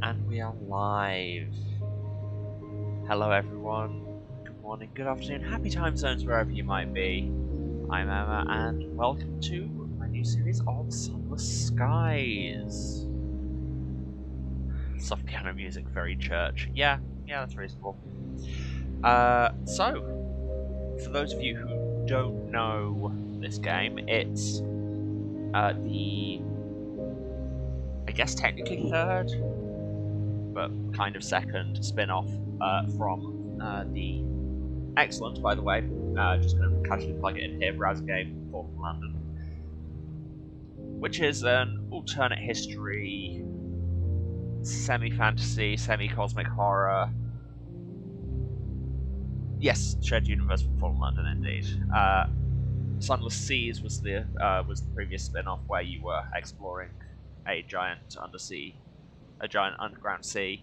And we are live. Hello everyone, good morning, good afternoon, happy time zones wherever you might be. I'm Emma and welcome to my new series of Sunless Skies. Soft piano music, very church. Yeah, that's reasonable. So, for those of you who don't know this game, it's the, I guess technically third, but kind of second spin-off from the excellent, by the way, just going to casually plug it in here, browser game, Fall from London, which is an alternate history, semi-fantasy, semi-cosmic horror. Yes, shared universe from Fall from London, indeed. Sunless Seas was the previous spin-off where you were exploring a giant underground sea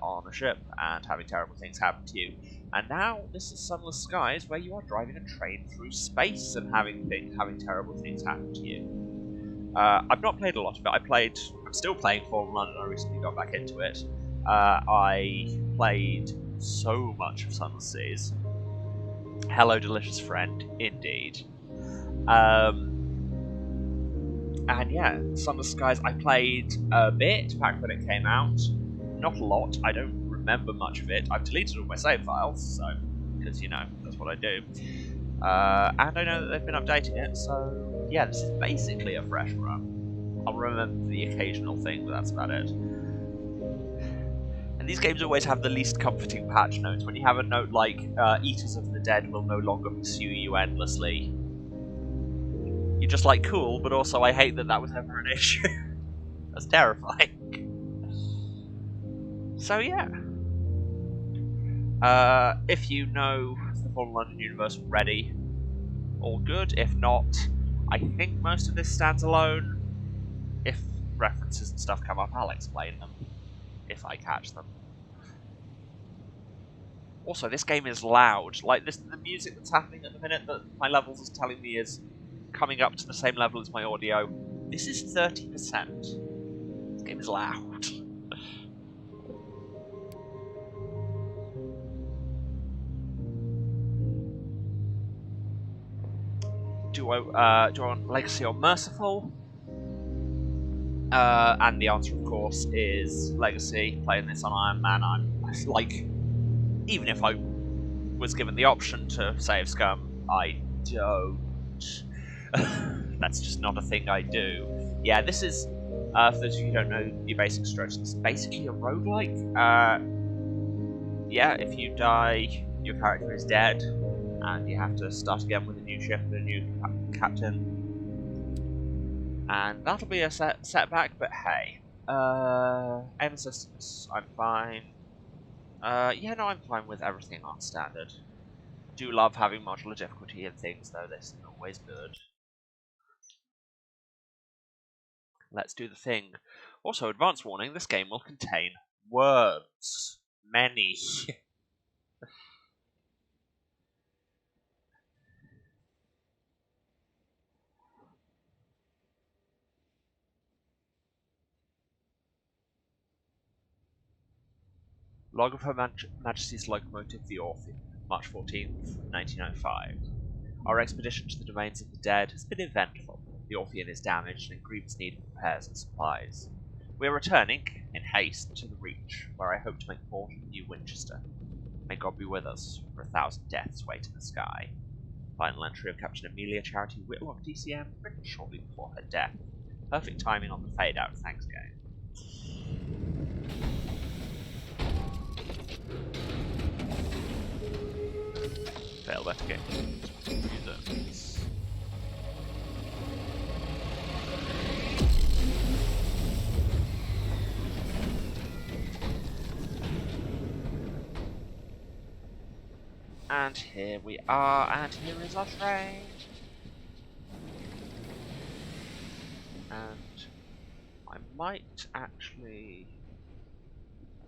on a ship and having terrible things happen to you. And now this is Sunless Skies, where you are driving a train through space and having terrible things happen to you. I've not played a lot of it. I'm still playing Fall from London. I recently got back into it. I played so much of Sunless Seas. Hello, delicious friend, indeed. And yeah, Sunless Skies I played a bit back when it came out. Not a lot. I don't remember much of it. I've deleted all my save files, so because that's what I do. And I know that they've been updating it, so yeah, this is basically a fresh run. I'll remember the occasional thing, but that's about it. And these games always have the least comforting patch notes. When you have a note like "Eaters of the Dead will no longer pursue you endlessly," you're just like, cool, but also I hate that was ever an issue. That's terrifying. So yeah. If you know the Fall London universe already, all good. If not, I think most of this stands alone. If references and stuff come up, I'll explain them, if I catch them. Also, this game is loud. Like, the music that's happening at the minute that my levels is telling me is coming up to the same level as my audio. This is 30%. This game is loud. Do I want Legacy or Merciful? And the answer, of course, is Legacy. Playing this on Iron Man, I'm like, even if I was given the option to save Scum, I don't. That's just not a thing I do. Yeah, this is, for those of you who don't know your basic strokes, it's basically a roguelike. Yeah, if you die, your character is dead, and you have to start again with a new ship and a new captain. And that'll be a setback, but hey. Aim assistance, I'm fine. Yeah, no, I'm fine with everything on standard. Do love having modular difficulty and things, though this isn't always good. Let's do the thing. Also, advance warning, this game will contain words. Many. Log of Her Majesty's Locomotive, the Orpheum, March 14th, 1905. Our expedition to the domains of the dead has been eventful. The Orpheum is damaged and in grievous need of repairs and supplies. We are returning, in haste, to the Reach, where I hope to make port of New Winchester. May God be with us, for 1,000 deaths wait in the sky. Final entry of Captain Amelia Charity Whitlock, DCM, written shortly before her death. Perfect timing on the fade-out, thanks game. Fail that game. Users. And here we are, and here is our train. And I might actually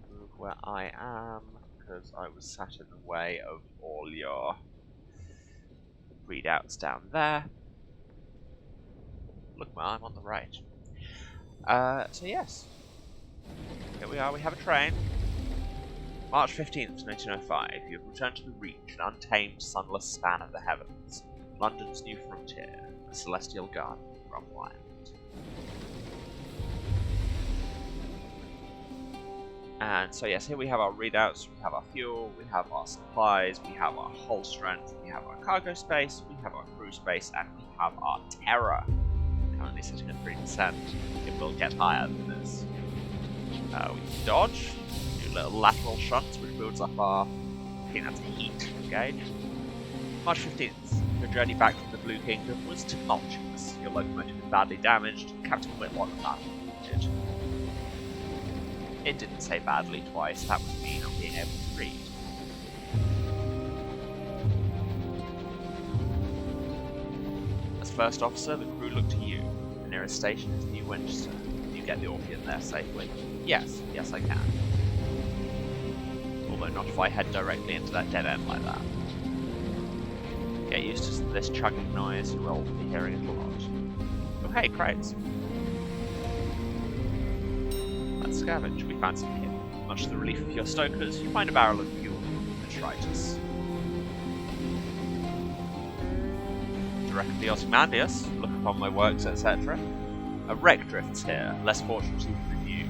move where I am, because I was sat in the way of all your readouts down there. Look, I'm on the right. So yes. Here we are, we have a train. March 15th, 1905, you have returned to the Reach, an untamed, sunless span of the heavens. London's new frontier, a celestial garden from wild. And so yes, here we have our readouts, we have our fuel, we have our supplies, we have our hull strength, we have our cargo space, we have our crew space, and we have our terror. Currently sitting at 3%. It will get higher than this. We can dodge, do little lateral shunts, which builds up our peanuts heat gauge. March 15th, your journey back from the Blue Kingdom was tumultuous. Your locomotive was badly damaged, Captain Whitlock badly wounded. It didn't say badly twice, that was me not being able to read. As first officer, the crew looked to you. The nearest station is New Winchester. Can you get the Orphean there safely? Yes I can. Although not if I head directly into that dead end like that. Get used to this chugging noise, you will be hearing it a lot. Oh hey, crates! Let's scavenge, we found some here. Much to the relief of your stokers, you find a barrel of fuel and detritus. To wreck of the Ozymandias, look upon my works, etc. A wreck drifts here, less fortunate even than you.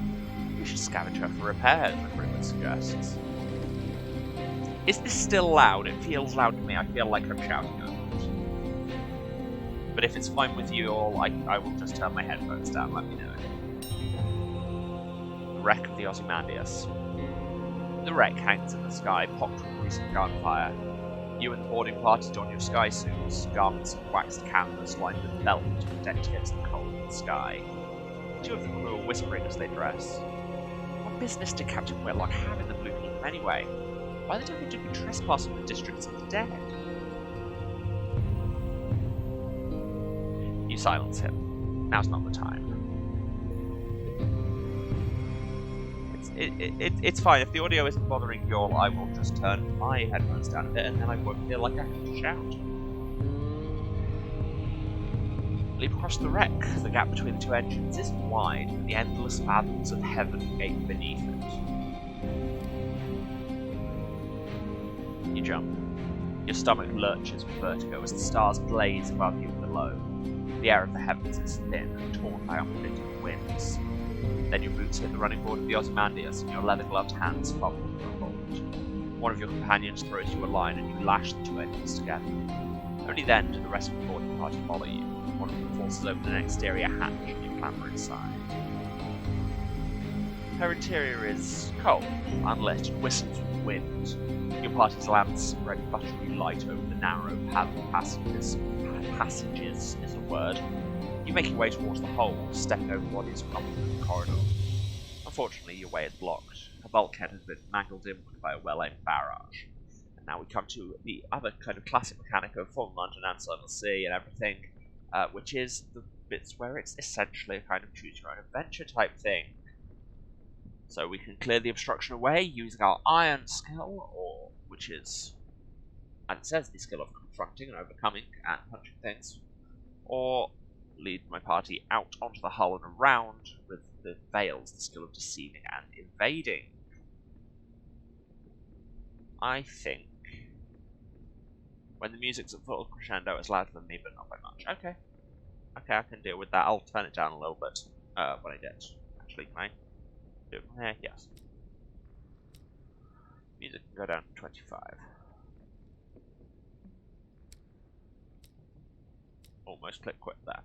We should scavenge her for repairs, McGriffith suggests. Is this still loud? It feels loud to me, I feel like I'm shouting over it. But if it's fine with you all, I will just turn my headphones down, let me know. Wreck of the Ozymandias. The wreck hangs in the sky, pocked with recent gunfire. You and the boarding party don your sky suits, garments of waxed canvas lined with felt to protect against the cold of the sky. Two of the crew are whispering as they dress. What business did Captain Whitlock have in the Blue Kingdom anyway? Why the devil did we trespass on the districts of the dead? You silence him. Now's not the time. It's fine. If the audio isn't bothering you all, I will just turn my headphones down a bit and then I won't feel like I have to shout. Leap across the wreck. The gap between the two engines isn't wide, but the endless fathoms of heaven gape beneath it. You jump. Your stomach lurches with vertigo as the stars blaze above you and below. The air of the heavens is thin and torn by unpredictable winds. Then your boots hit the running board of the Ozymandias and your leather-gloved hands fumble for a hold. One of your companions throws you a line and you lash the two engines together. Only then do the rest of the boarding party follow you. One of them forces open an exterior hatch and you clamber inside. Her interior is cold, unlit, and whistles with the wind. Your party's lamps spread buttery light over the narrow passages. Passages is a word. You make your way towards the hold, stepping over bodies crumbling in the corridor. Unfortunately, your way is blocked. A bulkhead has been mangled inward by a well-aimed barrage. And now we come to the other kind of classic mechanic of Fallen London and Sunless Sea and everything, which is the bits where it's essentially a kind of choose-your-own-adventure type thing. So we can clear the obstruction away using our iron skill, or which is, as it says, the skill of confronting and overcoming and punching things, or lead my party out onto the hull and around with the veils, the skill of deceiving and invading. I think when the music's at full crescendo, it's louder than me, but not by much. Okay, I can deal with that. I'll turn it down a little bit when I get. Actually, can I do it from here? Yes. Music can go down to 25. Almost click quit there.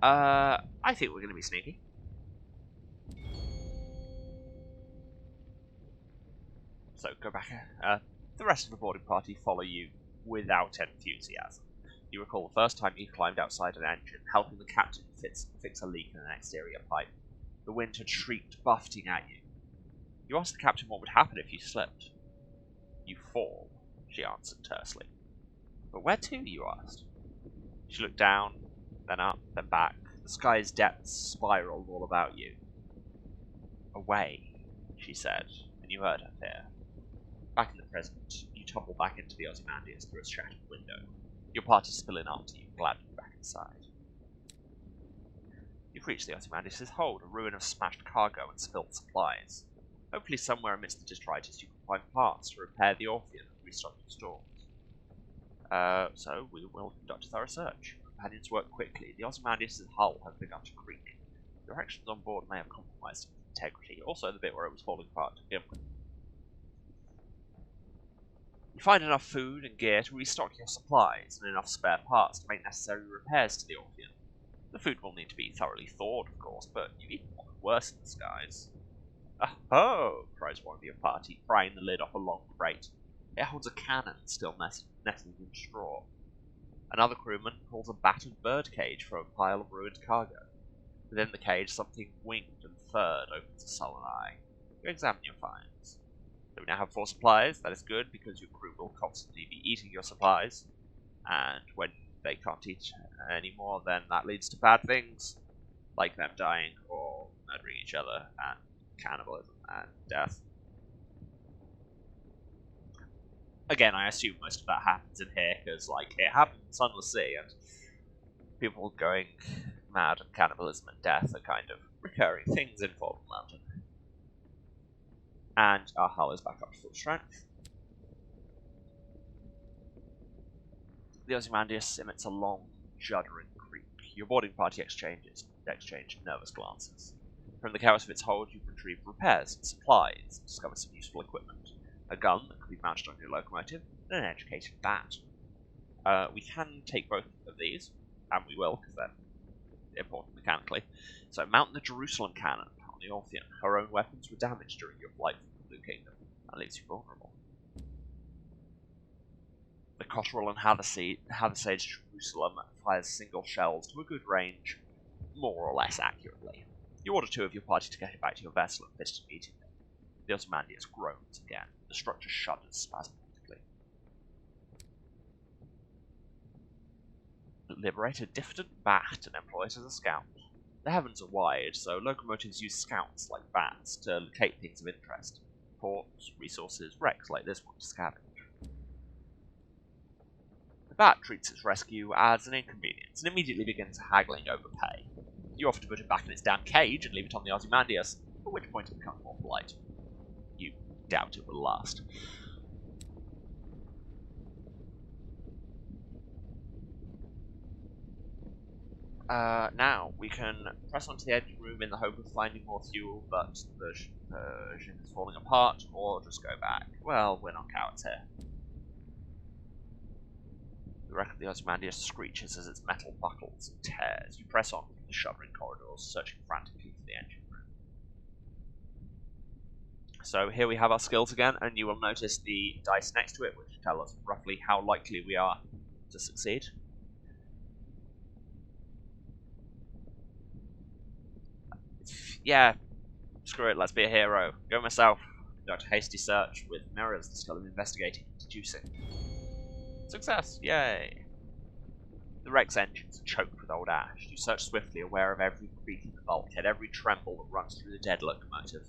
I think we're going to be sneaky. So go back. The rest of the boarding party follow you without enthusiasm. You recall the first time you climbed outside an engine, helping the captain fix a leak in an exterior pipe. The wind had shrieked, buffeting at you. You asked the captain what would happen if you slipped. You fall, she answered tersely. But where to, you asked? She looked down, then up, then back. The sky's depths spiraled all about you. Away, she said, and you heard her fear. Back in the present, you tumble back into the Ozymandias through a shattered window. Your party spilling after you, glad to be back inside. You've reached the Ozymandias' hold, a ruin of smashed cargo and spilt supplies. Hopefully somewhere amidst the detritus you can find parts to repair the Orpheum and restock your stores. So we will conduct a thorough search. Companions work quickly. The Ozymandias' hull has begun to creak. Directions on board may have compromised its integrity, also the bit where it was falling apart to begin with. You find enough food and gear to restock your supplies, and enough spare parts to make necessary repairs to the Orpheum. The food will need to be thoroughly thawed, of course, but you've eaten more than worse in the skies. "Oh!" cries one of your party, prying the lid off a long crate. It holds a cannon still nestled in straw. Another crewman pulls a battered bird cage from a pile of ruined cargo. Within the cage, something winged and furred opens a sullen eye. You examine your finds. So we now have 4 supplies. That is good, because your crew will constantly be eating your supplies. And when they can't eat anymore, then that leads to bad things, like them dying or murdering each other, and cannibalism and death. Again, I assume most of that happens in here, because it happened in Sunless Sea, and people going mad and cannibalism and death are kind of recurring things in Fallen Mountain. And our hull is back up to full strength. The Ozymandias emits a long, juddering creak. Your boarding party exchange nervous glances. From the chaos of its hold, you retrieve repairs and supplies and discover some useful equipment. A gun that can be mounted on your locomotive, and an educated bat. We can take both of these, and we will, because they're important mechanically. So mount the Jerusalem cannon on the Orpheum. Her own weapons were damaged during your flight from the Blue Kingdom. That leaves you vulnerable. The Cotterell and Hathersage Jerusalem fires single shells to a good range, more or less accurately. You order 2 of your party to get it back to your vessel and fit it immediately. The Ozymandias groans again. The structure shudders spasmodically. Liberate a diffident bat and employ it as a scout. The heavens are wide, so locomotives use scouts like bats to locate things of interest. Ports, resources, wrecks like this one to scavenge. The bat treats its rescue as an inconvenience and immediately begins haggling over pay. You offer to put it back in its damn cage and leave it on the Ozymandias, at which point it becomes more polite. You doubt it will last. Now, we can press onto the engine room in the hope of finding more fuel, but the ship is falling apart, or just go back. Well, we're not cowards here. The wreck of the Ozymandias screeches as its metal buckles and tears. You press on through the shuddering corridors, searching frantically for the engine room. So here we have our skills again, and you will notice the dice next to it, which tell us roughly how likely we are to succeed. Yeah, screw it, let's be a hero. Go myself. Conduct a hasty search with mirrors, the skill of investigating and deducing. Success! Yay! The wreck's engines are choked with old ash. You search swiftly, aware of every creak in the bulkhead, every tremble that runs through the dead locomotive.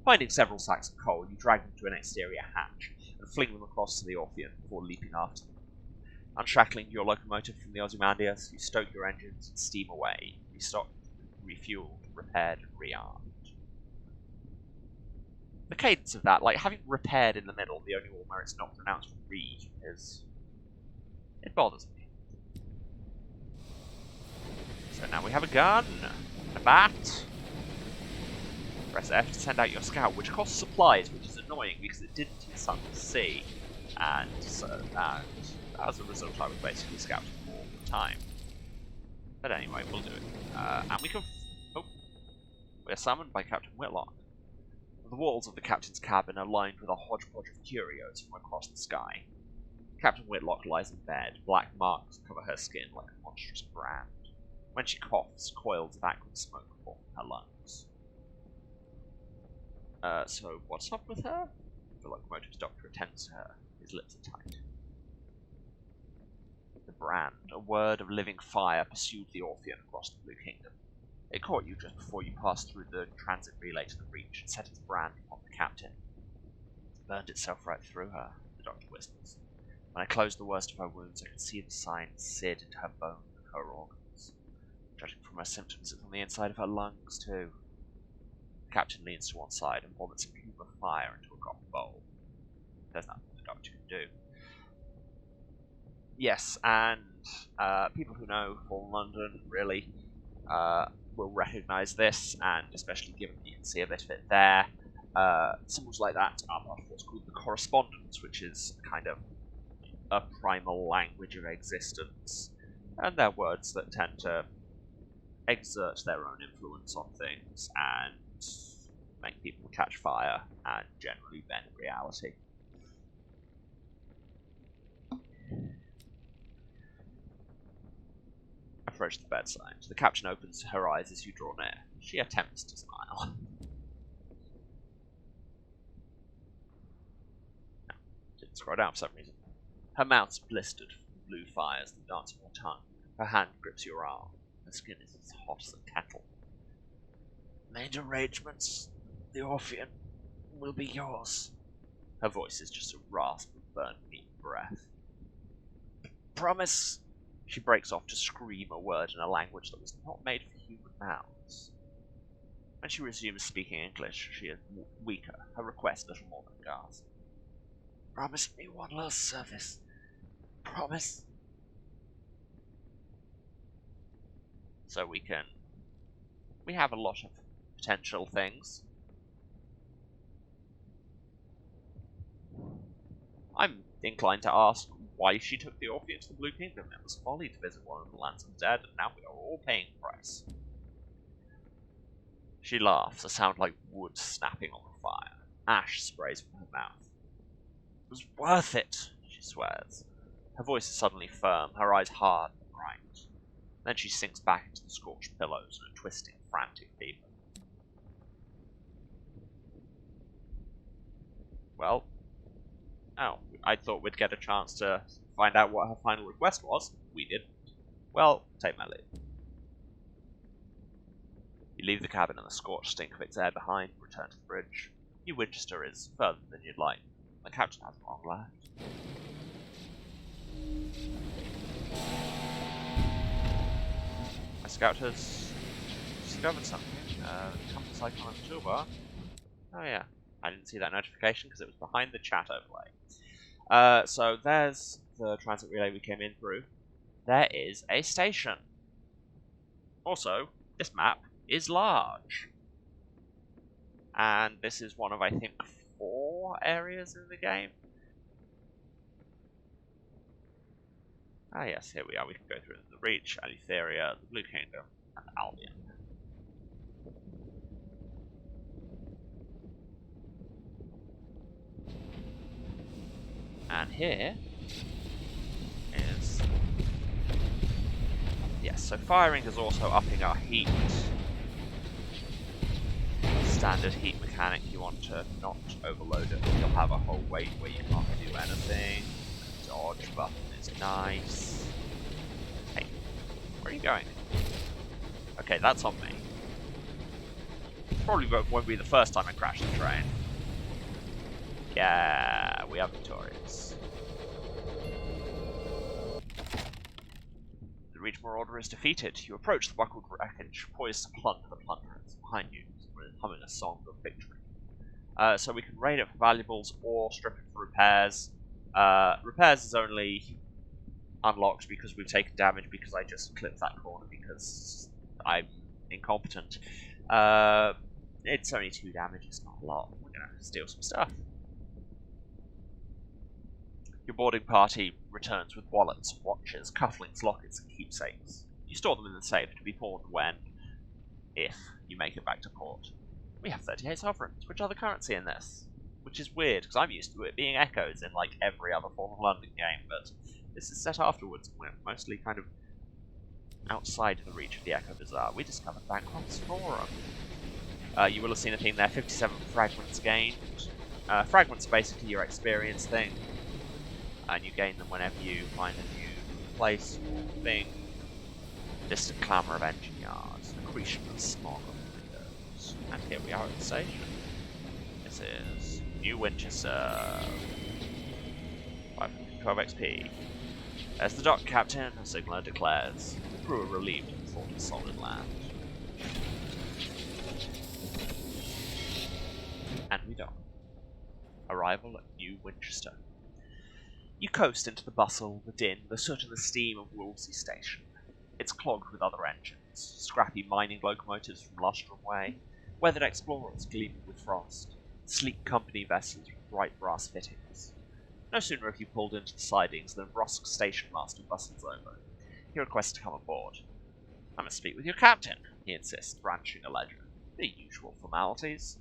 Finding several sacks of coal, you drag them to an exterior hatch and fling them across to the Orpheum before leaping after them. Unshackling your locomotive from the Ozymandias, you stoke your engines and steam away, restocked, refueled, repaired, and rearmed. The cadence of that, having repaired in the middle, the only one where it's not pronounced re, it bothers me. So now we have a gun, and a bat. Press F to send out your scout, which costs supplies, which is annoying because it didn't in Sunless Sea, and as a result I was basically scouting all the time. But anyway, we'll do it. And we can... we're summoned by Captain Whitlock. The walls of the captain's cabin are lined with a hodgepodge of curios from across the sky. Captain Whitlock lies in bed. Black marks cover her skin like a monstrous brand. When she coughs, coils of acrid smoke form her lungs. So what's up with her? The locomotive's doctor attends to her. His lips are tight. The brand, a word of living fire, pursued the Orpheum across the Blue Kingdom. It caught you just before you passed through the transit relay to the breach and set its brand upon the captain. It burned itself right through her, the doctor whispers. When I closed the worst of her wounds, I could see the signs seared into her bone and her organs. Judging from her symptoms is on the inside of her lungs, too. The captain leans to one side and vomits a cube of fire into a copper bowl. There's nothing the doctor can do. Yes, and people who know Fallen London really will recognise this, and especially given you can see a bit of it there. Symbols like that are part of what's called the correspondence, which is kind of a primal language of existence, and they're words that tend to exert their own influence on things and make people catch fire and generally bend reality. Approach the bedside. The captain opens her eyes as you draw near. She attempts to smile. No, didn't scroll down for some reason. Her mouth's blistered from the blue fires that dance on her tongue. Her hand grips your arm. Her skin is as hot as a kettle. Made arrangements. The Orphean will be yours. Her voice is just a rasp of burnt meat breath. Promise. She breaks off to scream a word in a language that was not made for human mouths. When she resumes speaking English, she is weaker, her request little more than a gasp. Promise me one last service. Promise. So we have a lot of potential things. I'm inclined to ask why she took the Orphean to the Blue Kingdom. It was folly to visit one of the lands of the dead, and now we are all paying the price. She laughs, a sound like wood snapping on the fire. Ash sprays from her mouth. It was worth it, she swears. Her voice is suddenly firm, her eyes hard and bright. Then she sinks back into the scorched pillows in a twisting, frantic fever. Well, I thought we'd get a chance to find out what her final request was. We didn't. Well, take my leave. You leave the cabin and the scorched stink of its air behind and return to the bridge. New Winchester is further than you'd like. The captain hasn't long left. My scout has discovered something. Compass icon on the toolbar. Oh yeah, I didn't see that notification because it was behind the chat overlay. So there's the transit relay we came in through. There is a station. Also, this map is large. And this is one of, I think, 4 areas in the game. Ah yes, here we are. We can go through the Reach, Eleutheria, the Blue Kingdom, and Albion. And here is... Yes, so firing is also upping our heat. Standard heat mechanic, you want to not overload it. You'll have a whole wait where you can't do anything. The dodge button is nice. Hey, where are you going? Okay, that's on me. Probably won't be the first time I crash the train. Yeah, we are victorious. The Reach Marauder is defeated. You approach the buckled wreckage, poised to plunder the plunderers behind you, humming a song of victory. So we can raid it for valuables or strip it for repairs. Repairs is only unlocked because we've taken damage because I just clipped that corner because I'm incompetent. It's only 2 damage, it's not a lot. We're gonna steal some stuff. Your boarding party returns with wallets, watches, cufflinks, lockets, and keepsakes. You store them in the safe to be pawned when, if, you make it back to port. We have 38 sovereigns, which are the currency in this. Which is weird, because I'm used to it being echoes in like every other Fallen London game, but this is set afterwards, and we're mostly kind of outside of the reach of the Echo Bazaar. We discovered Bancroft's Forum. You will have seen a theme there, 57 fragments gained. Fragments are basically your experience thing, and you gain them whenever you find a new place or thing. Distant clamour of engine yards, accretion of smog on the windows. And here we are at the station. This is New Winchester. 512 XP. There's the dock captain, a signaller declares. The crew are relieved of the thought of solid land. And we dock. Arrival at New Winchester. You coast into the bustle, the din, the soot and the steam of Wolsey Station. It's clogged with other engines, scrappy mining locomotives from Lustrum Way, weathered explorers gleaming with frost, sleek company vessels with bright brass fittings. No sooner have you pulled into the sidings than Rosk's station master bustles over. He requests to come aboard. I must speak with your captain, he insists, brandishing a ledger. The usual formalities.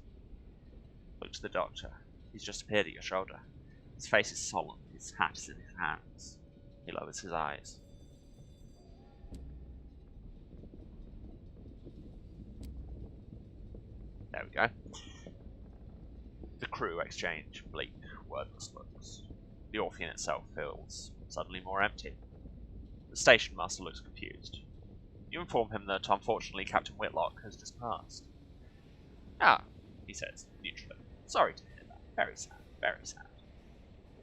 Look to the doctor. He's just appeared at your shoulder. His face is solemn, his hat is in his hands. He lowers his eyes. There we go. The crew exchange bleak, wordless looks. The Orpheum itself feels suddenly more empty. The station master looks confused. You inform him that, unfortunately, Captain Whitlock has just passed. Ah, he says, neutrally. Sorry to hear that. Very sad, very sad.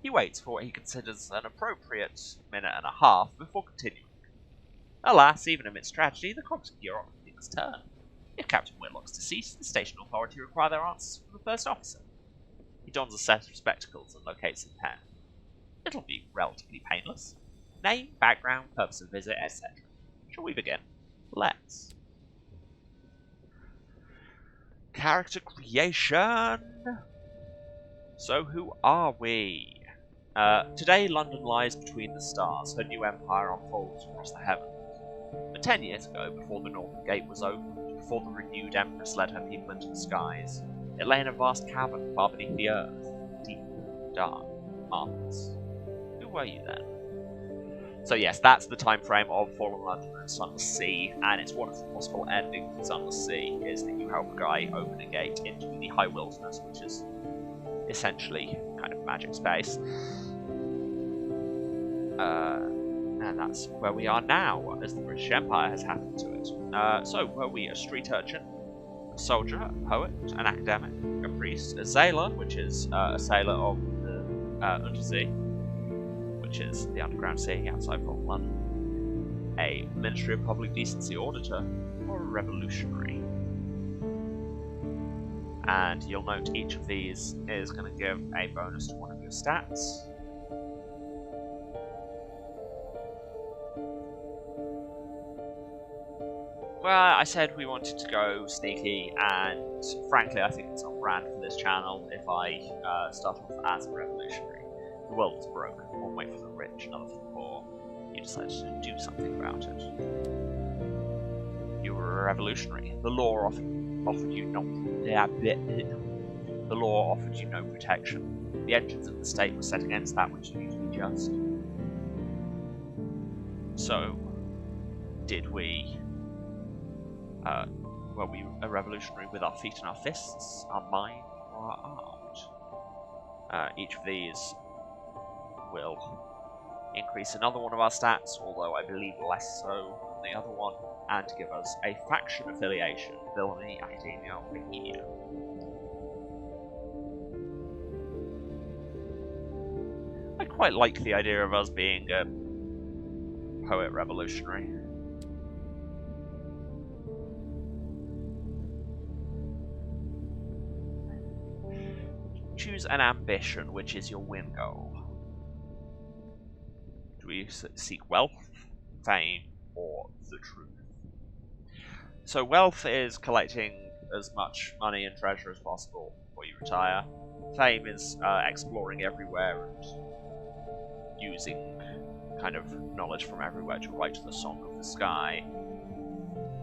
He waits for what he considers an appropriate minute and a half before continuing. Alas, even amidst tragedy, the cogs of bureaucracy must turn. If Captain Whitlock's deceased, the station authority require their answers from the first officer. He dons a set of spectacles and locates his pen. It'll be relatively painless. Name, background, purpose of visit, etc. Shall we begin? Let's. Character creation! So who are we? Today London lies between the stars, her new empire unfolds across the heavens. But 10 years ago, before the Northern Gate was opened, before the renewed Empress led her people into the skies, it lay in a vast cavern far beneath the earth, deep, dark, marvelous. Who were you then? So yes, that's the time frame of Fallen London and Sunless Sea, and it's one of the possible endings of Sunless Sea, is that you help a guy open a gate into the High Wilderness, which is essentially kind of magic space. And that's where we are now, as the British Empire has happened to it. So, were we a street urchin, a soldier, a poet, an academic, a priest, a sailor, which is a sailor of the Untersee, which is the underground sea outside of London, a Ministry of Public Decency auditor, or a revolutionary? And you'll note each of these is going to give a bonus to one of your stats. Well, I said we wanted to go sneaky, and frankly I think it's on brand for this channel if I start off as a revolutionary. The world is broken, one way for the rich, another for the poor. You decided to do something about it. You were a revolutionary. The law offered you the law offered you no protection. The engines of the state were set against that which you to be just. So, were we a revolutionary with our feet and our fists, our mind, or our art? Each of these will increase another one of our stats, although I believe less so than the other one, and give us a faction affiliation, villainy, academia, or bohemia. I quite like the idea of us being a poet revolutionary. Choose an ambition, which is your win goal. Do we seek wealth, fame, or the truth? So wealth is collecting as much money and treasure as possible before you retire. Fame is exploring everywhere and using kind of knowledge from everywhere to write the song of the sky.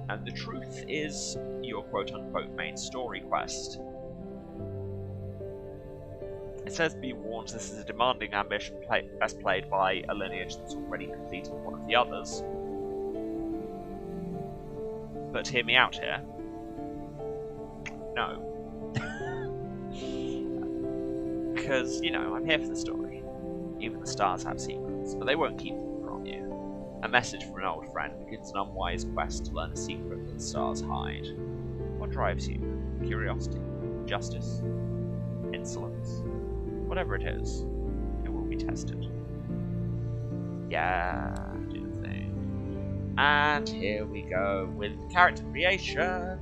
And the truth is your quote-unquote main story quest. It says, be warned, this is a demanding ambition best played by a lineage that's already completed one of the others. But hear me out here. No. Because, you know, I'm here for the story. Even the stars have secrets, but they won't keep them from you. A message from an old friend begins an unwise quest to learn a secret that the stars hide. What drives you? Curiosity? Justice? Insolence? Whatever it is, it will be tested. Yeah, do the thing. And here we go with character creation.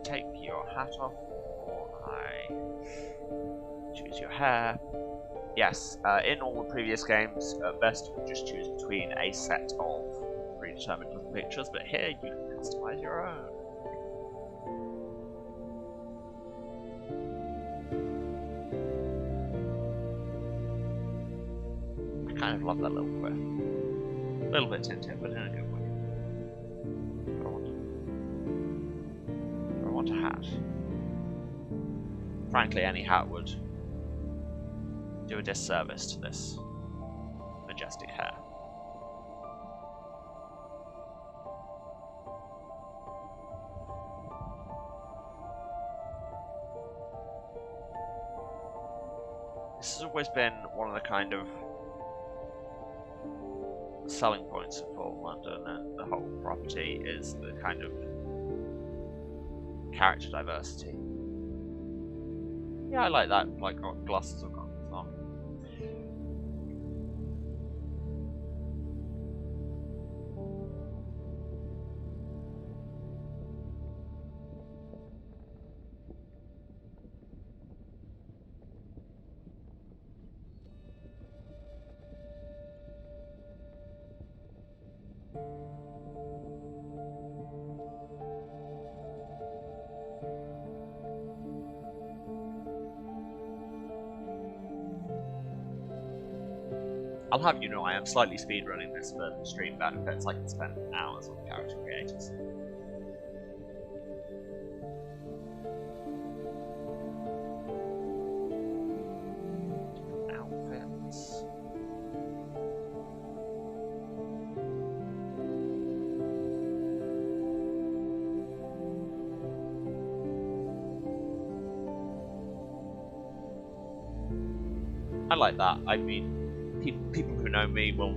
Take your hat off, or I choose your hair. Yes, in all the previous games, at best you could just choose between a set of predetermined little pictures, but here you can customize your own. I kind of love that little quiff. A little bit tinted, but in a good way. Do I want a hat? Frankly, any hat would do a disservice to this majestic hair. This has always been one of the kind of selling points of Fallen London and the whole property is the kind of character diversity. Yeah, I like that, like glasses or goggles on. I'll have you know I am slightly speedrunning this for stream benefits. I can spend hours on character creators. Outfits. I like that. I mean, people who know me will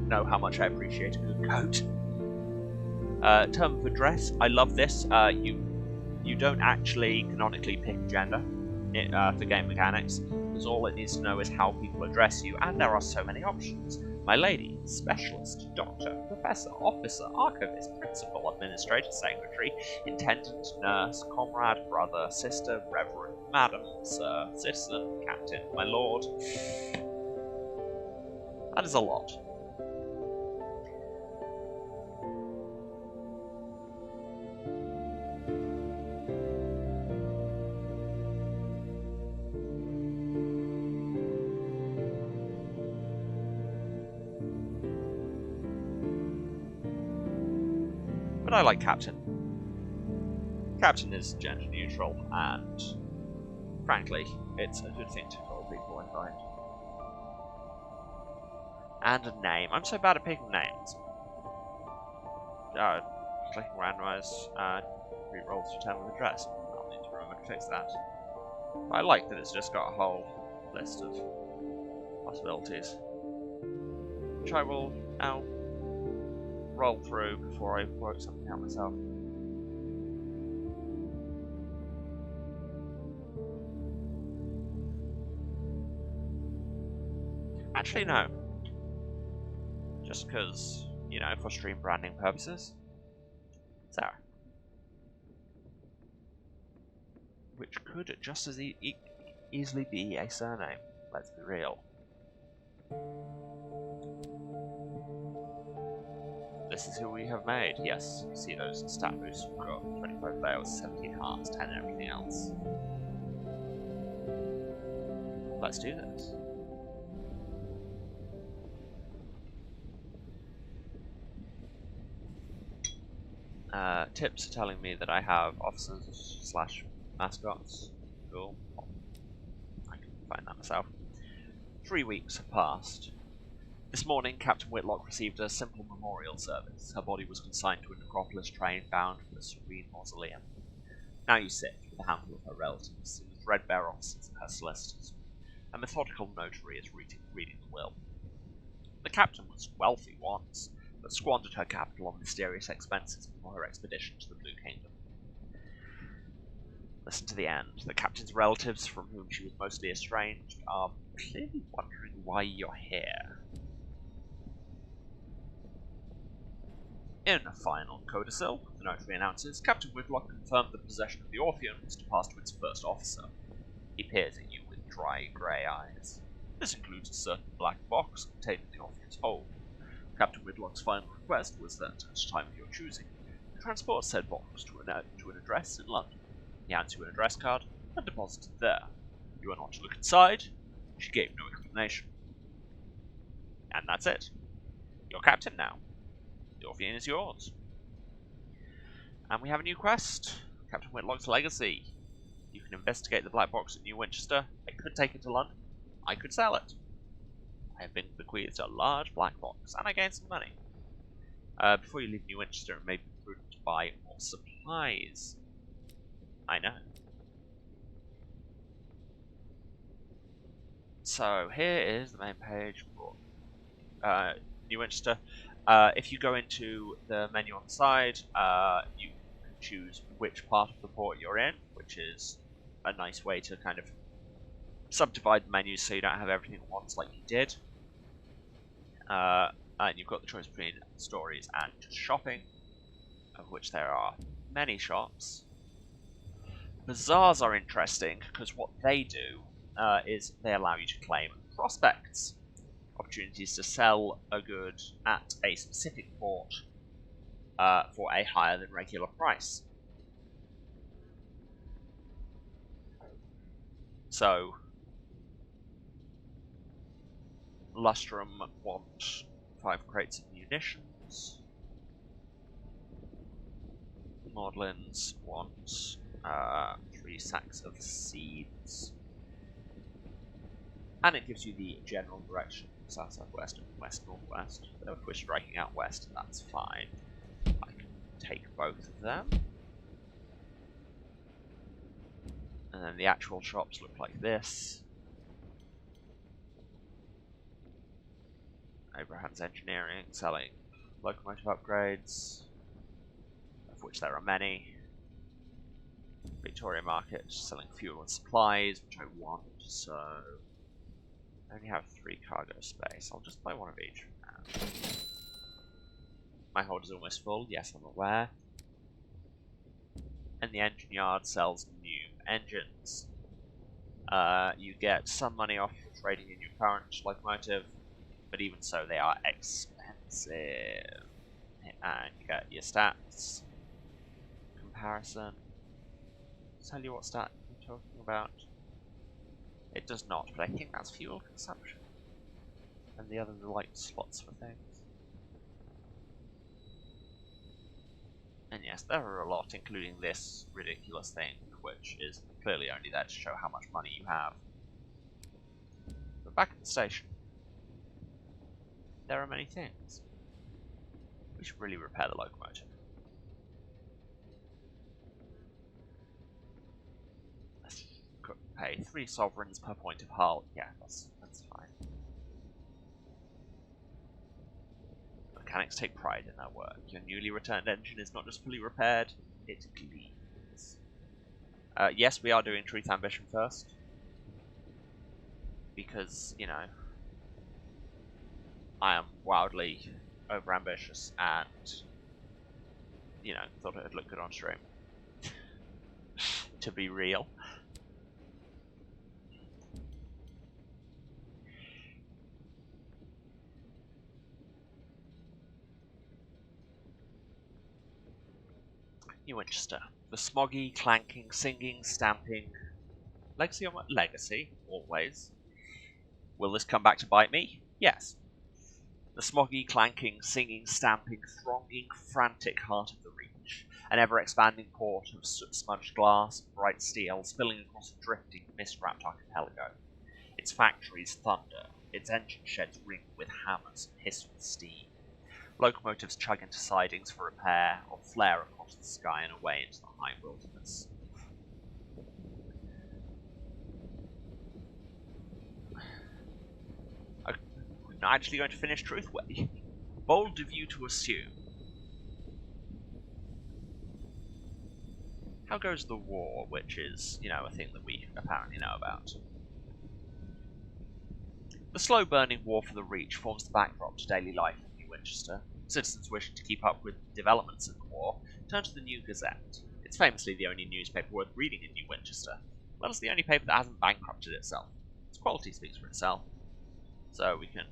know how much I appreciate a good coat. Term of address, I love this. You don't actually canonically pick gender for game mechanics, because all it needs to know is how people address you, and there are so many options. My lady, specialist, doctor, professor, officer, archivist, principal, administrator, secretary, intendant, nurse, comrade, brother, sister, reverend, madam, sir, citizen, captain, my lord. That is a lot. But I like Captain. Captain is gender neutral, and frankly, it's a good thing to call people, I find. And a name. I'm so bad at picking names. Clicking randomize, re-rolls to term of address. I'll need to remember to fix that. But I like that it's just got a whole list of possibilities, which I will now roll through before I work something out myself. Actually, no. Just because, you know, for stream branding purposes. Sarah. Which could just as easily be a surname, let's be real. This is who we have made. Yes, you see those stat boosts we've got 25 fails, 17 hearts, 10 and everything else. Let's do this. Tips are telling me that I have officers / mascots. Cool. I can find that myself. 3 weeks have passed. This morning, Captain Whitlock received a simple memorial service. Her body was consigned to a necropolis train bound for the serene mausoleum. Now you sit with a handful of her relatives, and the threadbare officers and her solicitors. A methodical notary is reading the will. The captain was wealthy once, but squandered her capital on mysterious expenses before her expedition to the Blue Kingdom. Listen to the end. The captain's relatives, from whom she was mostly estranged, are clearly wondering why you're here. In a final codicil, the notary announces Captain Whitlock confirmed the possession of the Orpheum was to pass to its first officer. He peers at you with dry grey eyes. This includes a certain black box contained in the Orpheum's hold. Captain Whitlock's final request was that, at a time of your choosing, you transport said box to an address in London. He hands you an address card and deposits it there. You are not to look inside. She gave no explanation. And that's it. You're captain now. The Orpheum is yours. And we have a new quest. Captain Whitlock's Legacy. You can investigate the black box at New Winchester. I could take it to London. I could sell it. I have been bequeathed a large black box, and I gain some money. Before you leave New Winchester, it may be prudent to buy more supplies. I know. So here is the main page for New Winchester. If you go into the menu on the side, you can choose which part of the port you're in, which is a nice way to kind of subdivide the menus so you don't have everything at once like you did. And you've got the choice between stories and just shopping, of which there are many shops. Bazaars are interesting because what they do is they allow you to claim prospects. Opportunities to sell a good at a specific port for a higher than regular price. So, Lustrum want 5 crates of munitions. Maudlins want 3 sacks of seeds. And it gives you the general direction: south, southwest, and west, northwest. So if we're striking out west, that's fine. I can take both of them. And then the actual shops look like this. Abraham's Engineering, selling locomotive upgrades, of which there are many. Victoria Market, selling fuel and supplies, which I want, so I only have 3 cargo space. I'll just buy one of each for now. My hold is almost full, yes, I'm aware. And the engine yard sells new engines. You get some money off trading in your current locomotive, but even so, they are expensive. And you get your stats. Comparison. Tell you what stat I'm talking about. It does not, but I think that's fuel consumption. And the other light slots for things. And yes, there are a lot, including this ridiculous thing, which is clearly only there to show how much money you have. But back at the station, there are many things. We should really repair the locomotive. Could pay 3 sovereigns per point of hull. Yeah, that's fine. Mechanics take pride in their work. Your newly returned engine is not just fully repaired, it gleams. Yes, we are doing Truth Ambition first. Because, you know, I am wildly overambitious and, you know, thought it would look good on stream. To be real. New Winchester. The smoggy, clanking, singing, stamping. Legacy on my legacy, always. Will this come back to bite me? Yes. The smoggy, clanking, singing, stamping, thronging, frantic heart of the Reach. An ever-expanding port of soot-smudged glass and bright steel spilling across a drifting, mist-wrapped archipelago. Its factories thunder, its engine sheds ring with hammers and hiss with steam. Locomotives chug into sidings for repair, or flare across the sky and away into the high wilderness. We're not actually going to finish Truthway. Bold of you to assume. How goes the war, which is, you know, a thing that we apparently know about? The slow-burning war for the Reach forms the backdrop to daily life in New Winchester. Citizens wishing to keep up with developments in the war turned to the New Gazette. It's famously the only newspaper worth reading in New Winchester, but it's the only paper that hasn't bankrupted itself. Its quality speaks for itself. So we can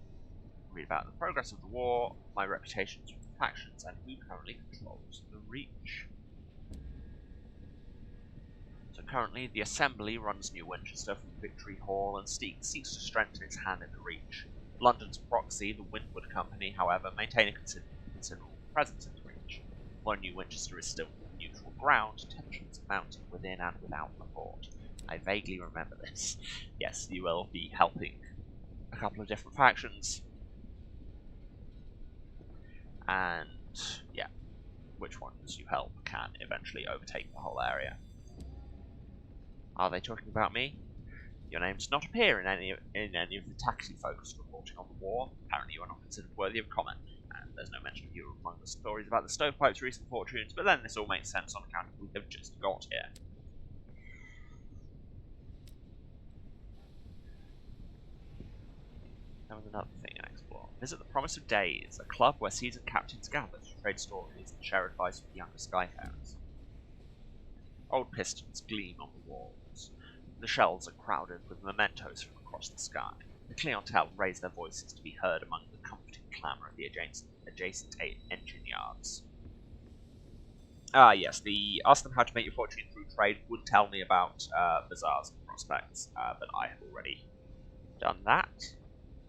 read about the progress of the war, my reputations with the factions, and who currently controls the Reach. So currently, the Assembly runs New Winchester from Victory Hall and seeks to strengthen its hand in the Reach. London's proxy, the Windward Company, however, maintain a considerable presence in the Reach. While New Winchester is still neutral ground, tensions are mounting within and without the fort. I vaguely remember this. Yes, you will be helping a couple of different factions. And, yeah, which ones you help can eventually overtake the whole area. Are they talking about me? Your name does not appear in any of the taxi-focused reporting on the war. Apparently you are not considered worthy of comment, and there's no mention of you among the stories about the Stovepipe's recent fortunes, but then this all makes sense on account of we have just got here. There was another thing I explored. Visit the Promise of Days, a club where seasoned captains gather to trade stories and share advice with younger skyfarers. Old pistons gleam on the walls. The shelves are crowded with mementos from across the sky. The clientele raise their voices to be heard among the comforting clamour of the adjacent engine yards. Ah, yes, the ask them how to make your fortune through trade would tell me about bazaars and prospects, but I have already done that.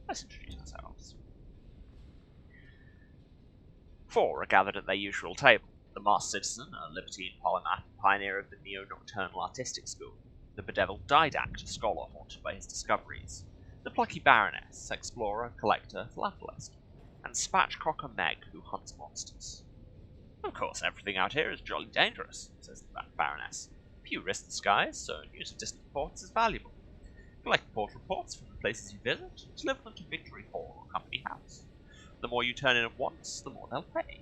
Let's introduce ourselves. 4 are gathered at their usual table. The masked citizen, a libertine polymath, pioneer of the neo-nocturnal artistic school. The bedeviled didact, a scholar haunted by his discoveries. The plucky baroness, explorer, collector, philatelist. And spatchcocker Meg, who hunts monsters. Of course, everything out here is jolly dangerous, says the baroness. Few risk the skies, so news of distant ports is valuable. Collect port reports from the places you visit, deliver them to Victory Hall or Company House. The more you turn in at once, the more they'll pay.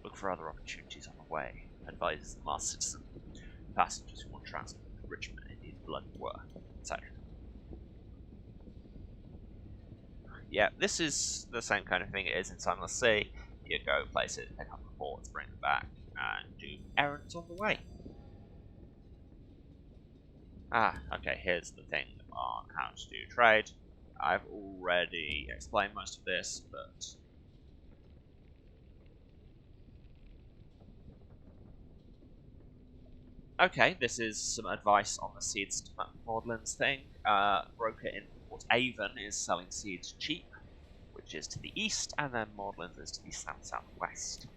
Look for other opportunities on the way, advises the masked citizen. Passengers who want transport to Richmond indeed bloody work, etc. Yeah, this is the same kind of thing it is in Sunless Sea. You go places, pick up reports, bring them back, and do errands on the way. Ah, okay, here's the thing on how to do trade. I've already explained most of this, but okay, this is some advice on the seeds to Maudlin's thing. Broker in Port Avon is selling seeds cheap, which is to the east, and then Maudlin's is to the south-southwest.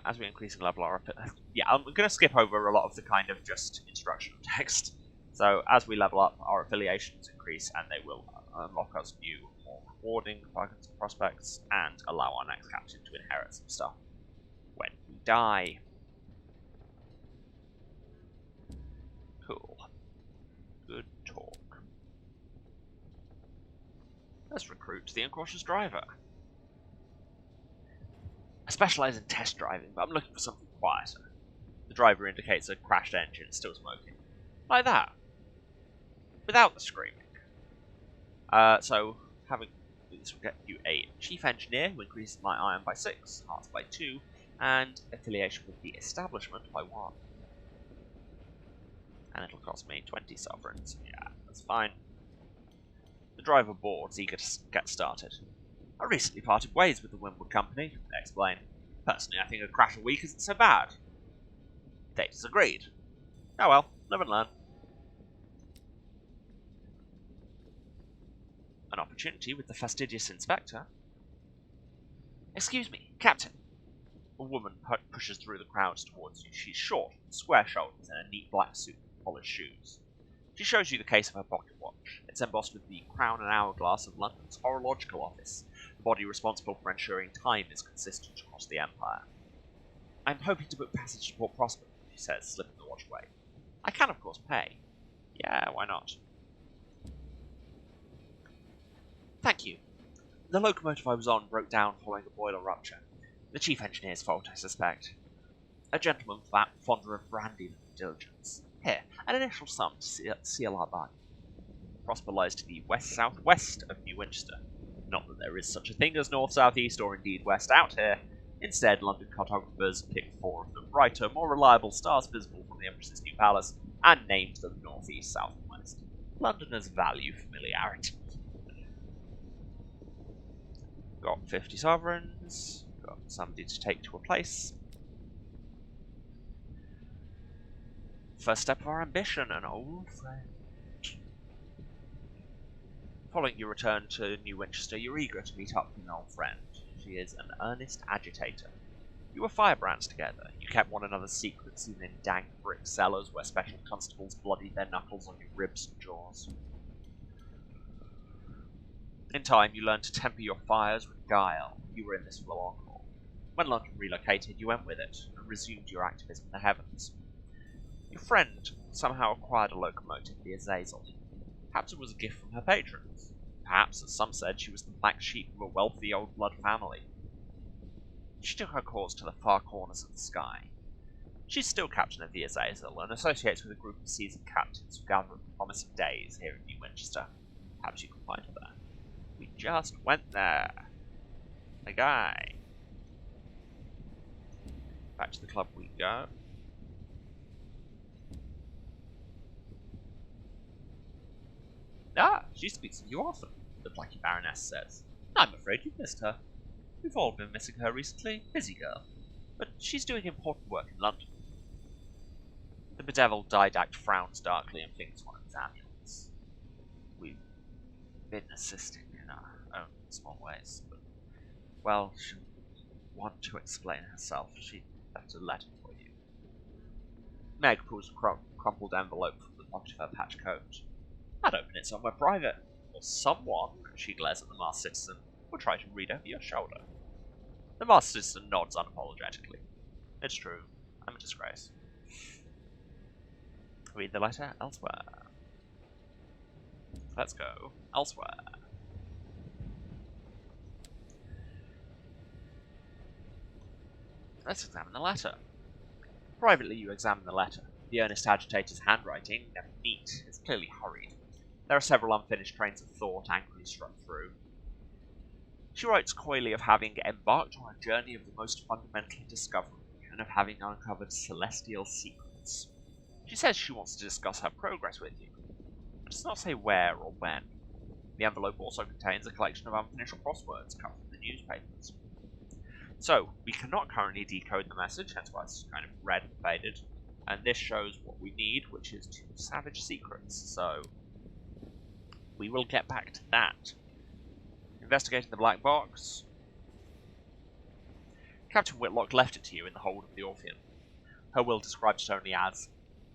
As we increase in level our... yeah, I'm going to skip over a lot of the kind of just instructional text. So, as we level up, our affiliations increase, and they will unlock us new, more rewarding bargains and prospects, and allow our next captain to inherit some stuff when we die. Cool. Good talk. Let's recruit the incautious driver. I specialise in test driving, but I'm looking for something quieter. The driver indicates a crashed engine still smoking. Like that. Without the screaming. So, having this will get you a chief engineer, who increases my iron by 6, hearts by 2, and affiliation with the establishment by 1. And it'll cost me 20 sovereigns. Yeah, that's fine. The driver boards, eager to get started. I recently parted ways with the Windward Company, they explain. Personally, I think a crash a week isn't so bad. They disagreed. Oh well, live and learn. An opportunity with the fastidious inspector. Excuse me, Captain. A woman pushes through the crowds towards you. She's short, square shoulders, and a neat black suit with polished shoes. She shows you the case of her pocket watch. It's embossed with the crown and hourglass of London's horological office, the body responsible for ensuring time is consistent across the empire. I'm hoping to book passage to Port Prospect, she says, slipping the watch away. I can, of course, pay. Yeah, why not? Thank you. The locomotive I was on broke down following a boiler rupture. The chief engineer's fault, I suspect. A gentleman fonder of brandy and diligence. Here, an initial sum to seal our bargain. Prosper lies to the west-southwest of New Winchester. Not that there is such a thing as north-southeast or indeed west out here. Instead, London cartographers picked 4 of the brighter, more reliable stars visible from the Empress's new palace and named them northeast, south, and west. Londoners value familiarity. Got 50 sovereigns. Got somebody to take to a place. First step of our ambition, an old friend. Following your return to New Winchester, you're eager to meet up with an old friend. She is an earnest agitator. You were firebrands together. You kept one another's secrets even in dank brick cellars where special constables bloodied their knuckles on your ribs and jaws. In time, you learned to temper your fires with guile. You were in this for the long haul. When London relocated, you went with it and resumed your activism in the heavens. Your friend somehow acquired a locomotive, the Azazel. Perhaps it was a gift from her patrons. Perhaps, as some said, she was the black sheep of a wealthy old blood family. She took her cause to the far corners of the sky. She's still captain of the Azazel and associates with a group of seasoned captains who gather at the promising days here in New Winchester. Perhaps you can find her there. We just went there. A guy. Back to the club we go. Ah, she speaks of you often, the Blackie Baroness says. I'm afraid you've missed her. We've all been missing her recently. Busy girl. But she's doing important work in London. The bedeviled didact frowns darkly and flings one of his amulets. We've been assisting in our own small ways, but, well, she'll want to explain herself. She left a letter for you. Meg pulls a crumpled envelope from the pocket of her patch coat. I'd open it somewhere private, or someone, she glares at the masked citizen, will try to read over your shoulder. The masked citizen nods unapologetically. It's true, I'm a disgrace. Read the letter elsewhere. Let's go elsewhere. Let's examine the letter. Privately, you examine the letter. The earnest agitator's handwriting, never neat, is clearly hurried. There are several unfinished trains of thought angrily struck through. She writes coyly of having embarked on a journey of the most fundamental discovery, and of having uncovered celestial secrets. She says she wants to discuss her progress with you, but does not say where or when. The envelope also contains a collection of unfinished crosswords cut from the newspapers. So, we cannot currently decode the message, hence why it's kind of red and faded, and this shows what we need, which is 2 savage secrets, so we will get back to that. Investigating the black box. Captain Whitlock left it to you in the hold of the Orpheum. Her will described it only as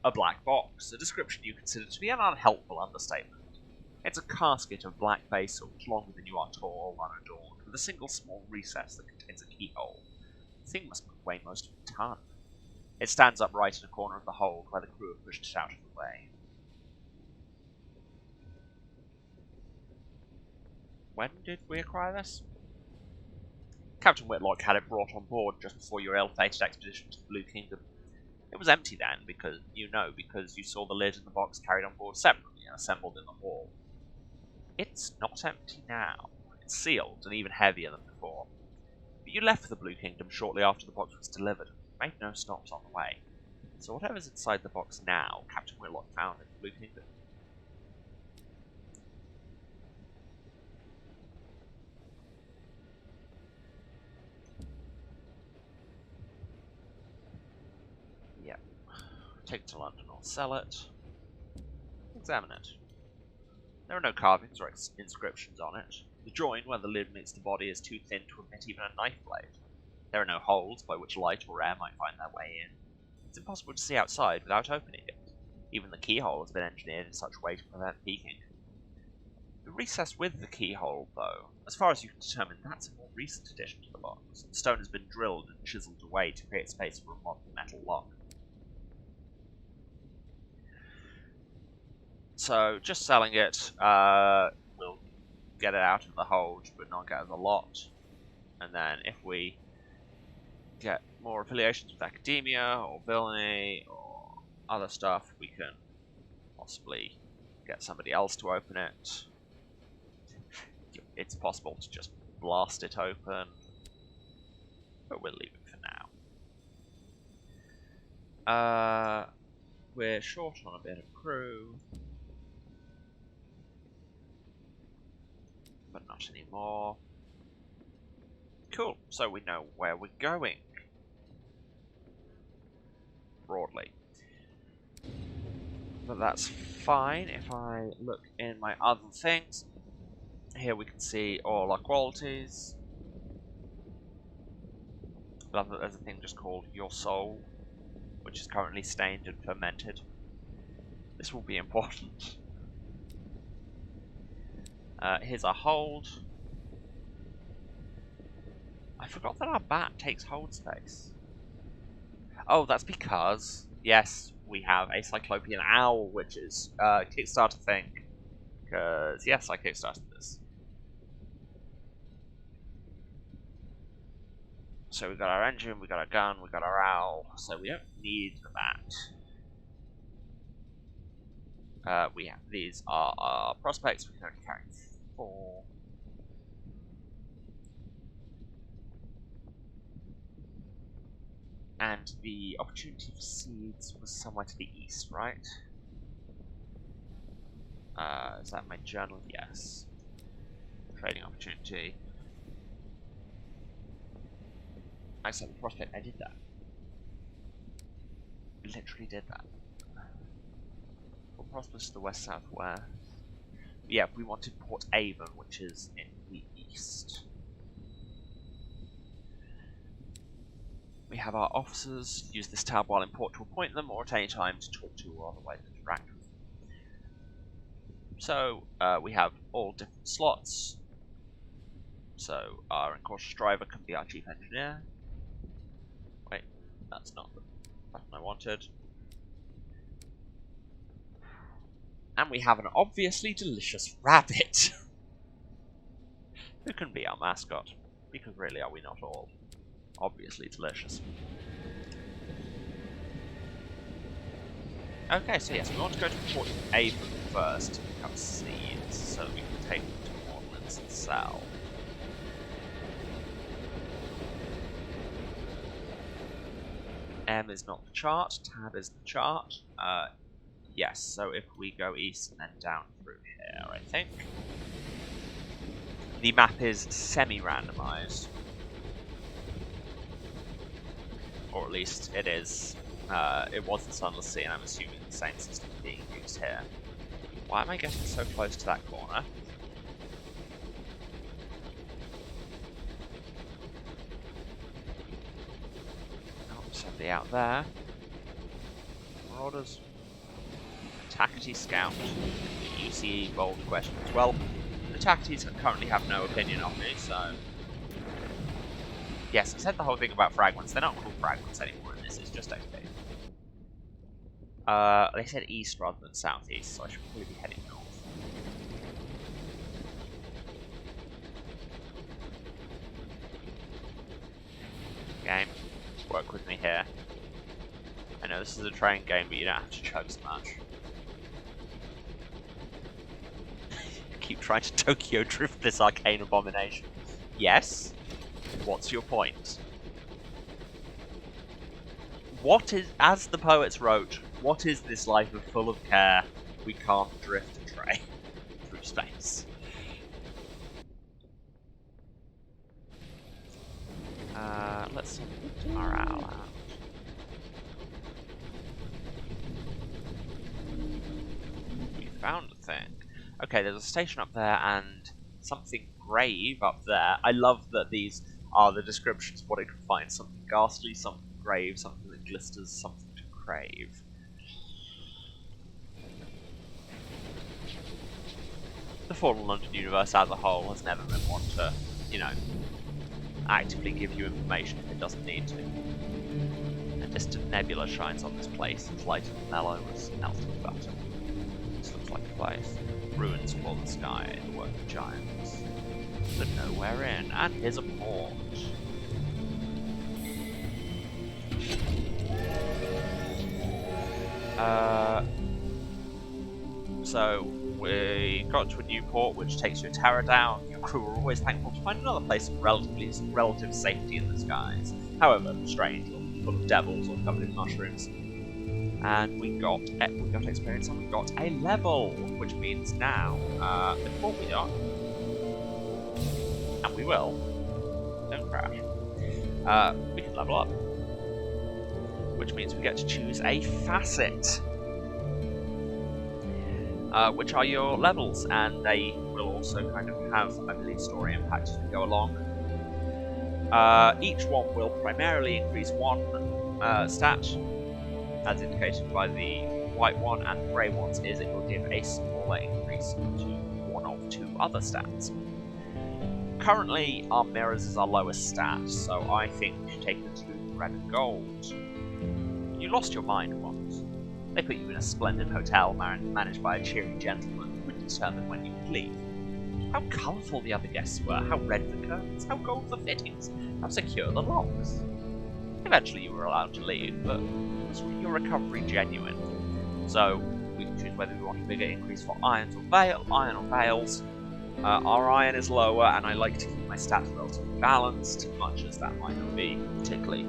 a black box, a description you consider to be an unhelpful understatement. It's a casket of black basalt, longer than you are tall, unadorned, with a single small recess that contains a keyhole. The thing must weigh most of a ton. It stands upright in a corner of the hold, where the crew have pushed it out of the way. When did we acquire this? Captain Whitlock had it brought on board just before your ill-fated expedition to the Blue Kingdom. It was empty then, because you saw the lid and the box carried on board separately and assembled in the hall. It's not empty now. It's sealed and even heavier than before. But you left for the Blue Kingdom shortly after the box was delivered and made no stops on the way. So whatever's inside the box now, Captain Whitlock found in the Blue Kingdom. Take it to London or sell it. Examine it. There are no carvings or inscriptions on it. The join where the lid meets the body is too thin to admit even a knife blade. There are no holes by which light or air might find their way in. It's impossible to see outside without opening it. Even the keyhole has been engineered in such a way to prevent peeking. The recess with the keyhole, though, as far as you can determine, that's a more recent addition to the box. The stone has been drilled and chiseled away to create space for a modern metal lock. So, just selling it will get it out of the hold, but not get the lot. And then if we get more affiliations with academia or villainy or other stuff, we can possibly get somebody else to open it. It's possible to just blast it open, but we'll leave it for now. We're short on a bit of crew, but not anymore. Cool, so we know where we're going, broadly. But that's fine. If I look in my other things, here we can see all our qualities. Love that there's a thing just called Your Soul, which is currently stained and fermented. This will be important. Here's our hold. I forgot that our bat takes hold space. Oh, that's because, yes, we have a Cyclopean Owl, which is Kickstarter thing. Because, yes, I kickstarted this. So we got our engine, we got our gun, we got our owl, so we don't need the bat. These are our prospects, we can only carry 4. And the opportunity for seeds was somewhere to the east, right? Is that my journal? Yes. Trading opportunity. I said the prospect, I did that. I literally did that. We'll prosperous to the west-southwest. Yeah, we wanted Port Avon, which is in the east. We have our officers use this tab while in port to appoint them, or at any time to talk to or otherwise interact with them. So, we have all different slots. So, our incautious driver can be our chief engineer. Wait, that's not the button I wanted. And we have an obviously delicious rabbit, who can be our mascot. Because really, are we not all obviously delicious? Okay, so yes, we want to go to Port Avon first to pick up seeds, so that we can take them to Orleans and sell. M is not the chart, tab is the chart. Yes, so if we go east and then down through here, I think. The map is semi-randomized. Or at least it is. It was in Sunless Sea, and I'm assuming the same system is being used here. Why am I getting so close to that corner? Oh, somebody out there. Marauders. Tackety Scout. UCE bold questions. Well, the Tacketies currently have no opinion on me, so... Yes, I said the whole thing about fragments. They're not called fragments anymore in this, it's just XP. They said east rather than southeast, so I should probably be heading north. Game, work with me here. I know this is a train game, but you don't have to chug so much. Keep trying to Tokyo drift this arcane abomination. Yes? What's your point? What is, as the poets wrote, what is this life of full of care? We can't drift a train through space. Let's send our owl out. We found a thing. Okay, there's a station up there and something grave up there. I love that these are the descriptions of what it could find. Something ghastly, something grave, something that glisters, something to crave. The Fallen London universe as a whole has never been one to, you know, actively give you information if it doesn't need to. A distant nebula shines on this place, its light and mellow as melted butter. This looks like a place. Ruins for the sky, the work of giants. But nowhere in, and here's a port. So we got to a new port, which takes your tower down. Your crew are always thankful to find another place of relative safety in the skies. However strange, or full of devils, or covered in mushrooms. And we got experience, and we got a level, which means now, before we dock, and we will, don't crash, we can level up, which means we get to choose a facet, which are your levels, and they will also kind of have, I believe, story impact as we go along. Each one will primarily increase one stat, as indicated by the white one, and the grey ones is it will give a smaller increase to one of two other stats. Currently, our mirrors is our lowest stat, so I think we should take the two red and gold. You lost your mind once. They put you in a splendid hotel managed by a cheery gentleman who would determine when you could leave. How colourful the other guests were, how red the curtains, how gold the fittings, how secure the locks. Eventually you were allowed to leave, but was your recovery genuine? So we can choose whether we want a bigger increase for iron or bales. Our iron is lower, and I like to keep my stats relatively balanced, much as that might not be particularly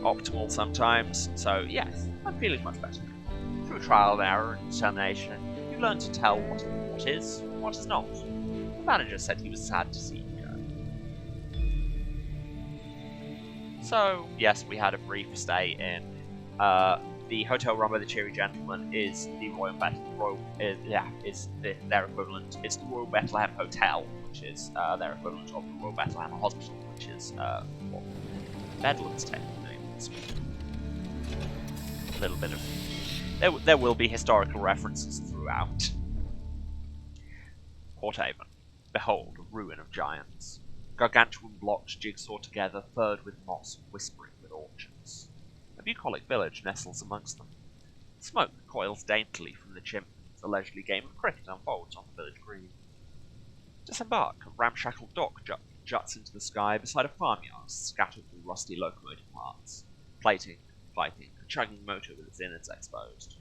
optimal sometimes. So yes, I'm feeling much better. Through trial and error and determination, you learn to tell what is, what is not. The manager said he was sad to see you go. So yes, we had a brief stay in the hotel run by the cheery gentleman is the their equivalent. It's the Royal Bethlehem Hotel, which is their equivalent of the Royal Bethlehem Hospital, which is what Bedlam's technical name is. A little bit of there will be historical references throughout. Port Avon, behold, a ruin of giants. Gargantuan blocks jigsaw together, furred with moss, whispering with orchards. A bucolic village nestles amongst them. Smoke coils daintily from the chimneys. A leisurely game of cricket unfolds on the village green. Disembark. A ramshackle dock juts into the sky beside a farmyard scattered with rusty locomotive parts. Plating, piping, a chugging motor with its innards exposed.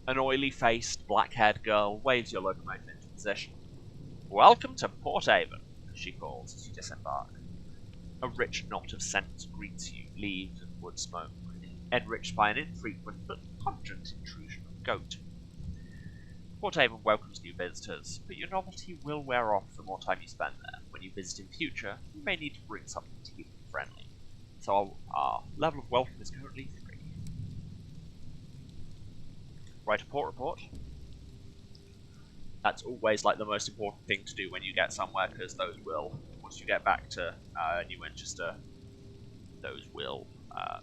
An oily-faced, black-haired girl waves your locomotive into position. Welcome to Port Avon, she calls as you disembark. A rich knot of scents greets you, leaves and wood smoke, enriched by an infrequent but pungent intrusion of goat. Port Avon welcomes new visitors, but your novelty will wear off the more time you spend there. When you visit in future, you may need to bring something to keep them friendly. So our level of welcome is currently 3. Write a port report. That's always like the most important thing to do when you get somewhere, because those will, once you get back to New Winchester, those will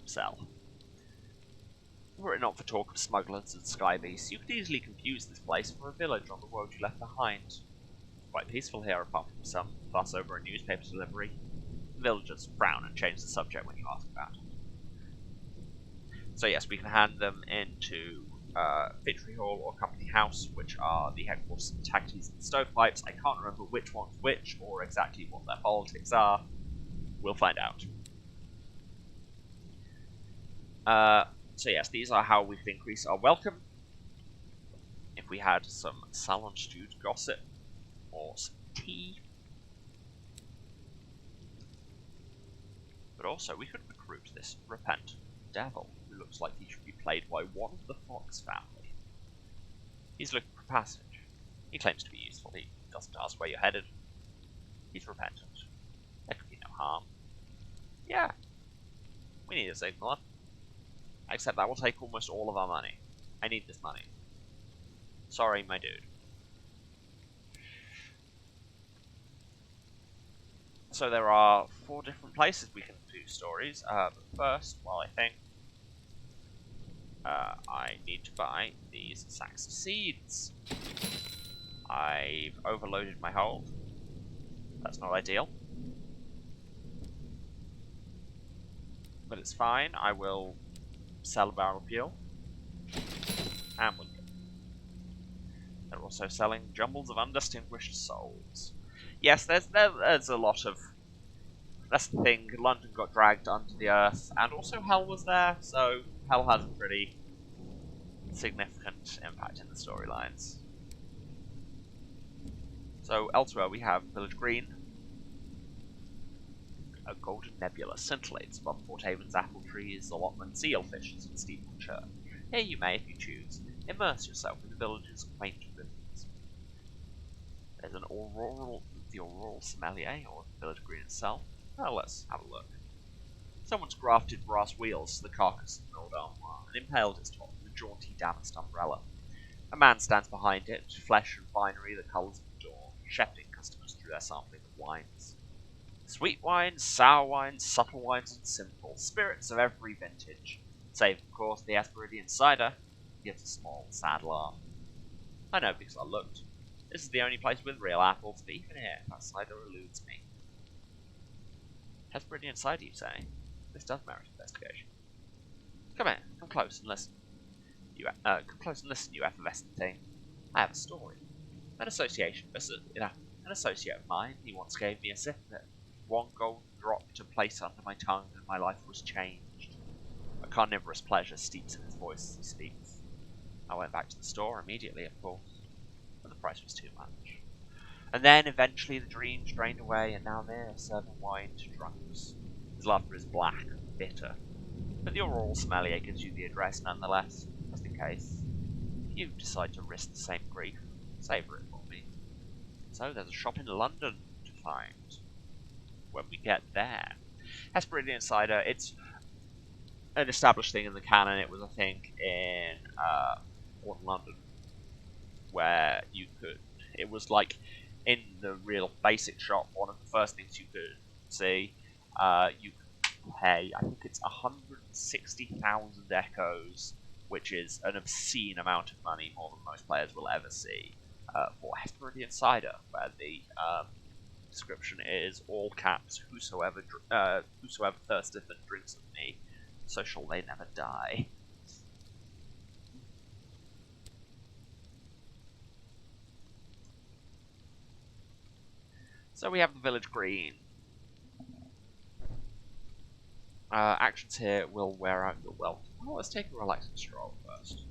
sell. Were it not for talk of smugglers and sky beasts, you could easily confuse this place for a village on the world you left behind. Quite peaceful here, apart from some fuss over a newspaper delivery. The villagers frown and change the subject when you ask about it. So yes, we can hand them into Victory Hall or Company House, which are the headquarters of the Tackies and the Stovepipes. I can't remember which one's which, or exactly what their politics are. We'll find out. So yes, these are how we can increase our welcome. If we had some salon-stewed gossip, or some tea. But also, we could recruit this repentant devil, who looks like he should be played by one of the Fox family. He's looking for passage. He claims to be useful. He doesn't ask where you're headed. He's repentant. There could be no harm. Yeah. We need a signaler. Except that will take almost all of our money. I need this money. Sorry, my dude. So there are 4 different places we can do stories. But first, well, I think I need to buy these sacks of seeds. I've overloaded my hold. That's not ideal. But it's fine. I will sell a barrel of fuel. And we'll go. They're also selling jumbles of undistinguished souls. Yes, there's a lot of That's the thing. London got dragged under the earth, and also Hell was there, so Hell has a pretty significant impact in the storylines. So elsewhere we have Village Green. A golden nebula scintillates above Fort Haven's apple trees, allotment sealfishes, and steeple church. Here you may, if you choose, immerse yourself in the village's quaint rhythms. There's the auroral sommelier, or the Village Green itself. Well, let's have a look. Someone's grafted brass wheels to the carcass of an old armoire and impaled its top with a jaunty damask umbrella. A man stands behind it, flesh and finery the colours of the dawn, shepherding customers through their sampling of wines. Sweet wines, sour wines, subtle wines, and simple, spirits of every vintage, save, of course, the Hesperidian cider, gives a small, sad laugh. I know because I looked. This is the only place with real apples, but even here, that cider eludes me. Hesperidian cider, you say? This does merit investigation. Come here, come close and listen. Come close and listen, you effervescent thing. I have a story. An associate of mine, he once gave me a sip of it. One golden drop to place under my tongue, and my life was changed. A carnivorous pleasure steeps in his voice as he speaks. I went back to the store immediately, of course, but the price was too much. And then, eventually, the dreams drained away, and now they're serving wine to drunks. His laughter is black and bitter, but the auroral sommelier gives you the address nonetheless, just in case. If you decide to risk the same grief, savour it for me. So there's a shop in London to find. When we get there. Hesperidian cider, it's an established thing in the canon. It was a thing in London where you could, it was like in the real basic shop, one of the first things you could see, you could pay, I think it's 160,000 echoes, which is an obscene amount of money, more than most players will ever see, for Hesperidian cider, where the description is all caps, whosoever thirsteth and drinks of me, so shall they never die. So we have the Village Green. Actions here will wear out your wealth. Well, let's take a relaxing stroll first.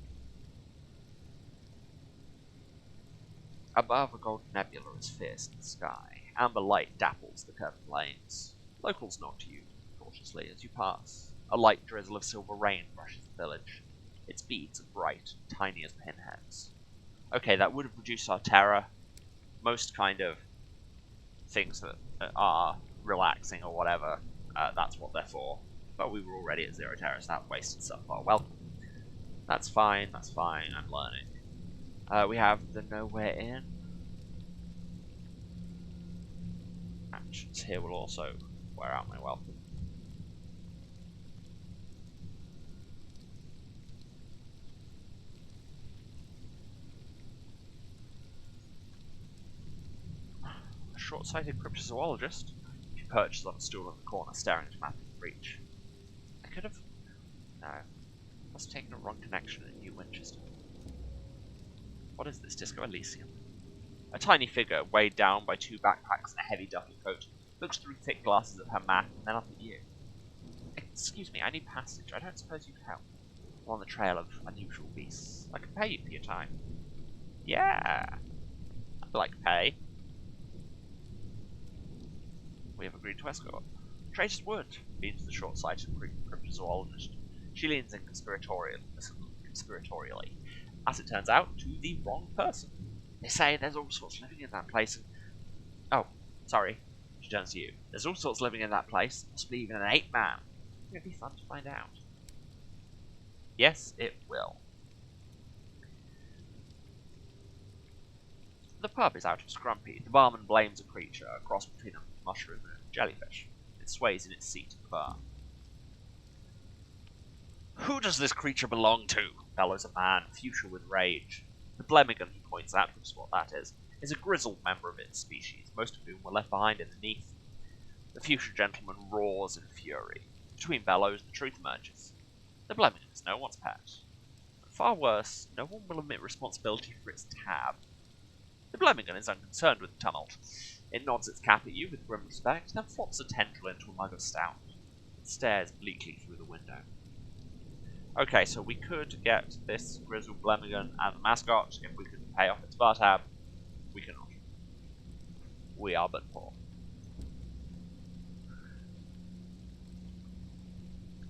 Above, a golden nebula is fierce in the sky. Amber light dapples the curving lanes. Locals nod to you cautiously as you pass. A light drizzle of silver rain brushes the village. Its beads are bright and tiny as pinheads. Okay, that would have reduced our terror. Most kind of things that are relaxing or whatever, that's what they're for. But we were already at 0 terror, so that wasted so far. Welcome. That's fine, I'm learning. We have the Nowhere Inn. Actions here will also wear out my welcome. A short-sighted cryptozoologist. She perches on a stool in the corner, staring at a map in reach. I could have... No. Must have taken a wrong connection in New Winchester. What is this, Disco Elysium? A tiny figure, weighed down by 2 backpacks and a heavy duffel coat, looks through thick glasses at her map and then up at you. Excuse me, I need passage. I don't suppose you can help. I'm on the trail of unusual beasts. I can pay you for your time. Yeah! I'd like pay. We have agreed to escort. Traitors would, beams the short-sighted cryptozoologist. She leans in conspiratorially. As it turns out, to the wrong person. They say there's all sorts living in that place and... Oh, sorry. She turns to you. There's all sorts living in that place, possibly even an 8-man. It'd be fun to find out. Yes, it will. The pub is out of Scrumpy. The barman blames a creature, a cross between a mushroom and a jellyfish. It sways in its seat at the bar. Who does this creature belong to? Bellows a man, fuchsia with rage. The Blemigan, he points out, which is what that is a grizzled member of its species, most of whom were left behind in the Neath. The fuchsia gentleman roars in fury. Between bellows, the truth emerges. The Blemigan is no one's pet. And far worse, no one will admit responsibility for its tab. The Blemigan is unconcerned with the tumult. It nods its cap at you with grim respect, then flops a tendril into a mug of stout. It stares bleakly through the window. Okay, so we could get this grizzled Blemmigan as a mascot if we could pay off its bar tab. We cannot. We are but poor.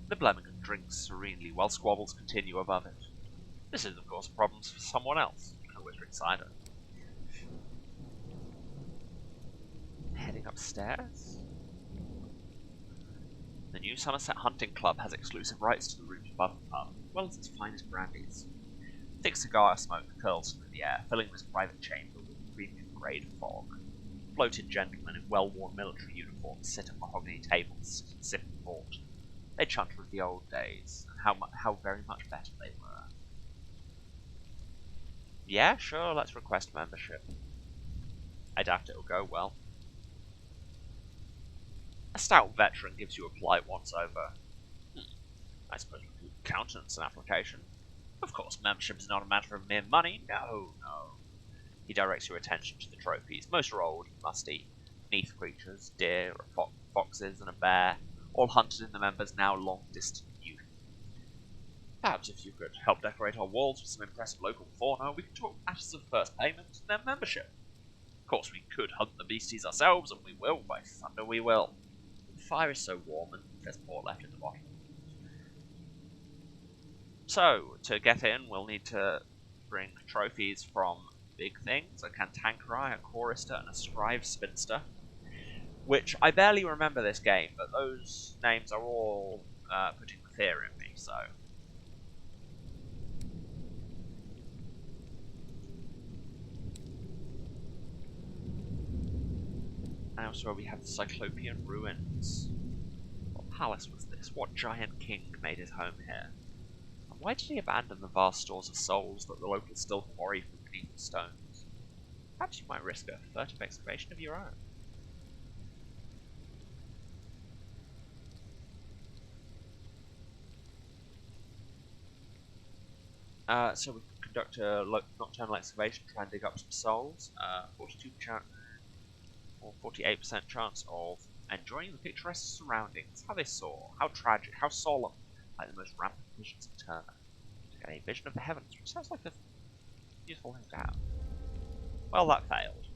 The Blemmigan drinks serenely while squabbles continue above it. This is, of course, a problem for someone else. A withering cider. Heading upstairs? The new Somerset Hunting Club has exclusive rights to the rooms above the pub, as well as its finest brandies. Thick cigar smoke curls through the air, filling this private chamber with premium-grade fog. Bloated gentlemen in well-worn military uniforms sit at mahogany tables, sipping port. They chuckle of the old days, and how very much better they were. Yeah, sure, let's request membership. I doubt it'll go well. A stout veteran gives you a polite once-over. I suppose we could countenance an application. Of course, membership is not a matter of mere money. No, no. He directs your attention to the trophies. Most are old, musty, neath creatures, deer, foxes, and a bear, all hunted in the members' now long-distant youth. Perhaps if you could help decorate our walls with some impressive local fauna, we could talk matters of first payment and then membership. Of course, we could hunt the beasties ourselves, and we will, by thunder we will. The fire is so warm, and there's more left in the bottle. So, to get in, we'll need to bring trophies from big things, a Cantankerite, a Chorister, and a Scribe Spinster. Which, I barely remember this game, but those names are all putting fear in me, so... Now, so we have the Cyclopean Ruins. What palace was this? What giant king made his home here? And why did he abandon the vast stores of souls that the locals still quarry from beneath the stones? Perhaps you might risk a furtive excavation of your own. So we can conduct a nocturnal excavation, try and dig up some souls. 42% or 48% chance of enjoying the picturesque surroundings. How they soar, how tragic, how solemn, like the most rampant visions of Turner. To get a vision of the heavens, which sounds like a useful thing to have. Well, that failed.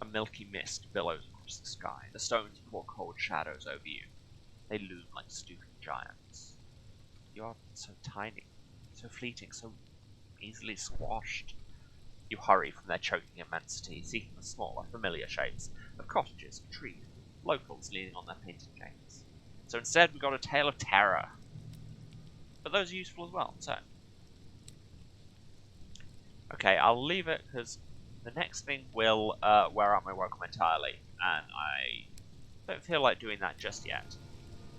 A milky mist billows across the sky. The stones pour cold shadows over you. They loom like stooping giants. You are so tiny, so fleeting, so easily squashed. You hurry from their choking immensity, seeking the smaller, familiar shapes of cottages, trees, locals leaning on their painted gates. So instead we got a tale of terror. But those are useful as well, so... Okay, I'll leave it, because the next thing will wear out my welcome entirely, and I don't feel like doing that just yet.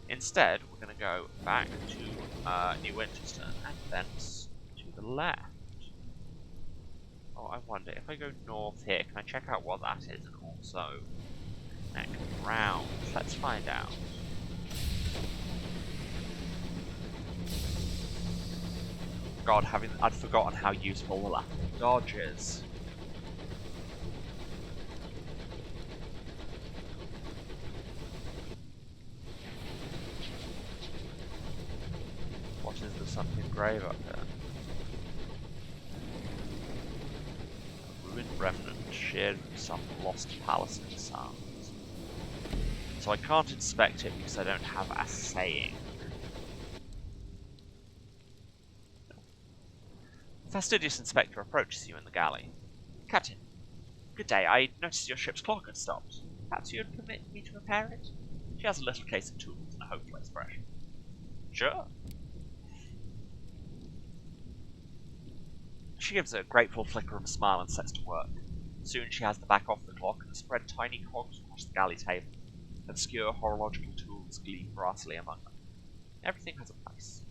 Instead, we're going to go back to New Winchester, and thence to the left. Oh, I wonder, if I go north here, can I check out what that is, and also connect round? Let's find out. God, I'd forgotten how useful the lack of dodge is. What is the something grave up here? A ruined remnant shared from some lost palace in the sands. So I can't inspect it because I don't have a saying. The fastidious inspector approaches you in the galley. Captain, good day. I noticed your ship's clock had stopped. Perhaps you'd permit me to repair it? She has a little case of tools and a hopeful expression. Sure. She gives a grateful flicker of a smile and sets to work. Soon she has the back off the clock and spread tiny cogs across the galley table. Obscure horological tools gleam brassily among them. Everything has a place.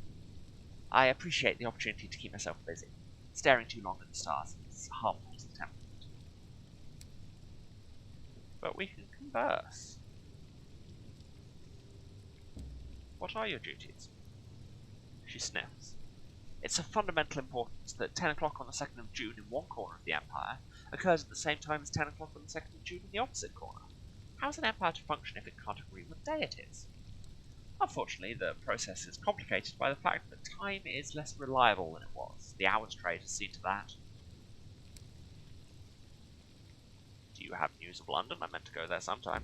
I appreciate the opportunity to keep myself busy. Staring too long at the stars is harmful to the temperament. But we can converse. What are your duties? She sniffs. It's of fundamental importance that 10 o'clock on the 2nd of June in one corner of the Empire occurs at the same time as 10 o'clock on the 2nd of June in the opposite corner. How's an empire to function if it can't agree what day it is? Unfortunately, the process is complicated by the fact that time is less reliable than it was. The hours trade has seen to that. Do you have news of London? I meant to go there sometime.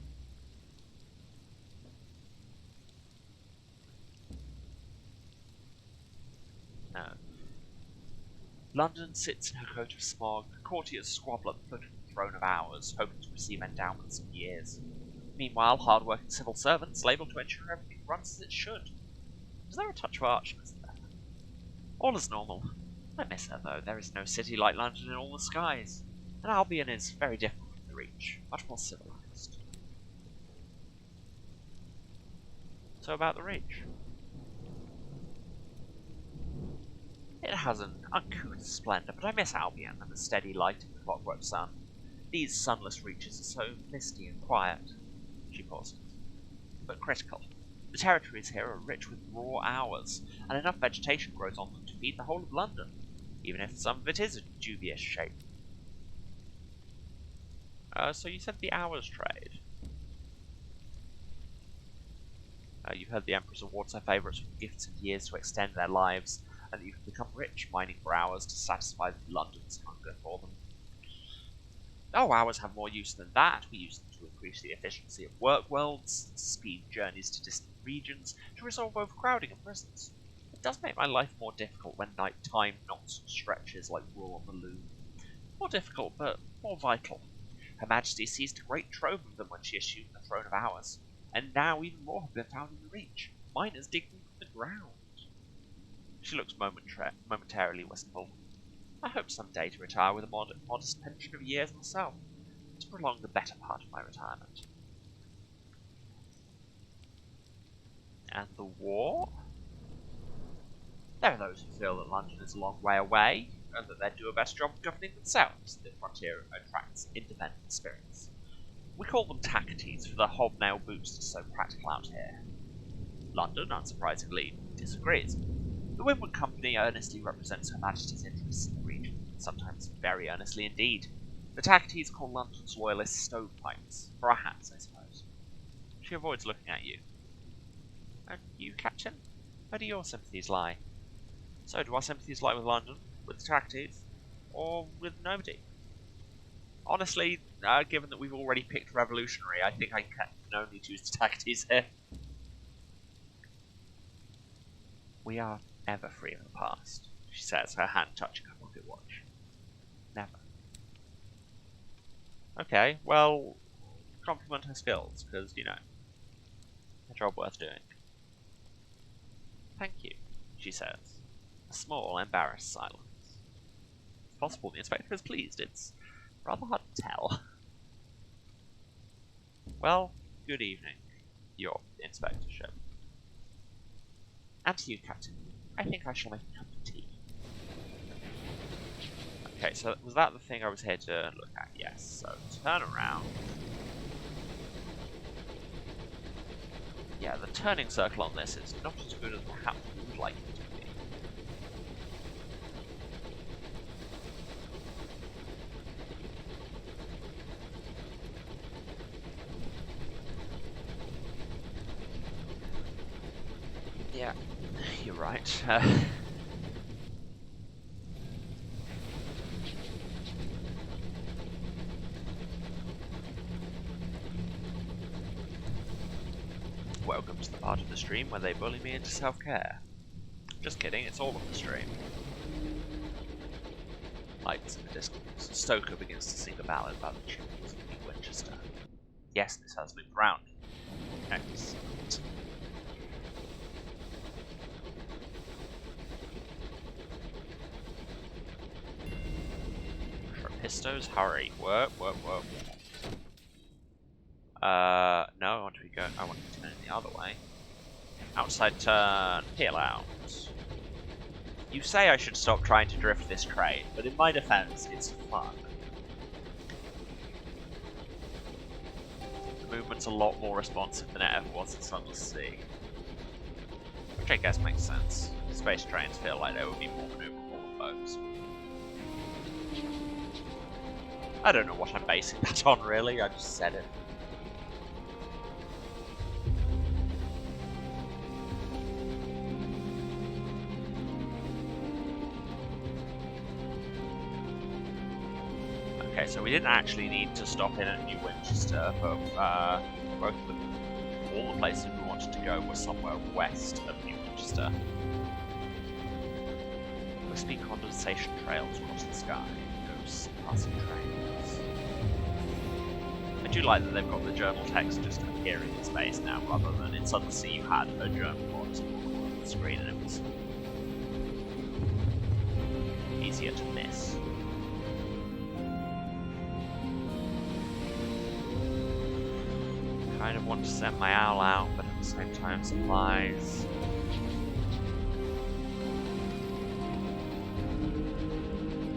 No. London sits in her coat of smog. Courtiers squabble at the foot of the throne of hours, hoping to receive endowments of years. Meanwhile, hard-working civil servants labor to ensure everything runs as it should. Is there a touch of archness there? All is normal. I miss her, though. There is no city like London in all the skies. And Albion is very different from the Reach, much more civilized. So about the Reach. It has an uncouth splendor, but I miss Albion and the steady light of the clockwork sun. These sunless reaches are so misty and quiet. She pauses. But critical. The territories here are rich with raw hours, and enough vegetation grows on them to feed the whole of London, even if some of it is a dubious shape. So you said the hours trade. You've heard the Empress awards her favourites with gifts of years to extend their lives, and that you can become rich mining for hours to satisfy London's hunger for them. Oh, hours have more use than that. We use them to increase the efficiency of work worlds, speed journeys to distant regions, to resolve overcrowding in prisons. It does make my life more difficult when time knots and stretches like wool on the loom. More difficult, but more vital. Her Majesty seized a great trove of them when she assumed the throne of hours, and now even more have been found in the Reach. Miners dig them from the ground. She looks momentarily wistful. I hope someday to retire with a modest pension of years myself, to prolong the better part of my retirement. And the war? There are those who feel that London is a long way away, and that they'd do a best job of governing themselves. The frontier attracts independent spirits. We call them tacketies, for the hobnail boots are so practical out here. London, unsurprisingly, disagrees. The Winwood Company earnestly represents Her Majesty's interests in the region, sometimes very earnestly indeed. The tacketies call London's loyalists stovepipes, for our hats, I suppose. She avoids looking at you. And you, Captain? Where do your sympathies lie? So do our sympathies lie with London, with the tacketies, or with nobody? Honestly, given that we've already picked revolutionary, I think I can only choose the tacketies here. We are never free of the past, she says, her hand touching her pocket watch. Never. Okay, well, compliment her skills, because, you know, a job worth doing. Thank you, she says. A small, embarrassed silence. It's possible the inspector is pleased. It's rather hard to tell. Well, good evening, your inspectorship. And to you, Captain. I think I shall make a cup of tea. Okay, so was that the thing I was here to look at? Yes, so turn around. Yeah, the turning circle on this is not as good as perhaps we would like it to be. Yeah, you're right. Welcome to the part of the stream where they bully me into self-care. Just kidding, it's all on the stream. Lights in the distance. Stoker begins to sing a ballad about the chimneys of New Winchester. Yes, this has looped round. Excellent. Trapistos, hurry. Work. No, I want to go. I want to turn the other way. Outside turn. Peel out. You say I should stop trying to drift this train, but in my defense, it's fun. The movement's a lot more responsive than it ever was in Sunless Sea. Which I guess makes sense. space trains feel like they would be more maneuverable than boats. I don't know what I'm basing that on, really. I just said it. Okay, so we didn't actually need to stop in at New Winchester, but both all the places we wanted to go were somewhere west of New Winchester. Must be condensation trails across the sky. Those passing trains. I do like that they've got the journal text just appearing in space now, rather than in Sunless you had a journal on the screen and it was easier to miss. I kind of want to send my owl out, but at the same time supplies.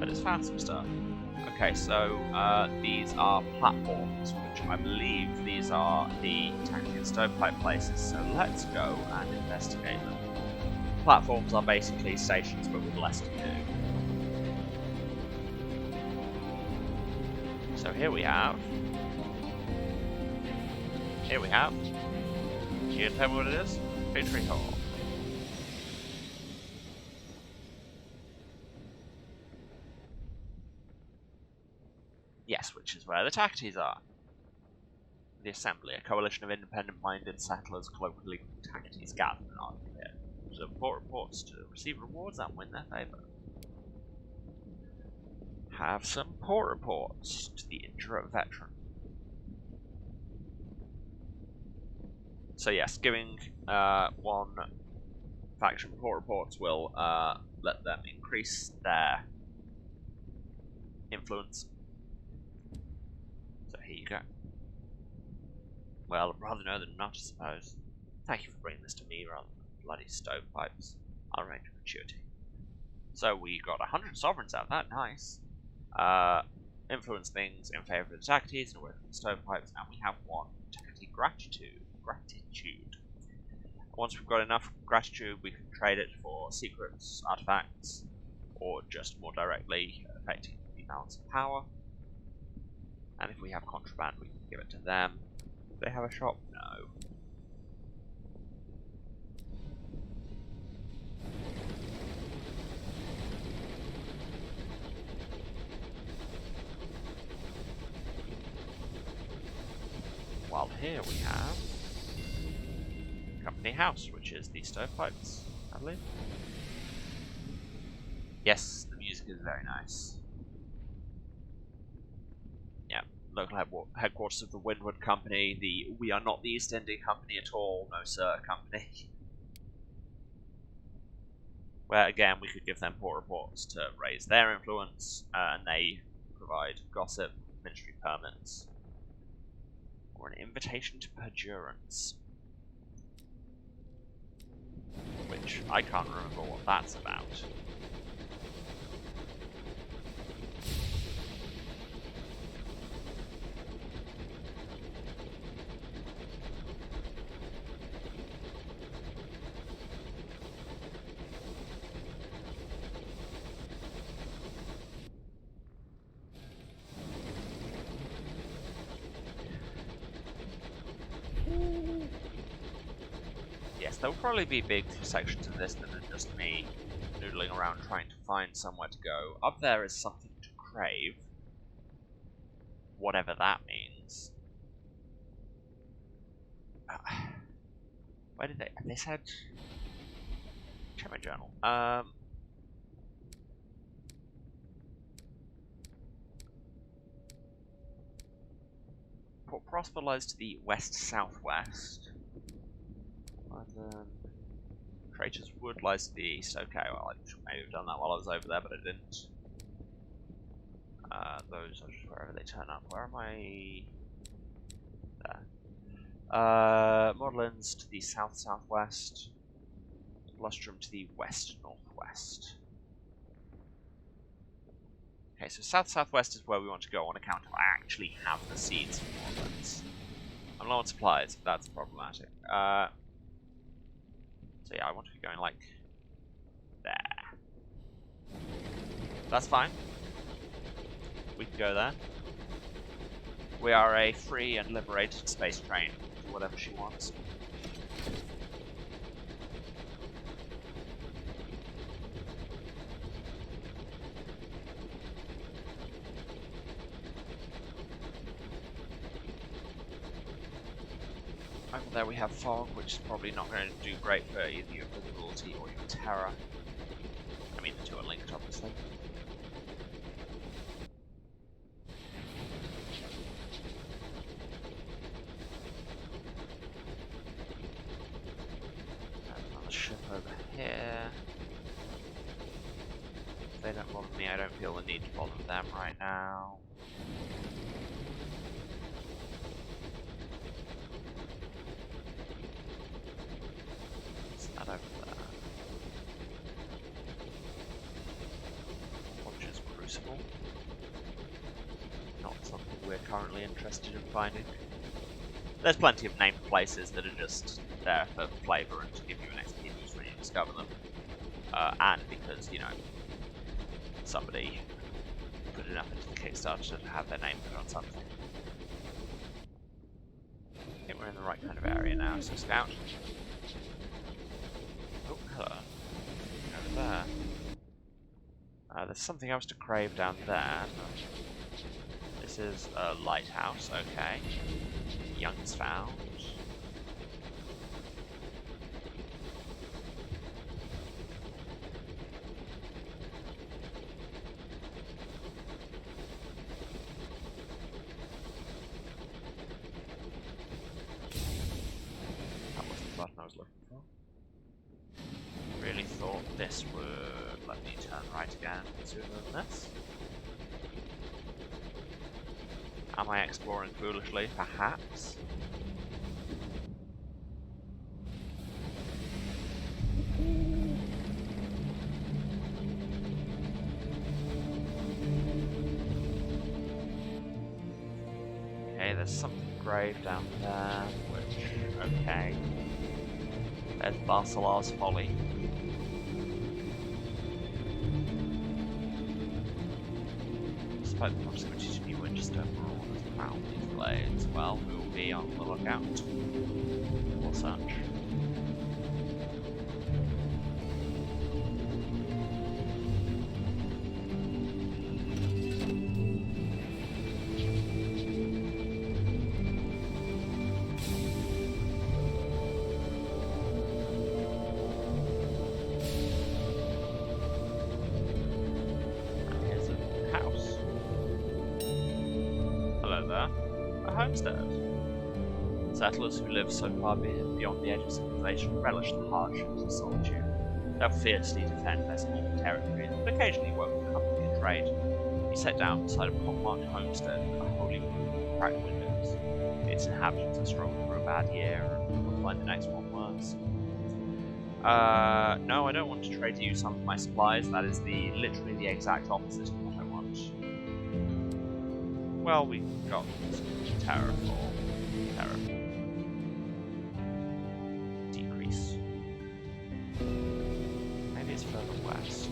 But it's found some stuff. Okay, so these are platforms, which I believe these are the tank and stovepipe places, so let's go and investigate them. Platforms are basically stations, but with less to do. So here we have... Here we have... You can tell me what it is? Victory Hall. Yes, which is where the Tacketies are. The Assembly, a coalition of independent-minded settlers, colloquially called Tacketies, gather and argue here. So report reports to receive rewards and win their favour. Have some port reports to the Injured Veteran. So yes, giving one faction port reports will let them increase their influence. So here you go. Well, I'd rather know than not, I suppose. Thank you for bringing this to me rather than bloody stovepipes. I'll arrange a gratuity. So we got 100 sovereigns out of that, nice. Influence things in favour of the Tacketies and away from the stovepipes, and we have one Tackety gratitude. Once we've got enough gratitude, we can trade it for secrets, artifacts, or just more directly affecting the balance of power. And if we have contraband, we can give it to them. Do they have a shop? No. While here we have Company House, which is the stovepipes, I believe. Yes, the music is very nice. Yeah, local headquarters of the Windward Company, the We Are Not the East India Company at all, no sir company. Where again we could give them port reports to raise their influence, and they provide gossip, ministry permits, or an invitation to perjurance. Which I can't remember what that's about. Yes, there will probably be big sections of this that are just me noodling around trying to find somewhere to go. Up there is something to crave. Whatever that means. Where did they said... Check my journal. Port Prosper lies to the west-southwest. Traitors Wood lies to the east. Okay, well, I should maybe have done that while I was over there, but I didn't. Those are just wherever they turn up. Where am I? There. Modlands to the south-southwest. Lustrum to the west-northwest. Okay, so south-southwest is where we want to go on account of I actually have the seeds for Modlands. I'm low on supplies, that's problematic. So yeah, I want to be going like That's fine. We can go there. We are a free and liberated space train. Do whatever she wants. Over there we have fog, which is probably not going to do great for either your visibility or your terror. I mean, the two are linked, obviously. Another ship over here. If they don't bother me, I don't feel the need to bother them right now. What's that over there? Watcher's Crucible. Not something we're currently interested in finding. There's plenty of named places that are just there for flavour and to give you an XP boost when you discover them. And because, you know, somebody put enough into the Kickstarter to have their name put on something. I think we're in the right kind of area now, so scout. Oh, hello. Over there. There's something else to crave down there. This is a lighthouse, okay. Young's found. That wasn't the button I was looking for. Really thought this would let me turn right again sooner than this. Am I exploring foolishly? Perhaps. Okay, there's something grave down there, which, okay. There's Barcelar's Folly. Despite the proximity to New Winchester, found these blades. Well, we will be on the lookout for such. And here's a house. Hello there. A homestead. Settlers who live so far beyond the edge of civilization relish the hardships of solitude. They'll fiercely defend their small territories, but occasionally work with company and trade. You set down beside a pockmarked homestead with a holy roof and cracked windows. Its inhabitants are struggling for a bad year, and will find the next one worse. No, I don't want to trade you some of my supplies. That is literally the exact opposite of what I want. Well, we got terror for terror. Decrease. Maybe it's further west.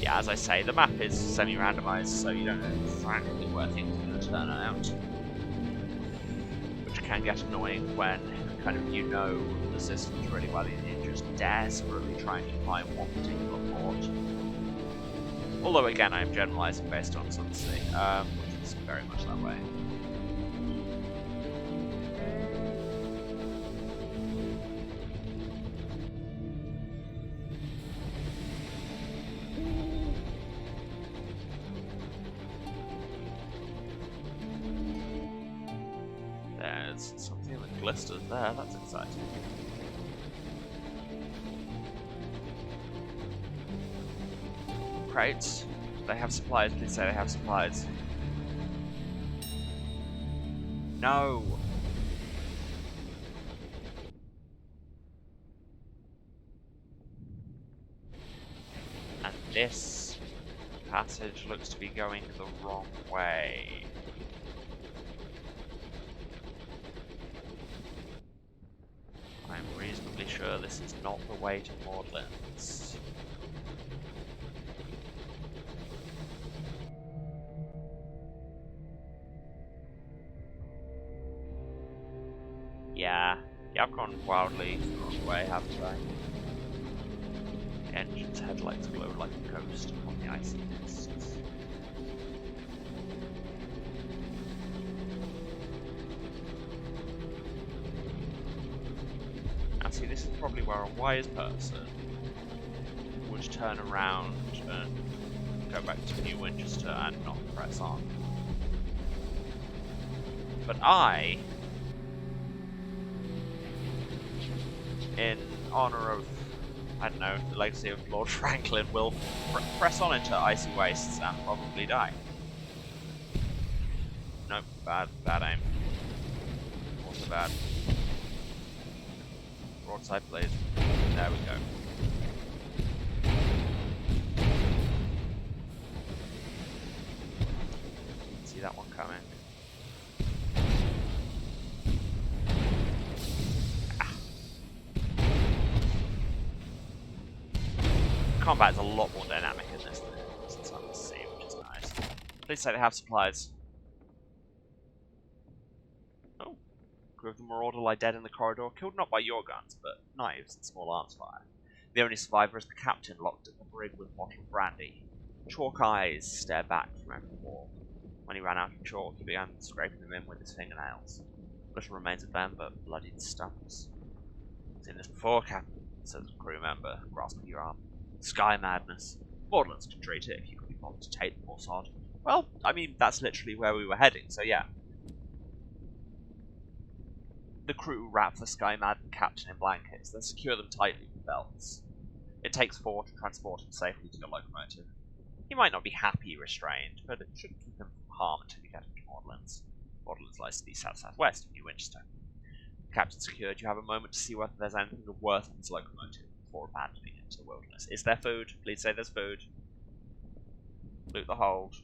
Yeah, as I say, the map is semi-randomized, so you don't know exactly where things are going to turn out. Which can get annoying when kind of you know the systems really well and you're just desperately trying to find one particular port. Although again, I'm generalizing based on Sunless, which is very much that way. There's something that glisters there, that's exciting. Crates. Do they have supplies? Please say they have supplies. No! And this passage looks to be going the wrong way. I'm reasonably sure this is not the way to Maudlin's. wildly the wrong way, haven't I? The engine's headlights glow like a ghost on the icy mists. Now see, this is probably where a wise person would turn around and go back to New Winchester and not press on. But I, in honor of, I don't know, the legacy of Lord Franklin, will press on into icy wastes and probably die. Nope, bad aim. Also bad. Broadside blade. There we go. See that one coming. Combat is a lot more dynamic in this than it is in Sunless, which is nice. Please say they have supplies. Oh. Crew of the Marauder lie dead in the corridor, killed not by your guns, but knives and small arms fire. The only survivor is the captain, locked at the brig with a bottle of brandy. Chalk eyes stare back from every wall. When he ran out of chalk, he began scraping them in with his fingernails. Little remains of them, but bloodied stumps. Seen this before, Captain, says the crew member, grasping your arm. Sky madness. Borderlands could treat it if you could be bothered to take the poor sod. Well, I mean, that's literally where we were heading, so yeah. The crew wrap the sky-maddened captain in blankets, then secure them tightly with belts. It takes 4 to transport him safely to your locomotive. He might not be happy restrained, but it shouldn't keep him from harm until you get him to Borderlands. Borderlands lies to the south-southwest of New Winchester. Captain secured, you have a moment to see whether there's anything of worth on his locomotive before abandoning it to the wilderness. Is there food? Please say there's food. Loot the hold.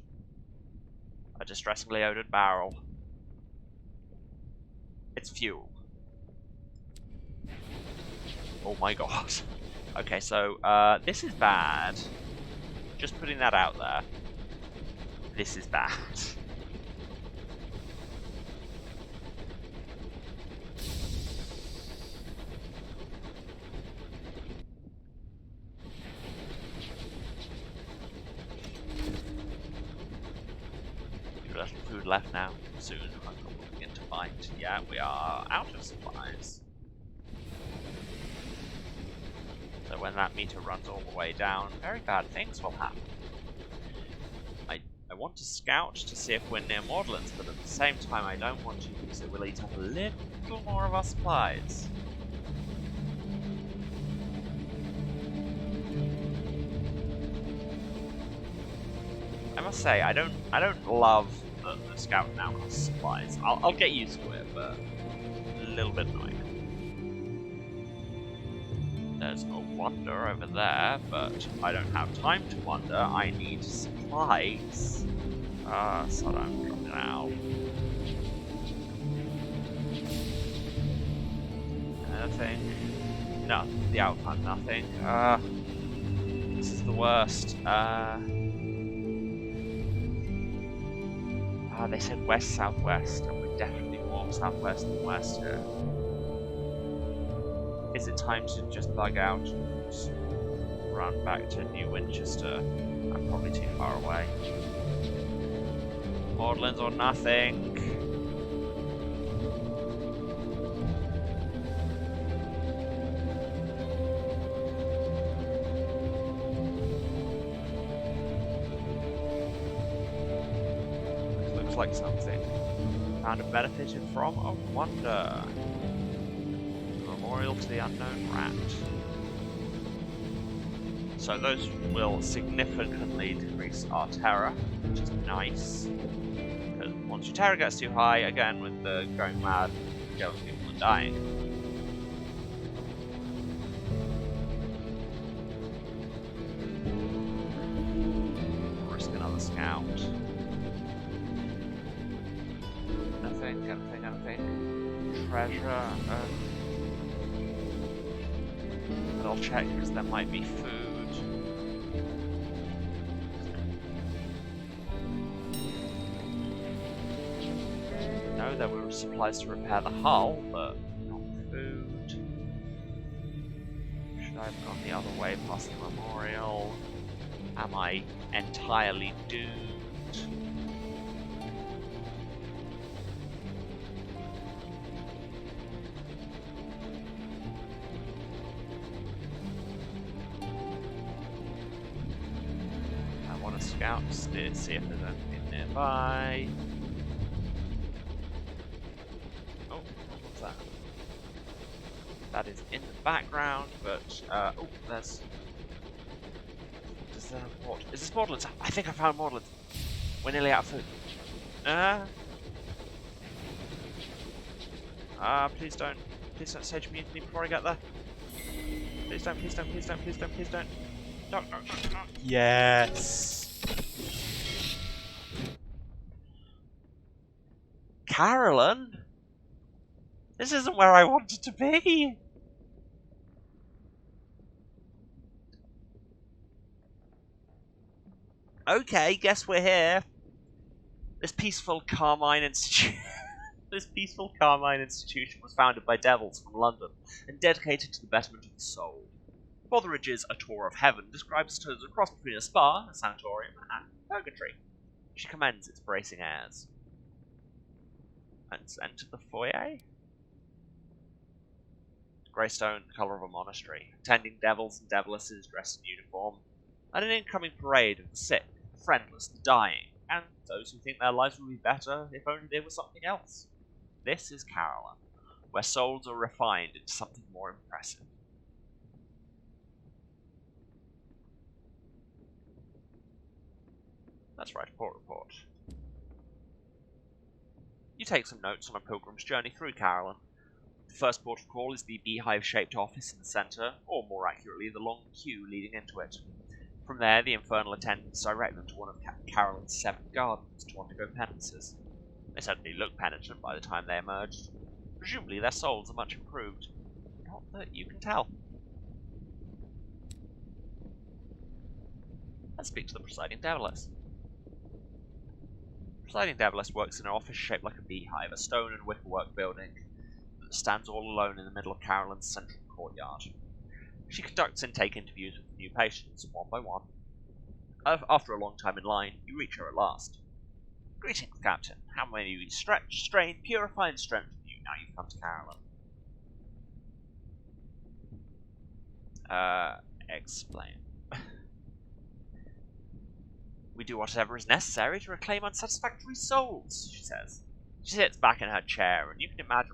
A distressingly odoured barrel. It's fuel. Oh my god. Okay, so, this is bad. Just putting that out there. This is bad. Little food left now. Soon hunger will begin to bite. Yeah, we are out of supplies. So when that meter runs all the way down, very bad things will happen. I want to scout to see if we're near Borderlands, but at the same time I don't want to because it will eat up a little more of our supplies. I must say, I don't love the scout now costs supplies. I'll get used to it, but a little bit annoying. There's a wonder over there, but I don't have time to wander. I need supplies. So I'm dropping out. Anything? No, the outcome, nothing. This is the worst. They said west-southwest, and we're definitely more southwest than west here. Is it time to just bug out and run back to New Winchester? I'm probably too far away. Borderlands or nothing. Like something. Found a benefited from a wonder. Memorial to the unknown rat. So those will significantly decrease our terror, which is nice. Because once your terror gets too high, again with the going mad, killing people and dying. Risk another scout. Anything. Treasure. But I'll check because there might be food. No, there were supplies to repair the hull, but not food. I've gone the other way past the memorial. Am I entirely doomed? I want to scout to see if there's anything nearby. Oh, what's that? That is in the background, but oh, there's. Does that have water? Is this Maudlin's? I think I found Maudlin's. We're nearly out of food. Please don't sage mutiny before I get there. Please don't, please don't, please don't, please don't, please don't. No, no, no, no. Yes! Carolyn? This isn't where I wanted to be! Okay, guess we're here. This peaceful Carmine institution was founded by devils from London and dedicated to the betterment of the soul. Botheridge's A Tour of Heaven describes it as a cross between a spa, a sanatorium, and purgatory. She commends its bracing airs. Let's enter the foyer. Greystone, the colour of a monastery, attending devils and devilisses dressed in uniform, and an incoming parade of the sick, the friendless, the dying, and those who think their lives would be better if only they were something else. This is Carolyn, where souls are refined into something more impressive. That's right, port report. You take some notes on a pilgrim's journey through Carolyn. The first port of call is the beehive-shaped office in the centre, or more accurately, the long queue leading into it. From there, the infernal attendants direct them to one of Carolyn's 7 gardens to undergo penances. They certainly look penitent by the time they emerged. Presumably their souls are much improved. Not that you can tell. Let's speak to the presiding deviless. The presiding deviless works in an office shaped like a beehive, a stone and wickerwork building that stands all alone in the middle of Carolyn's central courtyard. She conducts intake interviews with new patients, one by one. After a long time in line, you reach her at last. Greetings, Captain. How may we stretch, strain, purify, and strengthen you now you've come to Carolyn? Explain. We do whatever is necessary to reclaim unsatisfactory souls, she says. She sits back in her chair, and you can imagine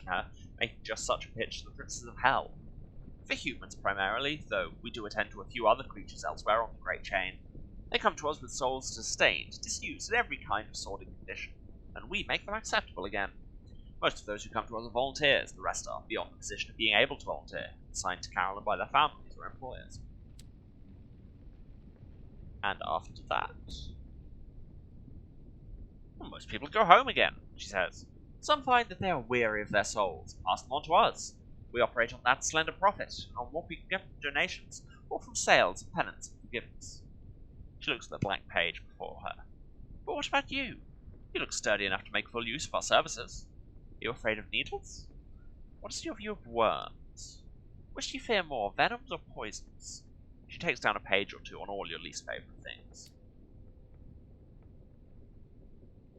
her making just such a pitch to the princes of hell. For humans primarily, though we do attend to a few other creatures elsewhere on the Great Chain. They come to us with souls sustained, disused in every kind of sordid condition, and we make them acceptable again. Most of those who come to us are volunteers, the rest are beyond the position of being able to volunteer, assigned to Carolyn by their families or employers. And after that... well, most people go home again, she says. Some find that they are weary of their souls and pass them on to us. We operate on that slender profit, on what we can get from donations, or from sales of penance and forgiveness. She looks at the blank page before her. But what about you? You look sturdy enough to make full use of our services. Are you afraid of needles? What is your view of worms? Which do you fear more, venoms or poisons? She takes down a page or two on all your least favourite things.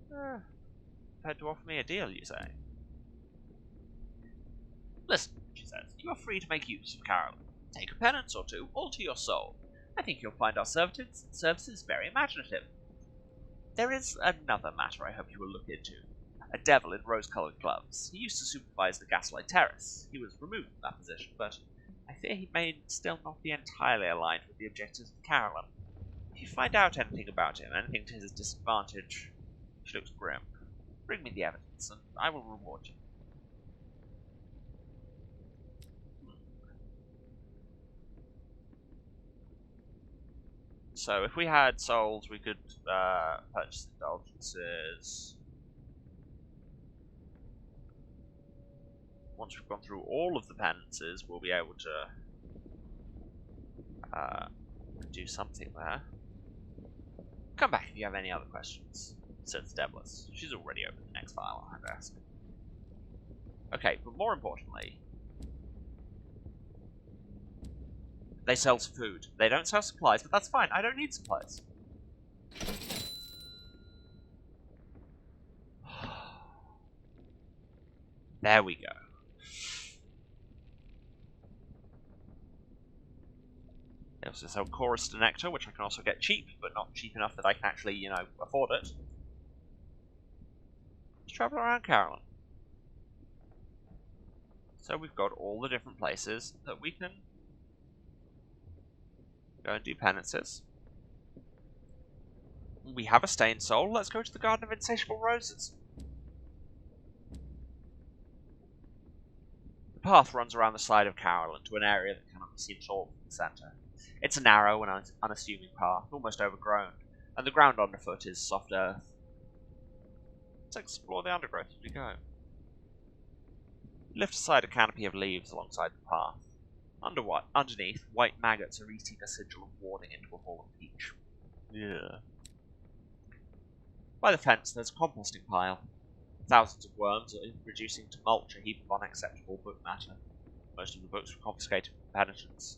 Prepared to offer me a deal, you say? Listen, she says, you are free to make use of Carolyn. Take a penance or two, all to your soul. I think you'll find our services very imaginative. There is another matter I hope you will look into. A devil in rose-coloured gloves. He used to supervise the Gaslight Terrace. He was removed from that position, but I fear he may still not be entirely aligned with the objectives of Carolyn. If you find out anything about him, anything to his disadvantage, she looks grim. Bring me the evidence, and I will reward you. So if we had souls, we could purchase indulgences. Once we've gone through all of the penances, we'll be able to do something there. Come back if you have any other questions, says Devlis. She's already opened the next file, I'd ask. Okay, but more importantly, They sell food. They don't sell supplies, but that's fine. I don't need supplies. There we go. They also sell chorus nectar, which I can also get cheap, but not cheap enough that I can actually, you know, afford it. Let's travel around Carolyn. So we've got all the different places that we can go and do penances. We have a stained soul. Let's go to the Garden of Insatiable Roses. The path runs around the side of Carolyn to an area that cannot be seen at all from the centre. It's a narrow and unassuming path, almost overgrown, and the ground underfoot is soft earth. Let's explore the undergrowth as we go. We lift aside a canopy of leaves alongside the path. Underneath, white maggots are eating a sigil of warning into a fallen peach. Yeah. By the fence, there's a composting pile. Thousands of worms are reducing to mulch a heap of unacceptable book matter. Most of the books were confiscated from penitents.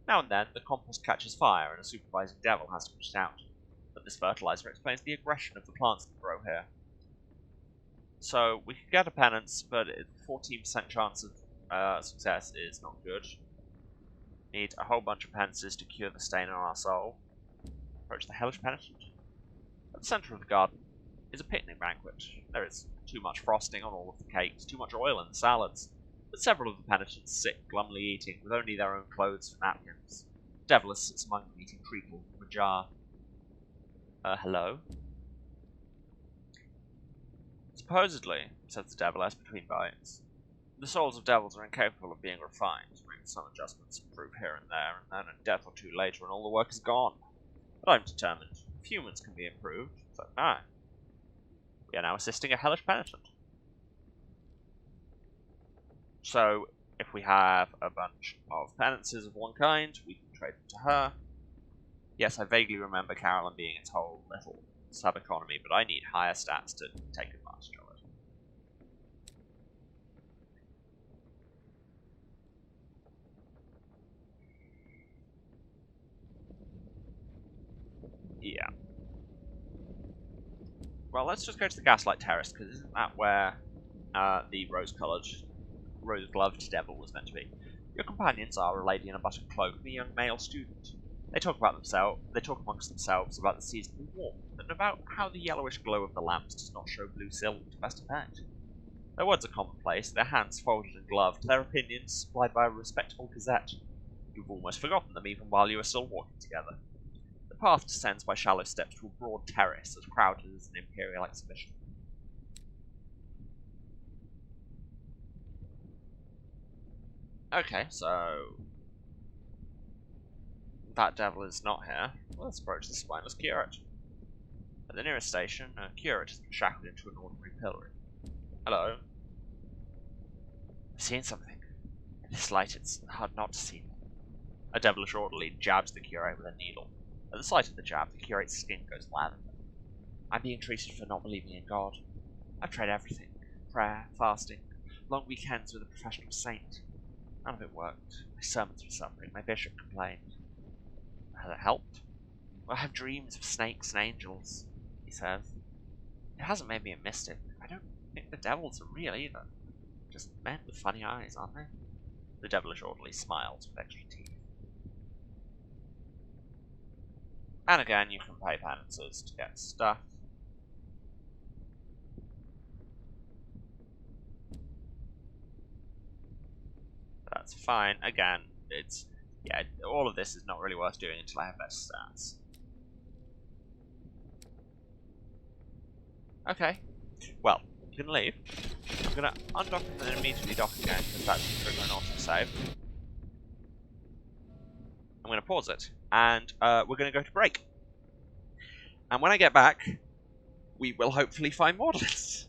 Now and then, the compost catches fire and a supervising devil has to put it out. But this fertilizer explains the aggression of the plants that grow here. So, we can get a penance, but a 14% chance of success is not good. Need a whole bunch of penances to cure the stain on our soul. Approach the hellish penitent. At the centre of the garden is a picnic banquet. There is too much frosting on all of the cakes, too much oil in the salads, but several of the penitents sit glumly eating, with only their own clothes for napkins. Devilish sits among them eating treacle from a jar. Hello? Supposedly, says the Devilish between bites, the souls of devils are incapable of being refined, make some adjustments improve here and there, and then a death or two later and all the work is gone. But I'm determined. If humans can be improved, so no. We are now assisting a hellish penitent. So, if we have a bunch of penances of one kind, we can trade them to her. Yes, I vaguely remember Carolyn being its whole little sub-economy, but I need higher stats to take advantage of it. Yeah. Well, let's just go to the Gaslight Terrace, because isn't that where the rose-gloved devil was meant to be? Your companions are a lady in a button cloak and a young male student. They talk amongst themselves about the seasonal warmth, and about how the yellowish glow of the lamps does not show blue silk to best effect. Their words are commonplace, their hands folded and gloved, their opinions supplied by a respectable gazette. You've almost forgotten them even while you are still walking together. The path descends by shallow steps to a broad terrace as crowded as an imperial exhibition. Okay, so that devil is not here. Let's approach the spineless curate. At the nearest station, a curate has been shackled into an ordinary pillory. Hello. I've seen something. In this light, it's hard not to see them. A devilish orderly jabs the curate with a needle. At the sight of the jab, the curate's skin goes lavender. I'm being treated for not believing in God. I've tried everything. Prayer, fasting, long weekends with a professional saint. None of it worked. My sermons were suffering. My bishop complained. Has it helped? Well, I have dreams of snakes and angels, he says. It hasn't made me a mystic. I don't think the devils are real either. Just men with funny eyes, aren't they? The devilish orderly smiles with extra teeth. And again, you can pay penances to get stuff. That's fine. Again, yeah, all of this is not really worth doing until I have better stats. Okay. Well, you can leave. I'm gonna undock and then immediately dock again, because that's trigger an autosave. I'm gonna pause it, and we're gonna go to break. And when I get back, we will hopefully find more lists.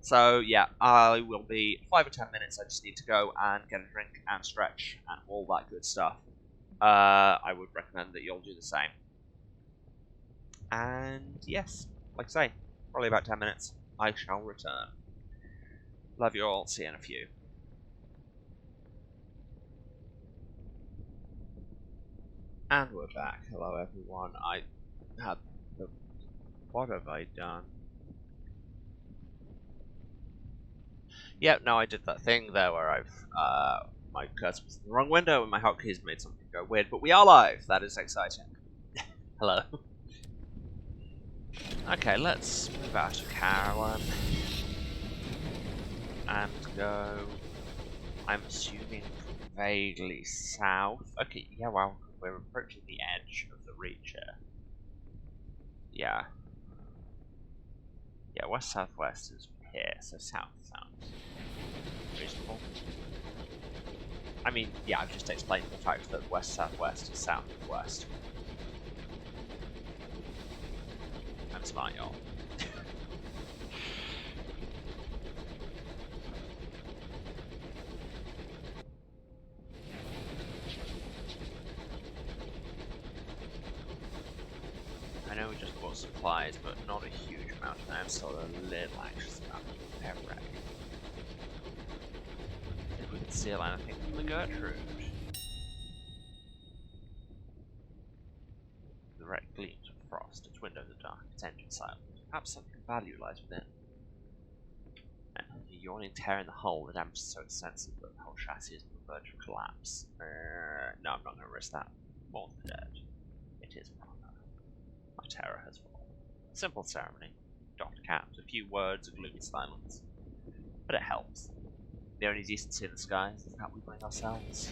So yeah, I will be 5 or 10 minutes. I just need to go and get a drink and stretch and all that good stuff. I would recommend that you'll do the same. And yes, like I say, probably about 10 minutes, I shall return. Love you all, see you in a few. And we're back. Hello everyone. I had the... What have I done? Yep, no, I did that thing there where my cursor was in the wrong window and my hotkeys made something go weird, but we are live! That is exciting. Hello. Okay, let's move out of Carolyn. And go... I'm assuming vaguely south. Okay, yeah, well, we're approaching the edge of the reach here. Yeah. Yeah, west-southwest is here, so south sounds reasonable. I mean, yeah, I've just explained the fact that west-southwest is south of west. I'm smart, y'all. I know we just bought supplies, but not a huge amount, and I'm still a little anxious about the air wreck. If we could steal anything from the Gertrude. The wreck gleams with frost, its windows are dark, its engine silent. Perhaps something of value lies within. And a yawning tear in the hull, the damage is so extensive that the whole chassis is on the verge of collapse. No, I'm not going to risk that. More than dead. It is proper. My terror has fallen. A simple ceremony. Docked caps, a few words, a gloomy silence. But it helps. The only decency in the skies is that we bring ourselves.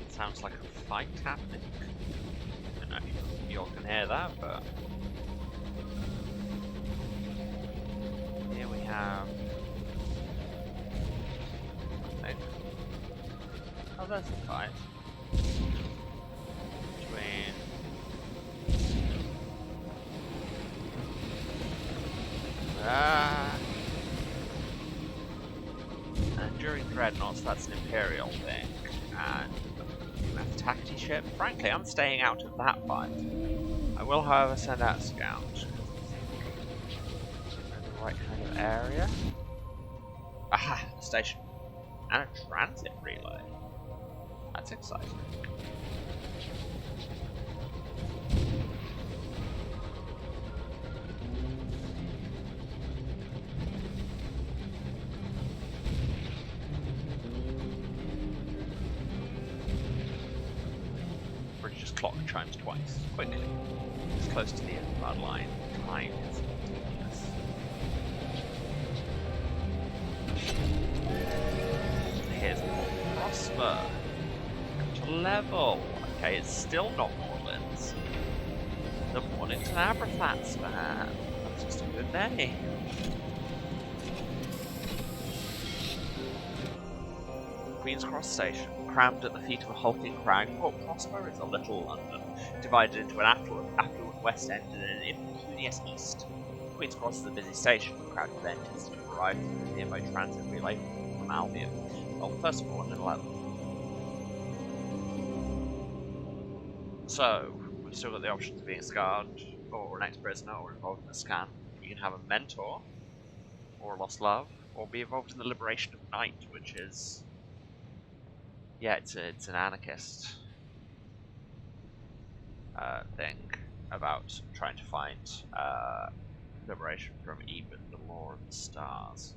Sounds like a fight happening. I don't know if you all can hear that, but here we have. I think. Oh, there's a fight between. And during Dreadnoughts, that's an Imperial thing, and Tacti ship. Frankly, I'm staying out of that fight. I will, however, send out a scout. We're in the right kind of area. Aha! A station. And a transit relay. That's exciting. Clock chimes twice, quickly. It's close to the end of our line. Time is ridiculous. Here's more Prosper. To level. Okay, it's still not Morlands. The Mornington Aberflats, man. That's just a good day. Queen's Cross Station, crammed at the feet of a hulking crag, Port Prosper is a little London, divided into an affluent west end and an impecunious east. Queen's Cross is a busy station, crowded with dentists who arrive through the nearby transit relay from Albion. Well, first of all, in 11. So, we've still got the options of being scarred, or an ex-prisoner, or involved in a scam. You can have a mentor, or a lost love, or be involved in the liberation of Night, which is... yeah, it's an anarchist thing about trying to find liberation from even the law of the stars.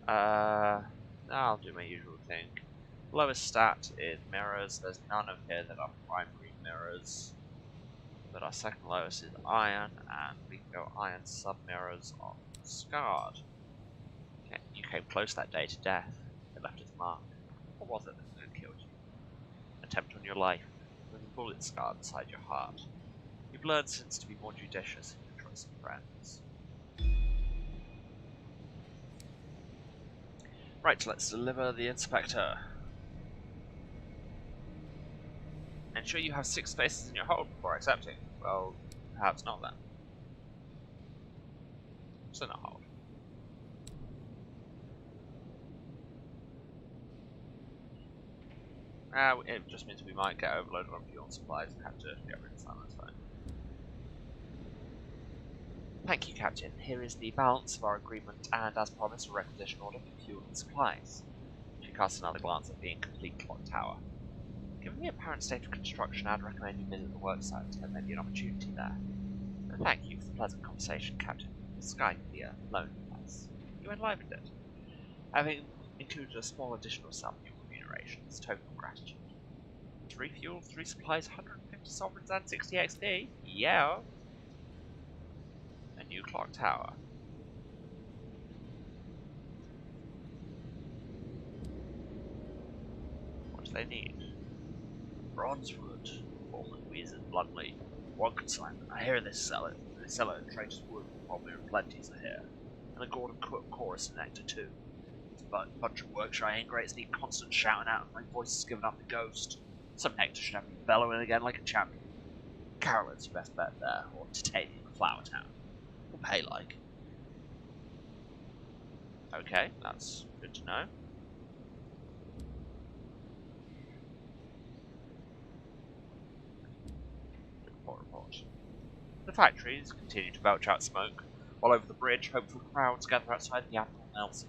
I'll do my usual thing. Lowest stat is mirrors. There's none of here that are primary mirrors. But our second lowest is iron, and we can go iron sub-mirrors on Scarred. Okay, you came close that day to death. It left its mark. What was it that killed you? Attempt on your life, with a bullet scarred beside your heart. You've learned since to be more judicious in your choice of friends. Right, let's deliver the inspector. Ensure you have 6 spaces in your hold before accepting. Well, perhaps not then. So not hold. It just means we might get overloaded on fuel and supplies and have to get rid of some, that's fine. Thank you, Captain. Here is the balance of our agreement, and as promised, a requisition order for fuel and supplies. She casts another glance at the incomplete clock tower. Given the apparent state of construction, I'd recommend you visit the worksite. There may be an opportunity there. And thank you for the pleasant conversation, Captain. The sky can be a lonely place. You enlivened it. Having included a small additional sum in your remuneration as token of gratitude. 3 fuel, 3 supplies, 150 sovereigns, and 60 XP? Yeah! A new clock tower. What do they need? Bronzewood, Bowman wheezed bluntly. One consignment. I hear this seller and traders wood will probably in plenties I hear. And a Gordon chorus in Nectar too. It's a bunch of workshop ingrates need constant shouting out and my voice has given up the ghost. Some Nectar should have me bellowing again like a champion. Carolyn's your best bet there, or Titanium Flower Town. We'll pay like. Okay, that's good to know. Report. The factories continue to belch out smoke, while over the bridge, hopeful crowds gather outside the Admiral Nelson.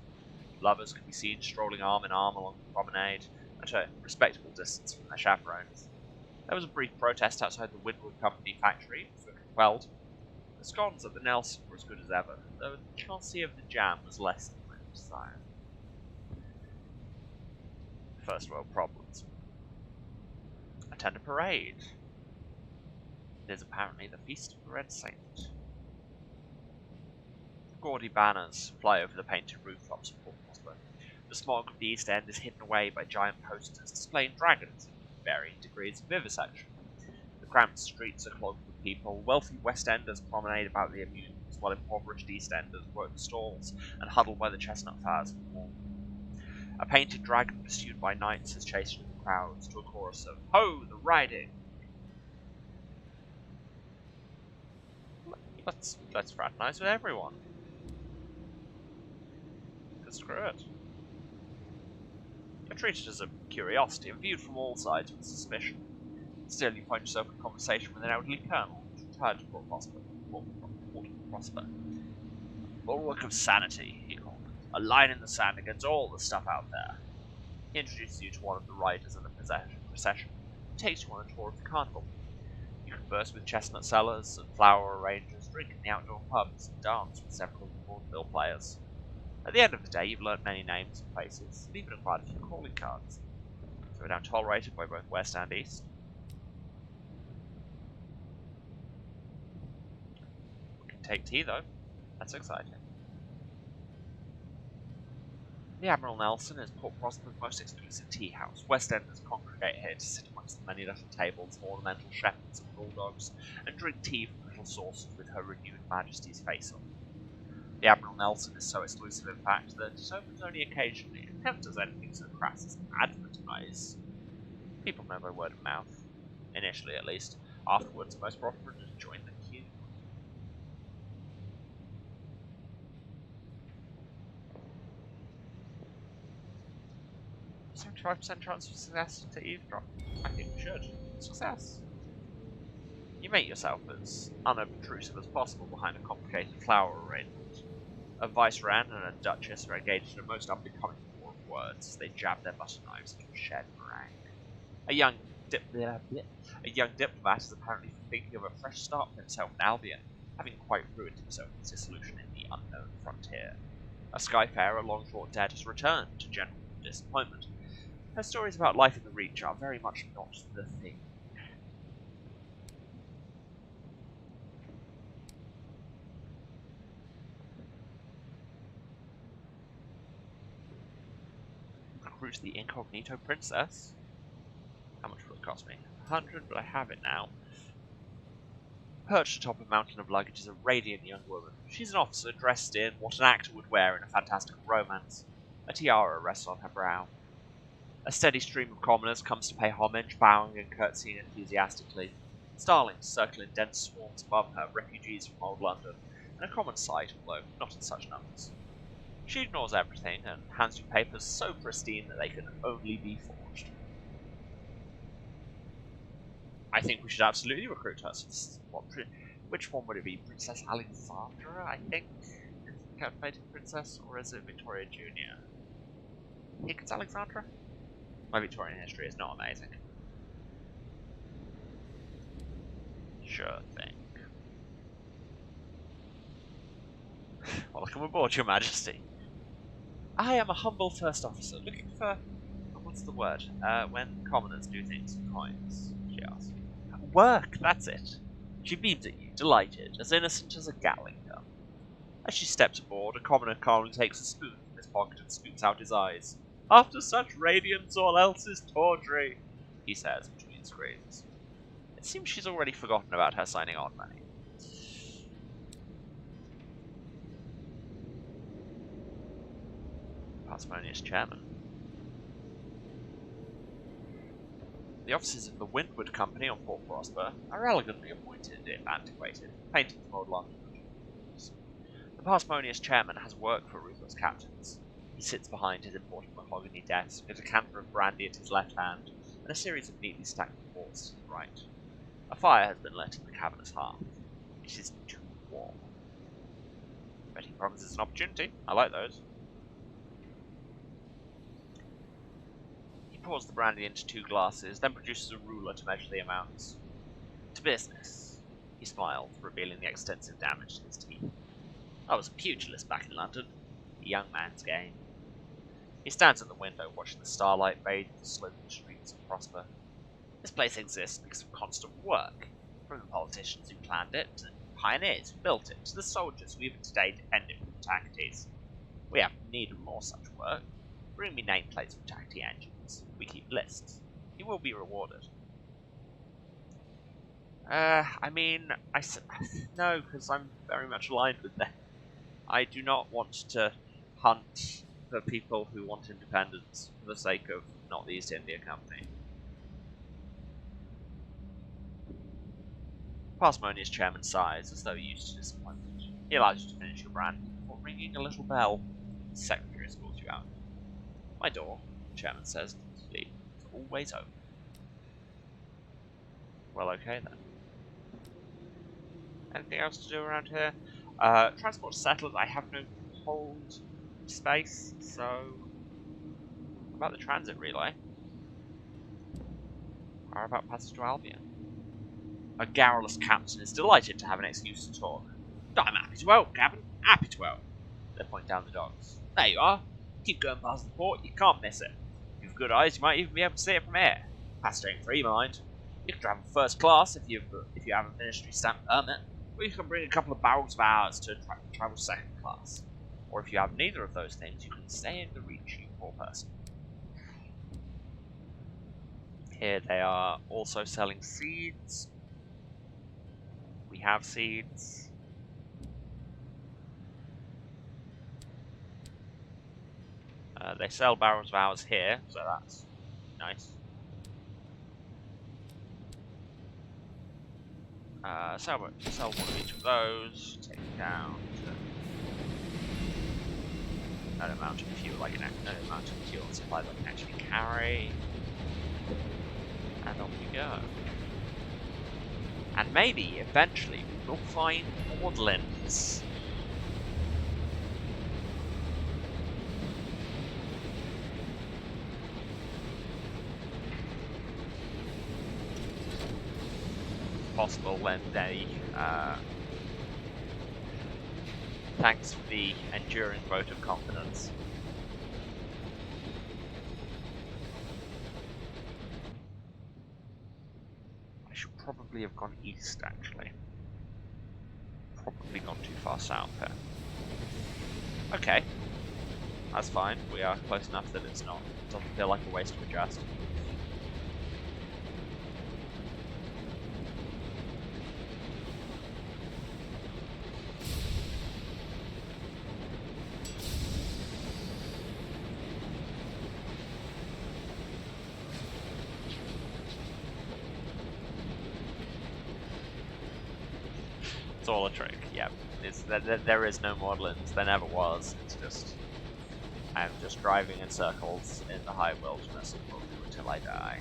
Lovers can be seen strolling arm in arm along the promenade, at a respectable distance from their chaperones. There was a brief protest outside the Winwood Company factory, which was quelled. The scones at the Nelson were as good as ever, though the chassis of the jam was less than my desire. First world problems. Attend a parade. It is apparently the Feast of the Red Saint. Gaudy banners fly over the painted rooftops of Port Prosper. The smog of the East End is hidden away by giant posters displaying dragons in varying degrees of vivisection. The cramped streets are clogged with people. Wealthy West Enders promenade about the amusements, while impoverished East Enders work the stalls and huddle by the chestnut fires of the wall. A painted dragon pursued by knights is chased through the crowds to a chorus of "Ho, the riding!" Let's fraternize with everyone. Because screw it. You're treated as a curiosity and viewed from all sides with suspicion. Still, you find yourself in conversation with an elderly colonel who's retired to Port Prosper. Bulwark of sanity, he called it. A line in the sand against all the stuff out there. He introduces you to one of the riders of the procession and takes you on a tour of the carnival. You converse with chestnut sellers and flower arrangers, drink in the outdoor pubs, and dance with several of the vaudeville players. At the end of the day, you've learnt many names and faces, and even acquired a few calling cards. So we're now tolerated by both West and East. We can take tea, though. That's exciting. The Admiral Nelson is Port Prosper's most exclusive tea house. West Enders congregate here to sit amongst the many little tables of ornamental shepherds and bulldogs, and drink tea from little saucers with Her Renewed Majesty's face on. The Admiral Nelson is so exclusive, in fact, that it opens only occasionally, and never does anything so crass as advertise. People know by word of mouth. Initially, at least. Afterwards, most profitable just join the queue. 75% chance of success to eavesdrop. I think we should. Success. You make yourself as unobtrusive as possible behind a complicated flower arrangement. A viceroy and a duchess are engaged in a most unbecoming war of words as they jab their butter knives into a shed meringue. A young diplomat is apparently thinking of a fresh start for himself in Albion, having quite ruined himself with dissolution in the unknown frontier. A skyfarer long thought dead has returned to general disappointment. Her stories about life in the Reach are very much not the thing. Recruit the incognito princess? How much will it cost me? 100, but I have it now. Perched atop a mountain of luggage is a radiant young woman. She's an officer dressed in what an actor would wear in a fantastical romance. A tiara rests on her brow. A steady stream of commoners comes to pay homage, bowing and curtsying enthusiastically. Starlings circle in dense swarms above her, refugees from old London, and a common sight, although not in such numbers. She ignores everything and hands you papers so pristine that they can only be forged. I think we should absolutely recruit her. Which one would it be? Princess Alexandra, I think? Is the captivating princess, or is it Victoria Jr.? I think it's Alexandra. My Victorian history is not amazing. Sure thing. Welcome aboard, Your Majesty. I am a humble first officer, looking for... what's the word? When commoners do things with coins, she asked. Work, that's it. She beams at you, delighted, as innocent as a Gatling gun. As she steps aboard, a commoner calmly takes a spoon from his pocket and scoops out his eyes. After such radiance, all else is tawdry, he says between screams. It seems she's already forgotten about her signing on money. Parsimonious chairman. The offices of the Windward Company on Port Prosper are elegantly appointed, if antiquated, painted from old London. The parsimonious chairman has work for ruthless captains. He sits behind his important mahogany desk, with a canter of brandy at his left hand, and a series of neatly stacked reports to his right. A fire has been lit in the cavernous hearth. It is too warm. But he promises an opportunity. I like those. He pours the brandy into 2 glasses, then produces a ruler to measure the amounts. To business. He smiles, revealing the extensive damage to his teeth. I was a pugilist back in London. A young man's game. He stands at the window, watching the starlight bathe the sloping streets of Prosper. This place exists because of constant work. From the politicians who planned it, to the pioneers who built it, to the soldiers who even today defend it from Tacites. We have need of more such work. Bring me nameplates of Tacti engines. We keep lists. You will be rewarded. No, because I'm very much aligned with them. I do not want to hunt for people who want independence for the sake of not the East India Company. Parsimonious chairman sighs, as though used to disappointment. He allows you to finish your brandy before ringing a little bell. The secretary escorts you out. My door, the chairman says, is always open. Well, okay then. Anything else to do around here? Transport settled. I have no hold space, so... About the transit relay. How about passage to Albion? A garrulous captain is delighted to have an excuse to talk. I'm happy to help, Captain. Happy to help. They point down the docks. There you are. Keep going past the port, you can't miss it. If you've good eyes, you might even be able to see it from here. Passaging free, mind. You can travel first class if you have a ministry stamp permit, or you can bring a couple of barrels of ours to travel second class. Or if you have neither of those things, you can stay in the reach, you poor person. Here they are also selling seeds. We have seeds. They sell barrels of ours here, so that's nice. Sell one of each of those, take it down to an amount of fuel, like an amount of fuel and supply that I can actually carry. And on we go. And maybe, eventually, we'll find Maudlins. Possible when they, thanks for the enduring vote of confidence. I should probably have gone east, actually. Probably gone too far south here. Okay. That's fine. We are close enough that it doesn't feel like a waste to adjust. all a trick. Yep. There is no Maudlins. There never was. It's just I'm just driving in circles in the high wilderness and will do until I die.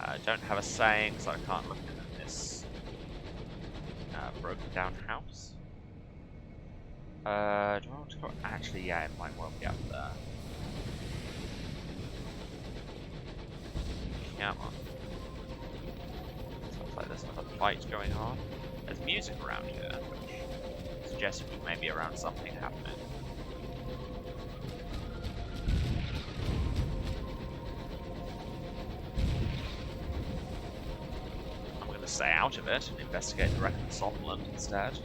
I don't have a saying, so I can't look at this broken down house. Do I want to go? Actually, yeah, it might well be up there. Come on. Looks like there's another fight going on. There's music around here, which suggests we may be around something happening. I'm going to stay out of it and investigate the wreck of the Sunless instead.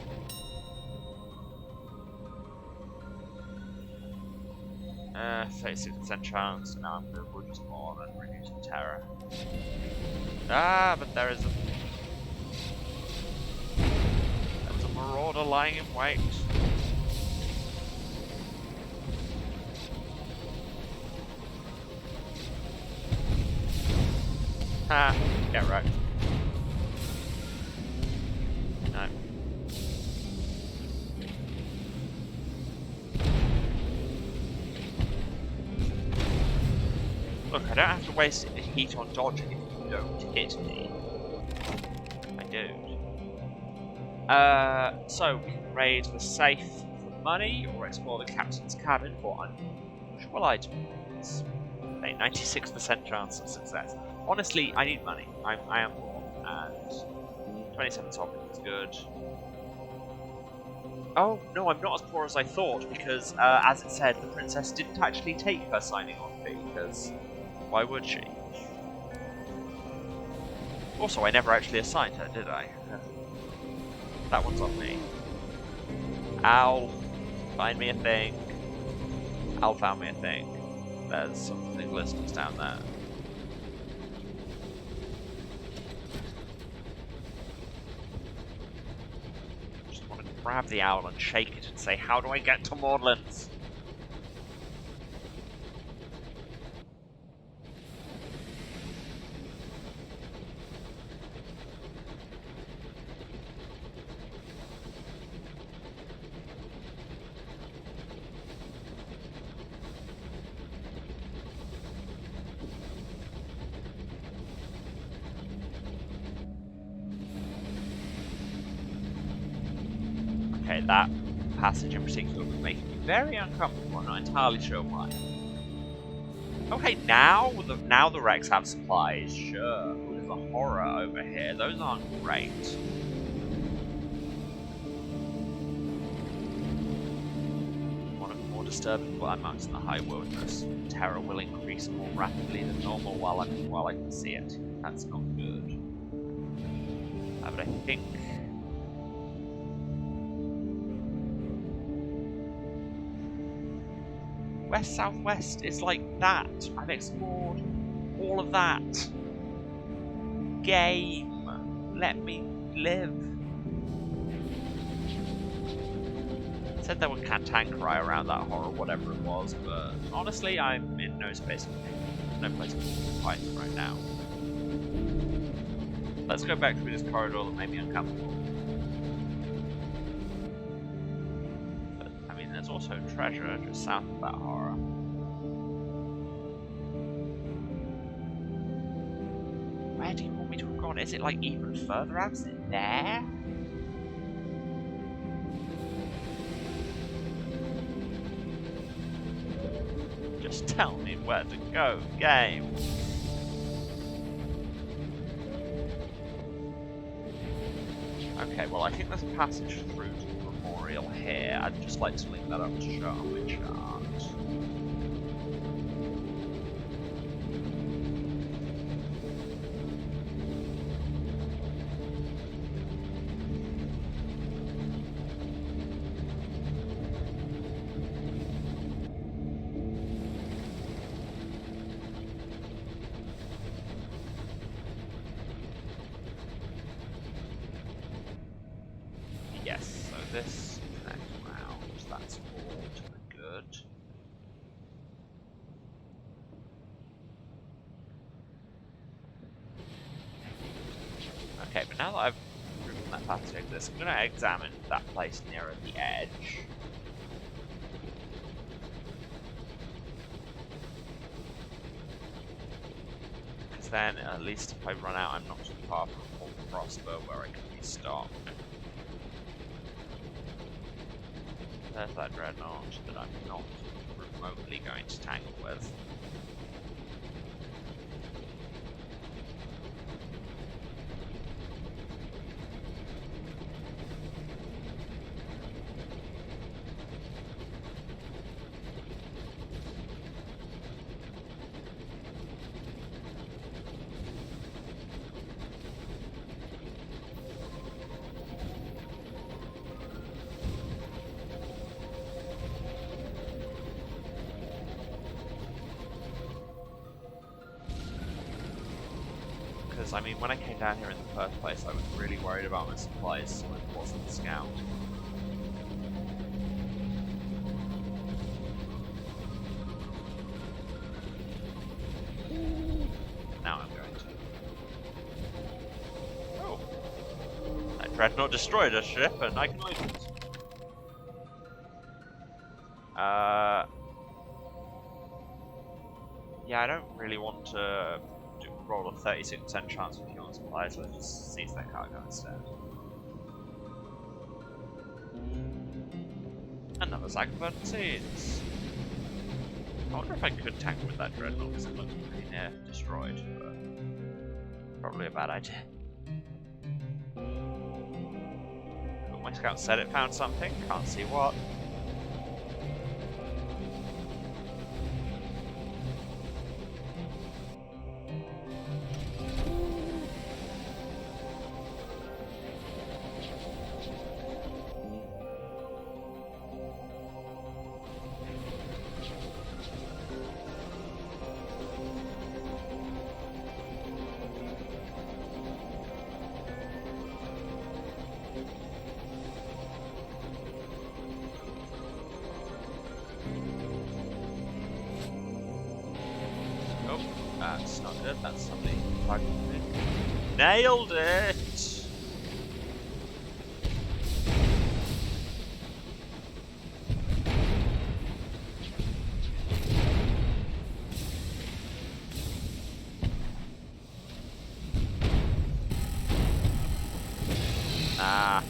36% chance. Now I'm going to root more and reduce the terror. Ah, but there is a marauder lying in wait. Ha! Get wrecked. No. Look, I don't have to waste heat on dodging if you don't hit me. I do. So we can raid the safe for money or explore the captain's cabin for unusual items. A 96% chance of success. Honestly, I need money. I am poor, and 27 topic is good. Oh, no, I'm not as poor as I thought, because, as it said, the princess didn't actually take her signing on fee, because why would she? Also, I never actually assigned her, did I? That one's on me. Owl, find me a thing. Owl found me a thing. There's some big listings down there. Just want to grab the owl and shake it and say, how do I get to Maudlins? Okay, that passage in particular was making me very uncomfortable. I'm not entirely sure why. Okay, now the wrecks have supplies, sure. Oh, there's a horror over here. Those aren't great. One of the more disturbing landmarks in the high wilderness. Terror will increase more rapidly than normal while I can see it. That's not good. But I think west southwest is like that. I've explored all of that. Game, let me live. It said there were cantankerite around that horror, whatever it was, but honestly, I'm in no place to fight right now. Let's go back through this corridor that made me uncomfortable. There's also treasure just south of that horror. Where do you want me to have gone? Is it like even further out? Is it there? Just tell me where to go, game. Okay, well I think there's a passage through to the memorial here. I'd just like to link that up to show my chart. Yes, so this next round, that's all to the good. Okay, but now that I've driven that path to exist. I'm going to examine that place nearer the edge. Because then, at least if I run out, I'm not too far from the crossbow where I can be stopped. There's that dreadnought that I'm not remotely going to tangle with. I mean, when I came down here in the first place, I was really worried about my supplies, so it wasn't the scout. Now I'm going to. Oh! That dreadnought destroyed a ship, and I can leave it. Yeah, I don't really want to roll a 36% chance for fuel and supplies, so let's just seize that cargo instead. Another sack of burnt seeds. I wonder if I could tangle with that dreadnought, because it looks pretty near destroyed, but probably a bad idea. But my scout said it found something, can't see what. That's not good, that's something fucking big. Nailed it! Ah.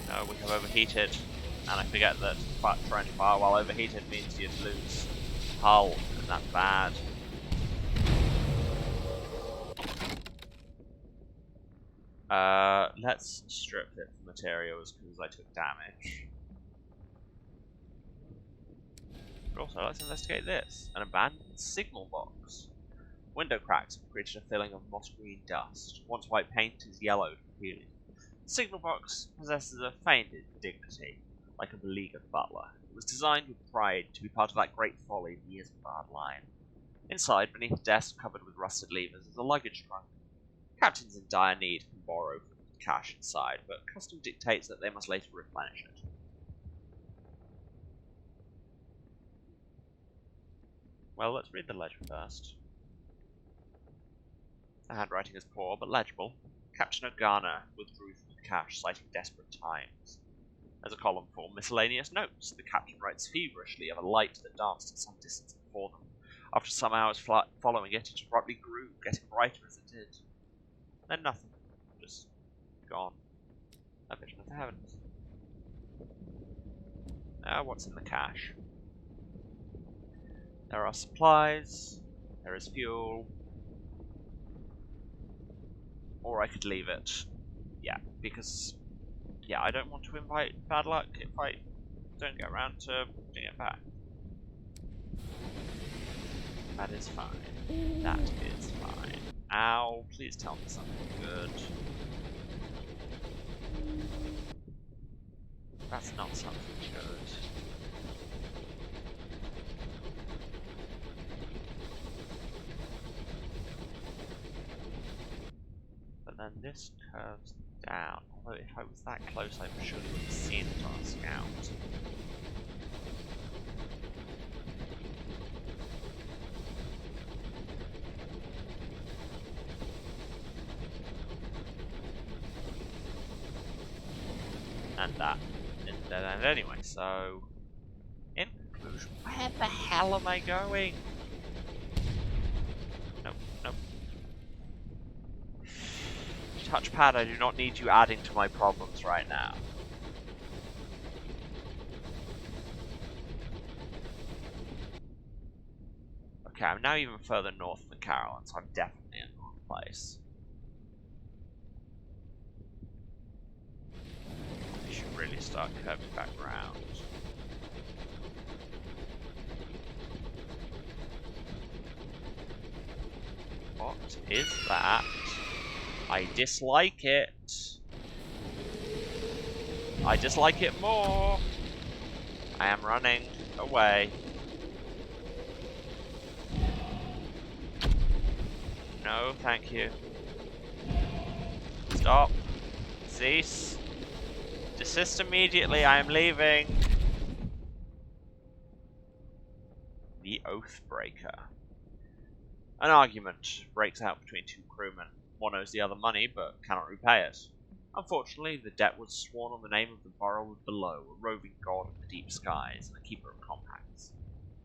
No, we have overheated. And I forget that trying to fire while overheated means you'd lose hull. That's bad. Let's strip it from materials because I took damage. But also, let's investigate this. An abandoned signal box. Window cracks have created a filling of moss green dust. Once white paint is yellowed from peeling. The signal box possesses a faint dignity, like a beleaguered butler. It was designed with pride to be part of that great folly of years of barred line. Inside, beneath a desk covered with rusted levers, is a luggage trunk. Captains in dire need can borrow cash inside, but custom dictates that they must later replenish it. Well, let's read the ledger first. The handwriting is poor, but legible. Captain O'Garner withdrew from the cash, citing desperate times. There's a column for miscellaneous notes. The captain writes feverishly of a light that danced at some distance before them. After some hours following it, it abruptly grew, getting brighter as it did. Then nothing. Just gone. A vision of the heavens. Now, what's in the cache? There are supplies. There is fuel. Or I could leave it. Yeah, because... yeah, I don't want to invite bad luck if I don't get around to putting it back. That is fine. That is fine. Ow, please tell me something good. That's not something good. But then this curves down. Although if I was that close, I surely would have seen it on a scout. And that isn't dead end anyway, so... In conclusion, where the hell am I going? Nope, nope. Touchpad, I do not need you adding to my problems right now. Okay, I'm now even further north than Carolyn, so I'm definitely in the wrong place. I should really start curving back around. What is that? I dislike it. I dislike it more. I am running away. No, thank you. Stop. Cease. Desist immediately, I am leaving. The Oathbreaker. An argument breaks out between two crewmen. One owes the other money, but cannot repay it. Unfortunately, the debt was sworn on the name of the borrower below, a roving god of the deep skies, and a keeper of compacts.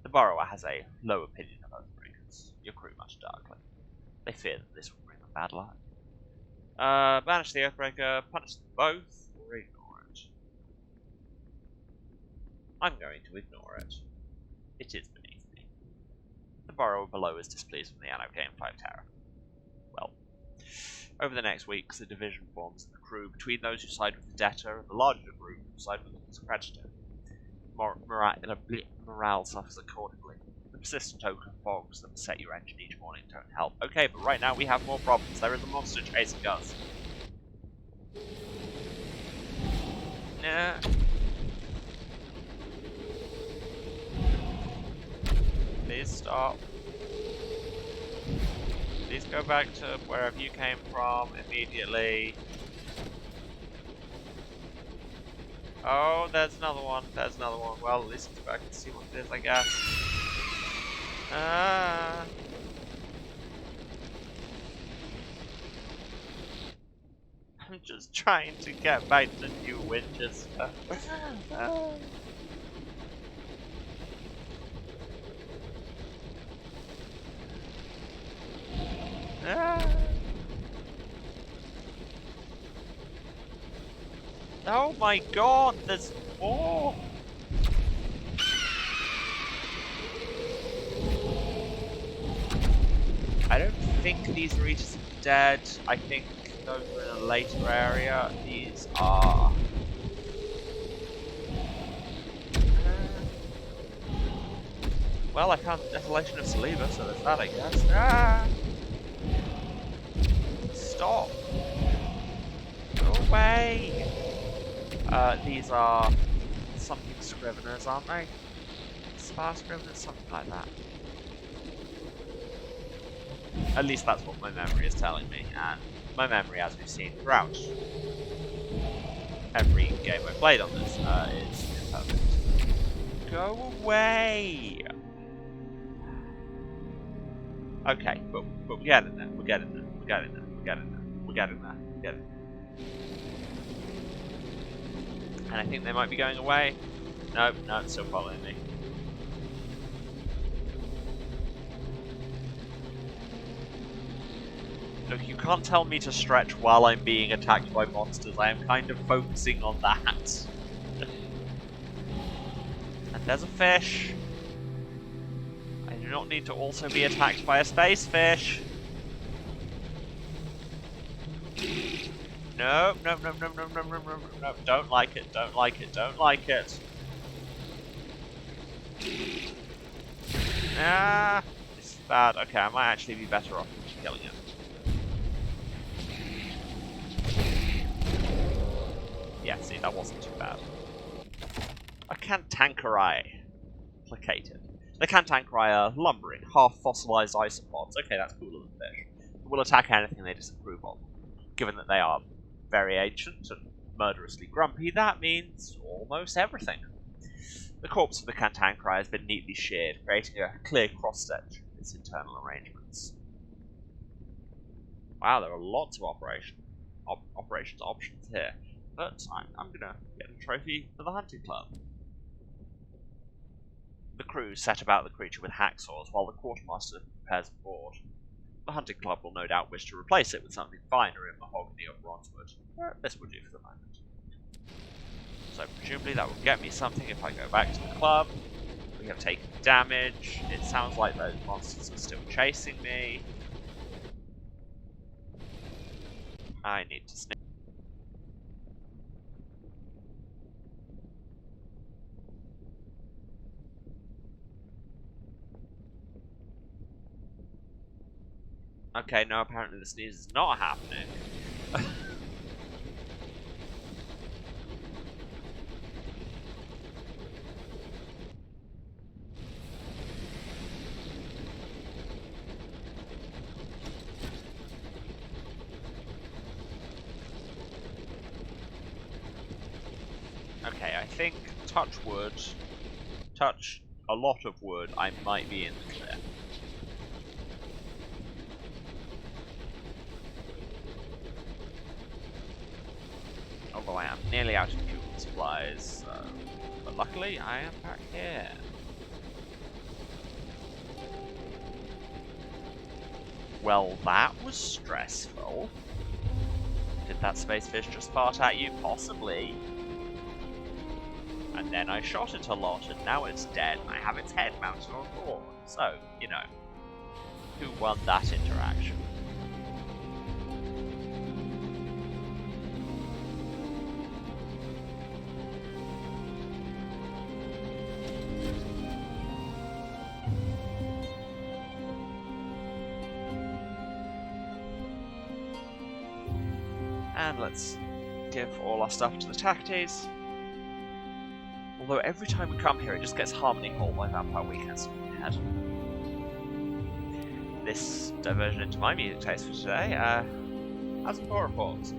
The borrower has a low opinion of Oathbreakers. Your crew much darkly. They fear that this will bring them bad luck. Banish the Oathbreaker, punish them both, or ignore it. I'm going to ignore it. It is beneath me. The borrower below is displeased with the Anno Game 5 tariff. Well, over the next weeks, a division forms in the crew between those who side with the debtor and the larger group who side with his creditor. Morale suffers accordingly. The persistent oak and fogs that beset your engine each morning don't help. Okay, but right now we have more problems. There is a monster chasing us. Nah. Please stop. Please go back to wherever you came from immediately. Oh, there's another one. There's another one. Well, at least I can see what it is, I guess. I'm just trying to get back to New Winchester. Oh my god, there's more! I don't think these are Eaters of the Dead. I think those are in a later area. These are... Well, I found the Desolation of Saliba, so there's that, I guess. Stop! Go away! These are something Scriveners, aren't they? Spa Scriveners, something like that. At least that's what my memory is telling me, and my memory, as we've seen throughout every game I've played on this, is imperfect. Go away! Okay, but we're getting there, we're getting there, we're getting there, we're getting there, we're getting there, we're getting there. And I think they might be going away. Nope, no, it's still following me. Look, you can't tell me to stretch while I'm being attacked by monsters. I am kind of focusing on that. And there's a fish. I do not need to also be attacked by a space fish. No, no, no, no, no, no, no, no, no, don't like it, don't like it, don't like it. Ah, this is bad. Okay, I might actually be better off killing it. Yeah, see, that wasn't too bad. A Cantankereye. Placated. The Cantankereye are lumbering, half-fossilized isopods. Okay, that's cooler than fish. Will attack anything they disapprove of. Given that they are very ancient and murderously grumpy, that means almost everything. The corpse of the Cantankereye has been neatly sheared, creating a clear cross-section of its internal arrangements. Wow, there are lots of operations options here. but I'm gonna get a trophy for the hunting club. The crew set about the creature with hacksaws while the quartermaster prepares a board. The hunting club will no doubt wish to replace it with something finer in mahogany or bronzewood. This will do for the moment. So presumably that will get me something if I go back to the club. We have taken damage. It sounds like those monsters are still chasing me. I need to sneak. Okay, no, apparently the sneeze is not happening. Okay, I think touch wood, touch a lot of wood, I might be in the clear. Although I am nearly out of fuel supplies, but luckily I am back here. Well, that was stressful. Did that space fish just fart at you? Possibly. And then I shot it a lot, and now it's dead, and I have its head mounted on a board. So, you know, who won that interaction? And let's give all our stuff to the Tactes. Although every time we come here it just gets Harmony Hole by Vampire Weakness in my head. This diversion into my music taste for today, has some poor reports.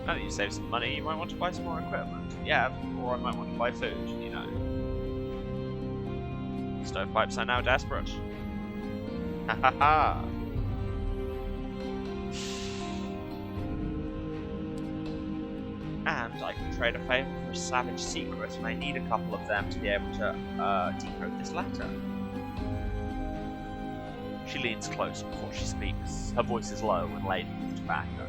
Now that you save some money, you might want to buy some more equipment. Yeah, or I might want to buy food, you know. Stovepipes are now desperate. Ha ha ha! And I can trade a favour for a savage secret, and I need a couple of them to be able to decode this letter. She leans close before she speaks. Her voice is low and laden with tobacco.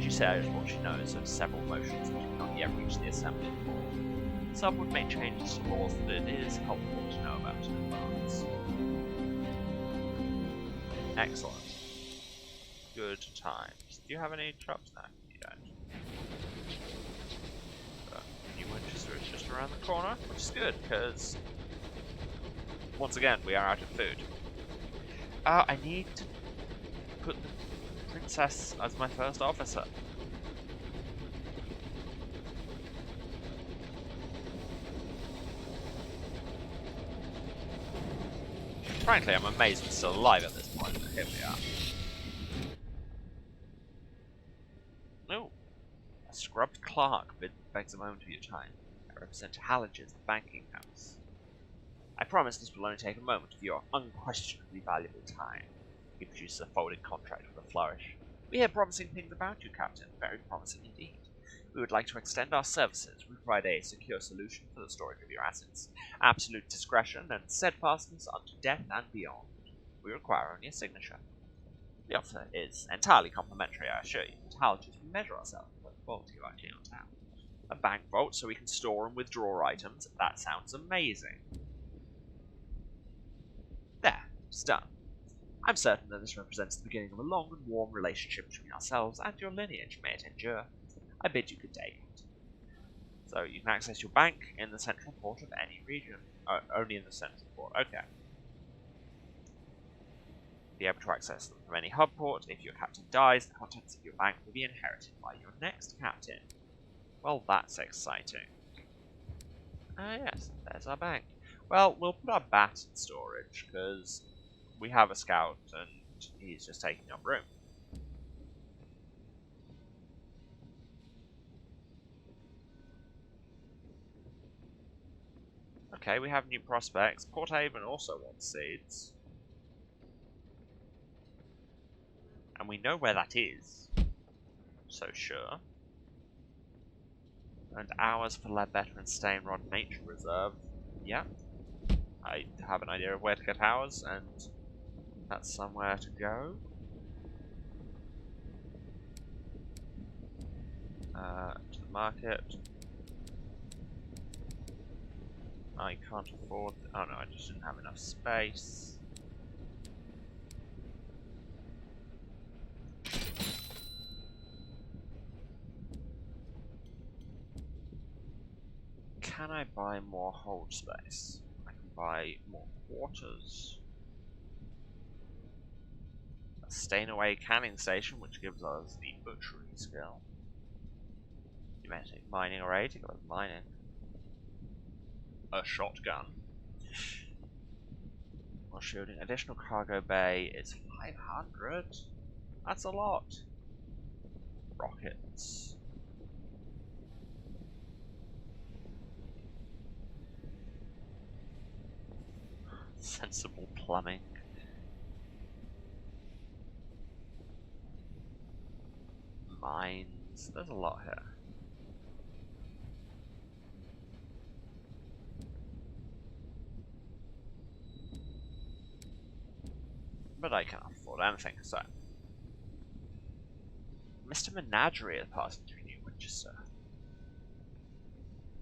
She says what she knows of several motions that have not yet reached the assembly floor. Some would make changes to laws that it is helpful to know about in advance. Excellent. Good times. Do you have any traps now? You don't. Winchester is just around the corner, which is good, because once again we are out of food. I need to put the princess as my first officer. Frankly, I'm amazed we're still alive at this point, but here we are. Oh. A scrubbed clerk begs a moment of your time. I represent Halliges, the banking house. I promise this will only take a moment of your unquestionably valuable time. He produces a folded contract with a flourish. We hear promising things about you, Captain. Very promising indeed. We would like to extend our services. We provide a secure solution for the storage of your assets. Absolute discretion and steadfastness unto death and beyond. We require only a signature. The offer is entirely complimentary, I assure you. At Halliges, we measure ourselves by the quality of our clientele. A bank vault so we can store and withdraw items. That sounds amazing. There, it's done. I'm certain that this represents the beginning of a long and warm relationship between ourselves and your lineage. May it endure. I bid you good day, Captain. So you can access your bank in the central port of any region. Only in the central port. Okay. Be able to access them from any hub port. If your captain dies, the contents of your bank will be inherited by your next captain. Well, that's exciting. Ah, yes, there's our bank. Well, we'll put our bat in storage, because we have a scout, and he's just taking up room. Okay, we have new prospects. Port Haven also wants seeds. And we know where that is. so sure. And hours for Ledbetter and Stainrod Nature Reserve. Yeah. I have an idea of where to get hours, and that's somewhere to go. To the market. I can't afford... Oh no, I just didn't have enough space. Can I buy more hold space? I can buy more quarters. A stain-away canning station, which gives us the butchery skill. You may take mining already, to go with mining. A shotgun. While shooting. Additional cargo bay is 500. That's a lot. Rockets. Sensible plumbing. Mines. There's a lot here. But I can't afford anything, so. Mr. Menagerie is passing through New Winchester.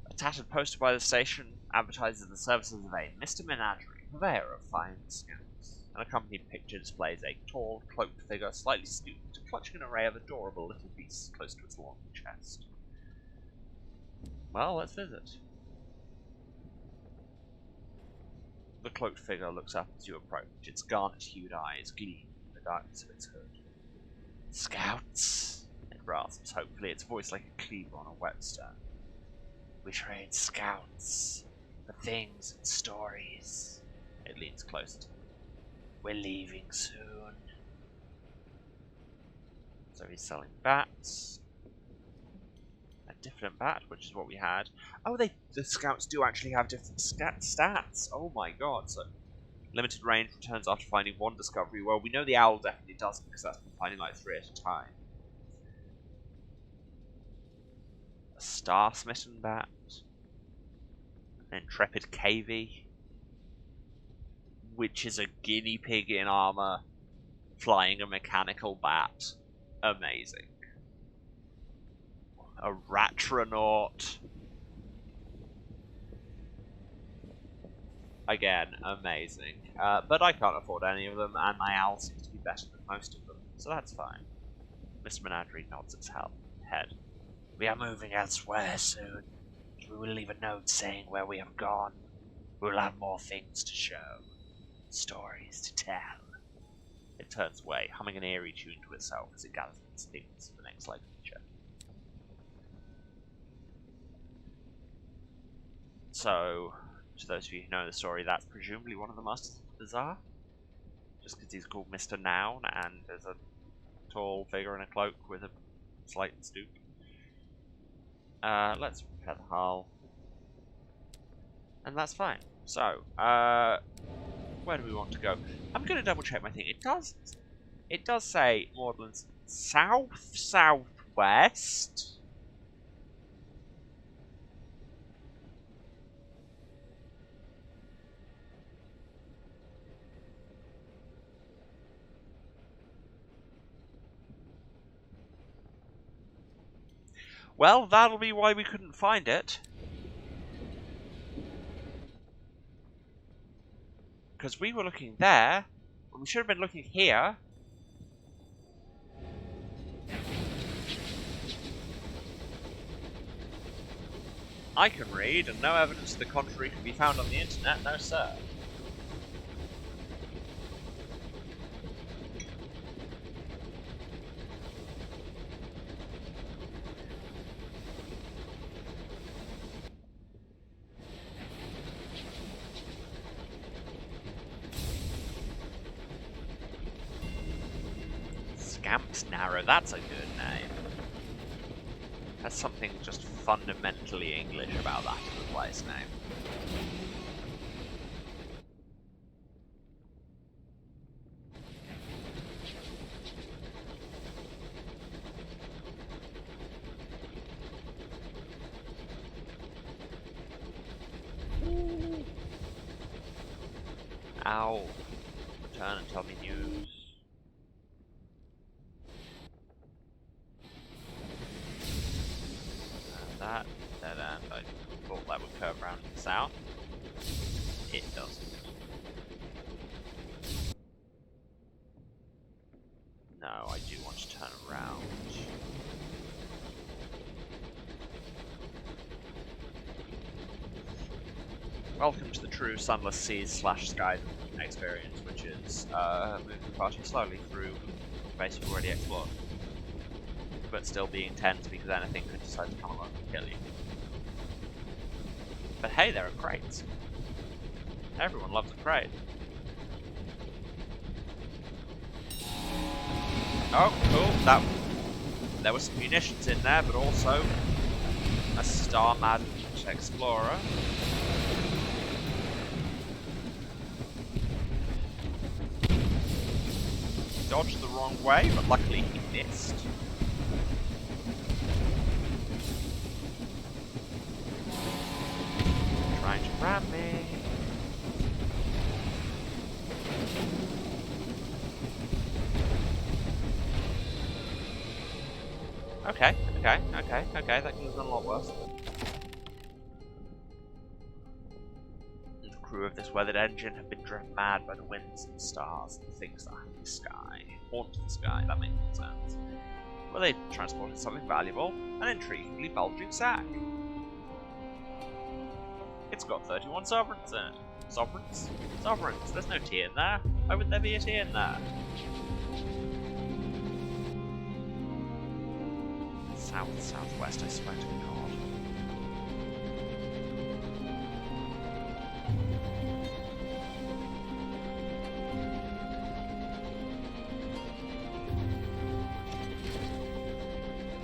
A tattered poster by the station advertises the services of a Mr. Menagerie, purveyor of fine skins. An accompanied picture displays a tall, cloaked figure, slightly stooped, clutching an array of adorable little beasts close to its long chest. Well, let's visit. The cloaked figure looks up as you approach. Its garnet-hued eyes gleam in the darkness of its hood. Scouts! It rasps, hopefully, its voice like a cleaver on a whetstone. We trade scouts for things and stories. It leans closer to me. We're leaving soon. So he's selling bats. A different bat, which is what we had. Oh, the scouts do actually have different stats. Oh my god. So limited range returns after finding one discovery. Well, we know the owl definitely doesn't, because that's been finding like 3 at a time. A star-smitten bat. An intrepid cavy. Which is a guinea pig in armor flying a mechanical bat. Amazing. A Ratronaut. Again, amazing. But I can't afford any of them, and my owl seems to be better than most of them, so that's fine. Mr. Menagerie nods its head. We are moving elsewhere soon. We will leave a note saying where we have gone. We will have more things to show. Stories to tell. It turns away, humming an eerie tune to itself as it gathers its things for the next light feature. So, to those of you who know the story, that's presumably one of the Masters of the Bazaar. Just because he's called Mr. Noun and there's a tall figure in a cloak with a slight stoop. Let's repair the hull. And that's fine. So, where do we want to go? I'm going to double check my thing. It does say Maudlin's southwest. Well, that'll be why we couldn't find it. Because we were looking there, and we should have been looking here. I can read, and no evidence to the contrary can be found on the internet, no sir. Scamp's Narrow, that's a good name. There's something just fundamentally English about that place name. Owl. Return and tell me news. And that dead end. I thought that would curve around to the south. It doesn't. No, I do want to turn around. Welcome to the true Sunless Seas / Skies experience, which is moving the party slowly through space you've already explored. But still being tense because anything could decide to come along and kill you. But hey, there are crates. Everyone loves a crate. Oh, cool. There was some munitions in there, but also a star-mad explorer. Dodged the wrong way, but luckily he missed. Trying to ram me. Okay, that could have done a lot worse. The crew of this weathered engine have been driven mad by the winds and stars and things that haunt the sky, that makes sense. Well, they transported something valuable, an intriguingly bulging sack. It's got 31 sovereigns in it. Sovereigns? Sovereigns, there's no T in there. Why would there be a T in there? Southwest, I swear to God.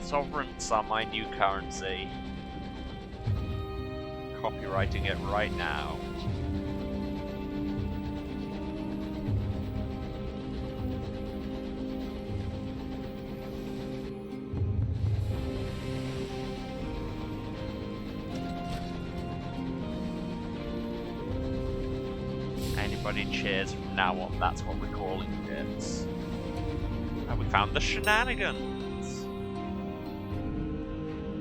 Sovereigns are my new currency. Copywriting it right now. Anybody cheers from now on, that's what we're calling it. And we found the shenanigans.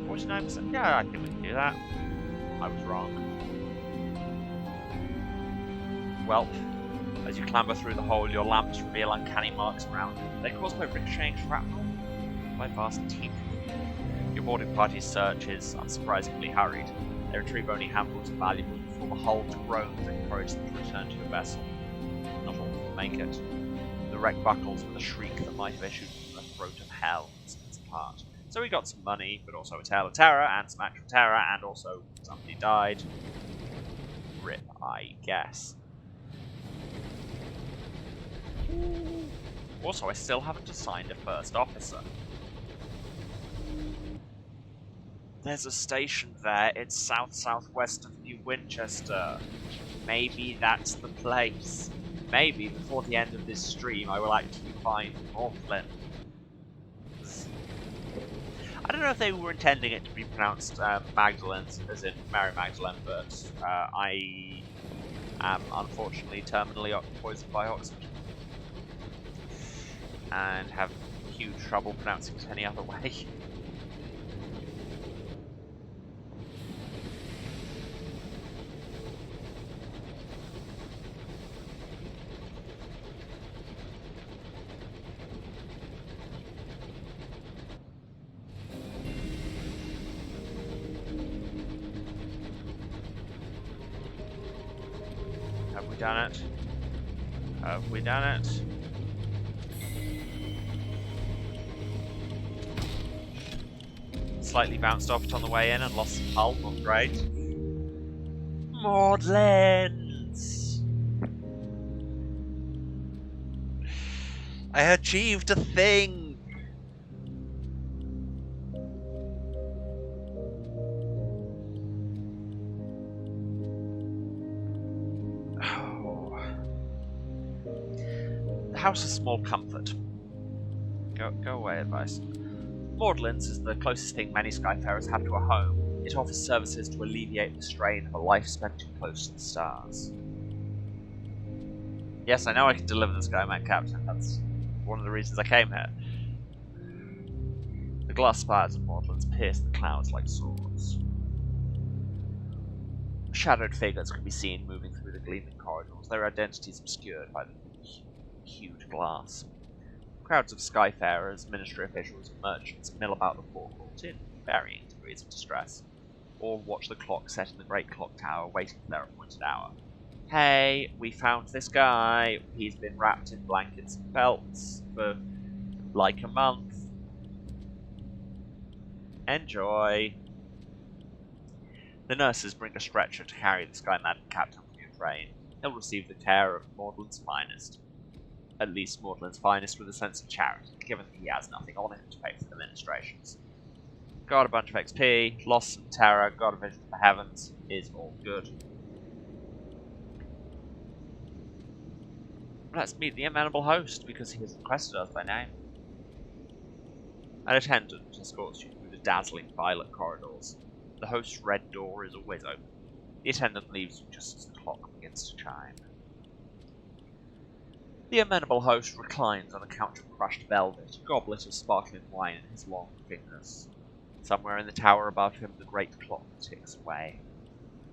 49%. Yeah, I think we can do that. I was wrong. Well, as you clamber through the hole, your lamps reveal uncanny marks around you. They're caused by ricocheting shrapnel, by vast teeth. Your boarding party's search is unsurprisingly hurried. They retrieve only handfuls of valuables before the hull groans and encourage them to return to the vessel. Not all will make it. The wreck buckles with a shriek that might have issued from the throat of hell and splits apart. So we got some money, but also a tale of terror, and some actual terror, and also somebody died. RIP, I guess. Also, I still haven't assigned a first officer. There's a station there. It's south-southwest of New Winchester. Maybe that's the place. Maybe before the end of this stream, I will actually find Northland. I don't know if they were intending it to be pronounced Magdalene, as in Mary Magdalene, but I am unfortunately terminally poisoned by oxygen. And have huge trouble pronouncing it any other way. Have we done it? Have we done it? Slightly bounced off it on the way in and lost some hull, not great. Maudlins! I achieved a thing! The house is small comfort. Go away, advice. Maudlins is the closest thing many Skyfarers have to a home. It offers services to alleviate the strain of a life spent too close to the stars. Yes, I know I can deliver this guy, man, Captain. That's one of the reasons I came here. The glass spires of Maudlin's pierce the clouds like swords. Shadowed figures can be seen moving through the gleaming corridors, their identities obscured by the huge glass. Crowds of skyfarers, ministry officials, and merchants mill about the forecourt in varying degrees of distress, or watch the clock set in the great clock tower waiting for their appointed hour. Hey, we found this guy. He's been wrapped in blankets and felts for like a month. Enjoy. The nurses bring a stretcher to carry the Skyman captain from your train. He'll receive the care of Maudlin's finest. At least Maudlin's finest with a sense of charity, given that he has nothing on him to pay for the ministrations. Got a bunch of XP, lost some terror, got a vision of the heavens, is all good. Let's meet the amenable host, because he has requested us by name. An attendant escorts you through the dazzling violet corridors. The host's red door is always open. The attendant leaves you just as the clock begins to chime. The amenable host reclines on a couch of crushed velvet, a goblet of sparkling wine in his long fingers. Somewhere in the tower above him, the great clock ticks away.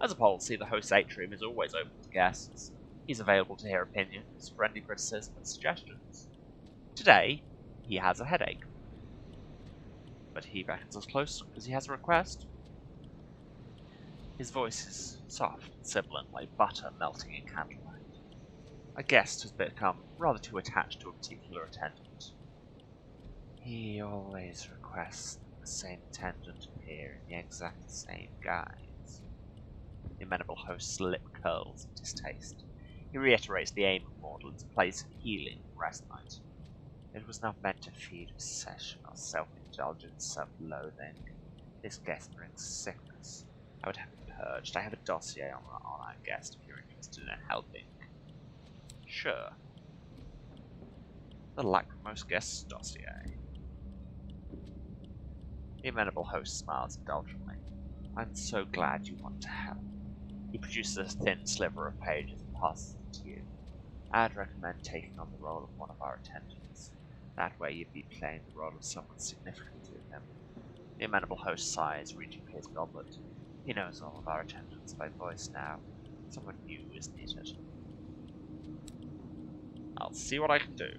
As a policy, the host's atrium is always open to guests. He's available to hear opinions, friendly criticism, and suggestions. Today, he has a headache. But he beckons us close because he has a request. His voice is soft and sibilant like butter melting in candlelight. A guest has become rather too attached to a particular attendant. He always requests that the same attendant appear in the exact same guise. The amenable host's lip curls in distaste. He reiterates the aim of Maudlin's place of healing and respite. It was not meant to feed obsession or self-indulgence, self-loathing. This guest brings sickness. I would have it purged. I have a dossier on our guest if you're interested in helping. Sure. The lachrymose guest's dossier. The amenable host smiles indulgently. I'm so glad you want to help. He produces a thin sliver of pages and passes it to you. I'd recommend taking on the role of one of our attendants. That way you'd be playing the role of someone significant to him. The amenable host sighs, reaching for his goblet. He knows all of our attendants by voice now. Someone new is needed. I'll see what I can do.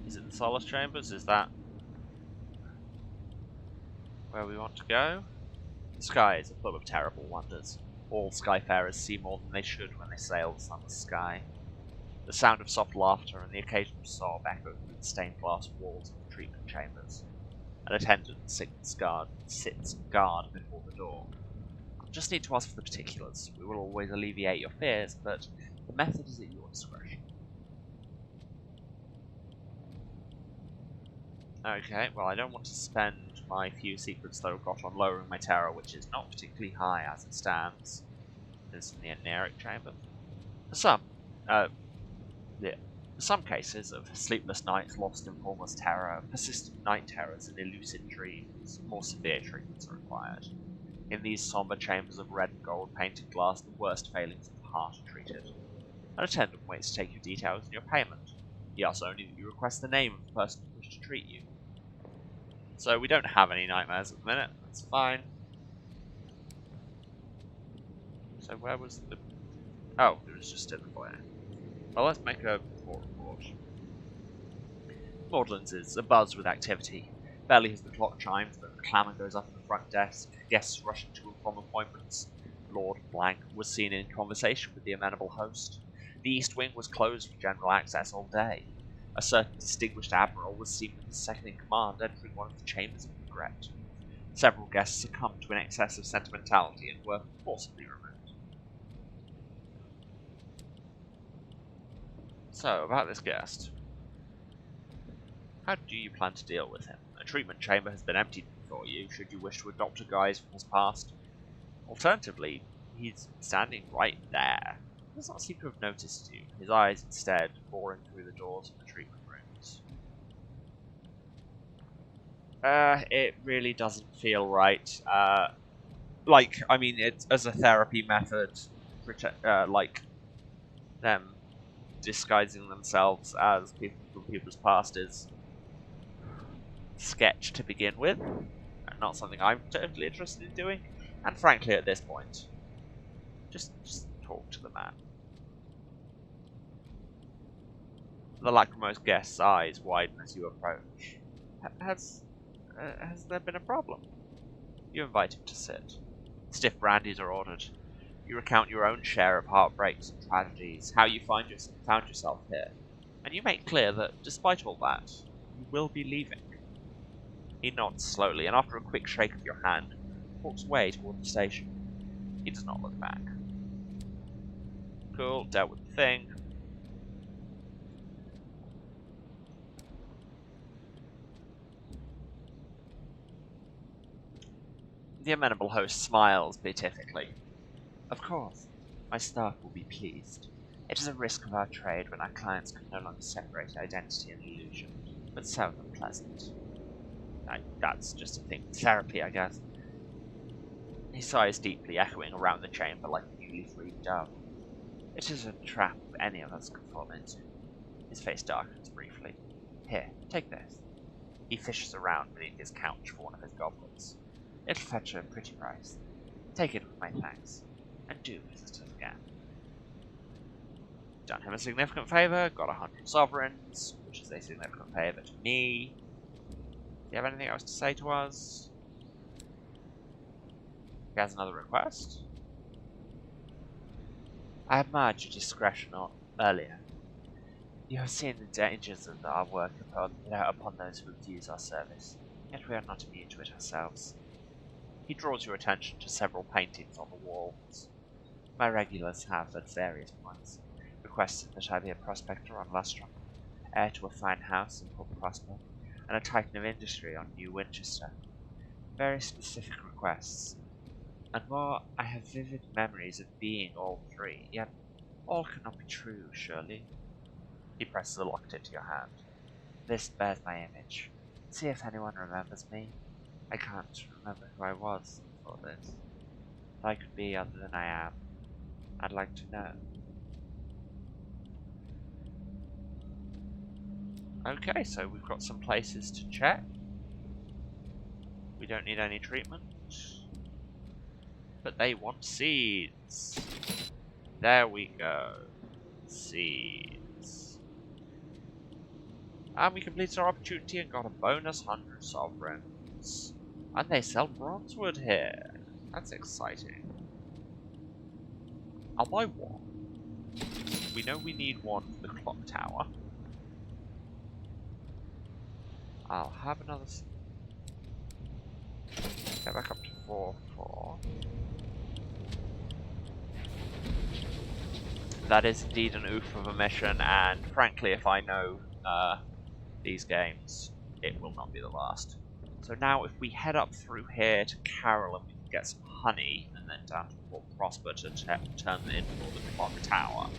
Is it the Sunless Chambers? Is that where we want to go? The skies are full of terrible wonders. All skyfarers see more than they should when they sail the sunless sky. The sound of soft laughter and the occasional sob echo through the stained glass walls of the treatment chambers. An attendant sits guard before the door. I'll just need to ask for the particulars. We will always alleviate your fears, but the method is at your discretion. Okay, well, I don't want to spend my few secrets that I've got on lowering my terror, which is not particularly high as it stands. This is in the Eneric chamber. For some cases of sleepless nights, lost in formless terror, persistent night terrors, and elusive dreams, more severe treatments are required. In these somber chambers of red and gold painted glass, the worst failings of the heart are treated. An attendant waits to take your details and your payment. He asks only that you request the name of the person who wishes to treat you. So we don't have any nightmares at the minute, that's fine. So where was the... Oh, it was just in the foyer. Well, let's make a report. Maudlin's is abuzz with activity. Barely has the clock chimed, but the clamour goes up at the front desk, guests rushing to and from appointments. Lord Blank was seen in conversation with the amenable host. The East Wing was closed for general access all day. A certain distinguished admiral was seen with his second-in-command entering one of the chambers of regret. Several guests succumbed to an excess of sentimentality and were forcibly removed. So, about this guest. How do you plan to deal with him? A treatment chamber has been emptied for you, should you wish to adopt a guise from his past. Alternatively, he's standing right there. He does not seem to have noticed you, his eyes instead boring through the doors of the treatment rooms. It really doesn't feel right. like, I mean, it's as a therapy method, like them disguising themselves as people from people's past is sketch to begin with, and not something I'm totally interested in doing. And frankly, at this point, just talk to the man. The lachrymose guest's eyes widen as you approach. Has there been a problem? You invite him to sit. Stiff brandies are ordered. You recount your own share of heartbreaks and tragedies, how you found yourself here, and you make clear that, despite all that, you will be leaving. He nods slowly, and after a quick shake of your hand, walks away toward the station. He does not look back. Cool, dealt with the thing. The amenable host smiles beatifically. Of course, my staff will be pleased. It is a risk of our trade when our clients can no longer separate identity and illusion, but seldom pleasant. That's just a thing with therapy, I guess. He sighs deeply, echoing around the chamber like a newly freed dove. It is a trap any of us could fall into. His face darkens briefly. Here, take this. He fishes around beneath his couch for one of his goblets. It'll fetch a pretty price. Take it with my thanks, and do visit us again. Done him a significant favour, got 100 sovereigns, which is a significant favour to me. Do you have anything else to say to us? He has another request. I admired your discretion earlier. You have seen the dangers of our work upon those who abuse our service, yet we are not immune to it ourselves. He draws your attention to several paintings on the walls. My regulars have, at various points, requested that I be a prospector on Lustrum, heir to a fine house in Port Prosper, and a titan of industry on New Winchester. Very specific requests, and more I have vivid memories of being all three, yet all cannot be true, surely. He presses a locket into your hand. This bears my image. See if anyone remembers me. I can't remember who I was before this. If I could be other than I am, I'd like to know. Okay, so we've got some places to check. We don't need any treatment. But they want seeds. There we go. Seeds. And we completed our opportunity and got a bonus 100 sovereigns. And they sell bronzewood here. That's exciting. I'll buy one. We know we need one for the clock tower. I'll have another. Get back up to 4-4. That is indeed an oof of a mission, and frankly, if I know these games, it will not be the last. So now, if we head up through here to Carolyn, we can get some honey, and then down to Port Prosper to turn in for the clock tower.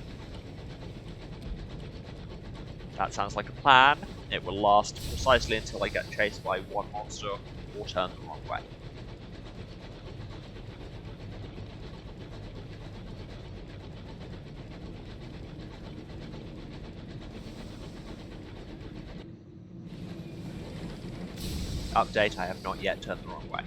That sounds like a plan. It will last precisely until I get chased by one monster or turn the wrong way. Update, I have not yet turned the wrong way.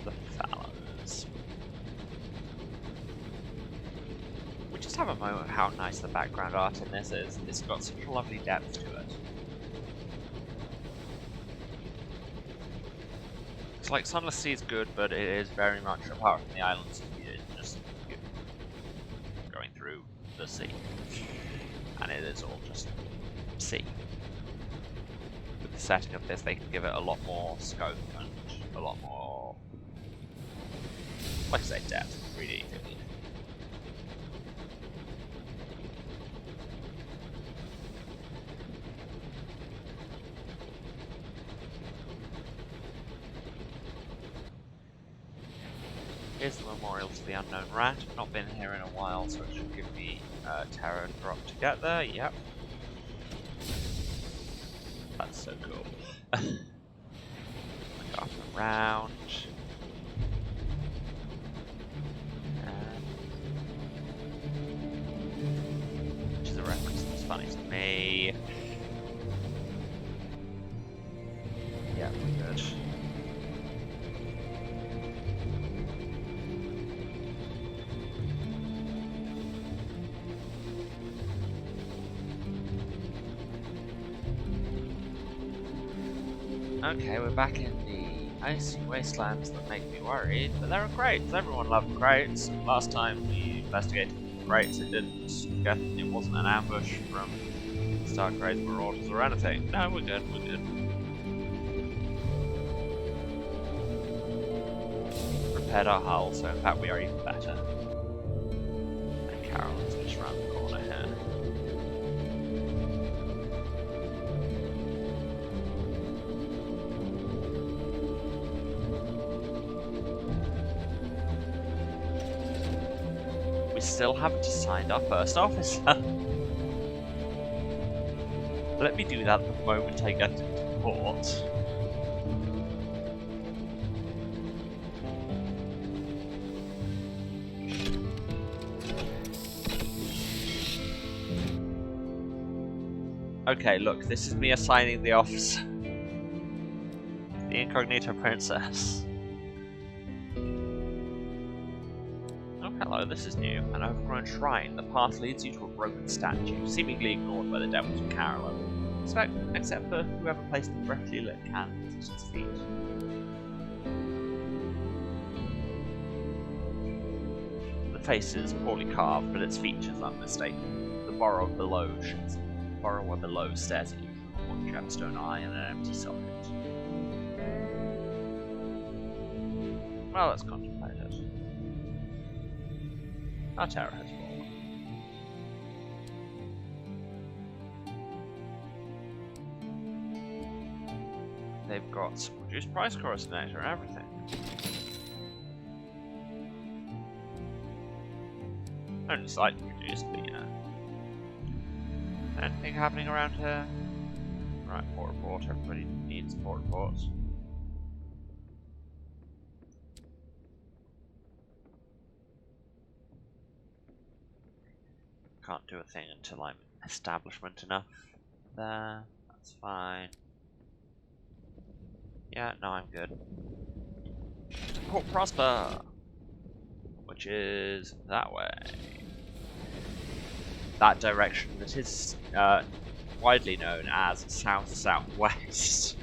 The Fallows. We just have a moment of how nice the background art in this is. It's got such a lovely depth to it. It's like Sunless Sea is good, but it is very much, apart from the islands, it's just going through the sea. And it is all just sea. With the setting of this, they can give it a lot more scope and a lot more, like I say, depth, 3D. Here's the memorial to the unknown rat. I've not been here in a while, so it should give me terror drop to get there. Yep. That's so cool. Go up and round. Which is a reference that's funny to me. Yeah, we're good. Okay, we're back in the icy wastelands that make me worried, but there are crates. Everyone loved crates. Last time we investigated crates, it wasn't an ambush from Star Crates, Marauders, or anything. No, we're good, we're good. Repaired our hull, so in fact we are even better. And Carolyn's just around the corner here. Still haven't assigned our first officer. Let me do that the moment I get into port. Okay, look, this is me assigning the officer. The Incognito Princess. Hello, this is new. An overgrown shrine. The path leads you to a broken statue, seemingly ignored by the devils of Carolyn. Except for whoever placed the brightly lit candles at its feet. The face is poorly carved, but its features unmistakable. The borrower below stares at you from one gemstone eye and an empty socket. Well, let's contemplate it. Our terror has fallen. They've got some reduced price correspondent and everything. Only slightly reduced, but yeah. Anything happening around here? Right, port report. Everybody needs port reports. Can't do a thing until I'm establishment enough. There, that's fine. Yeah, no, I'm good. Port Prosper, which is that way. That direction that is widely known as south-southwest.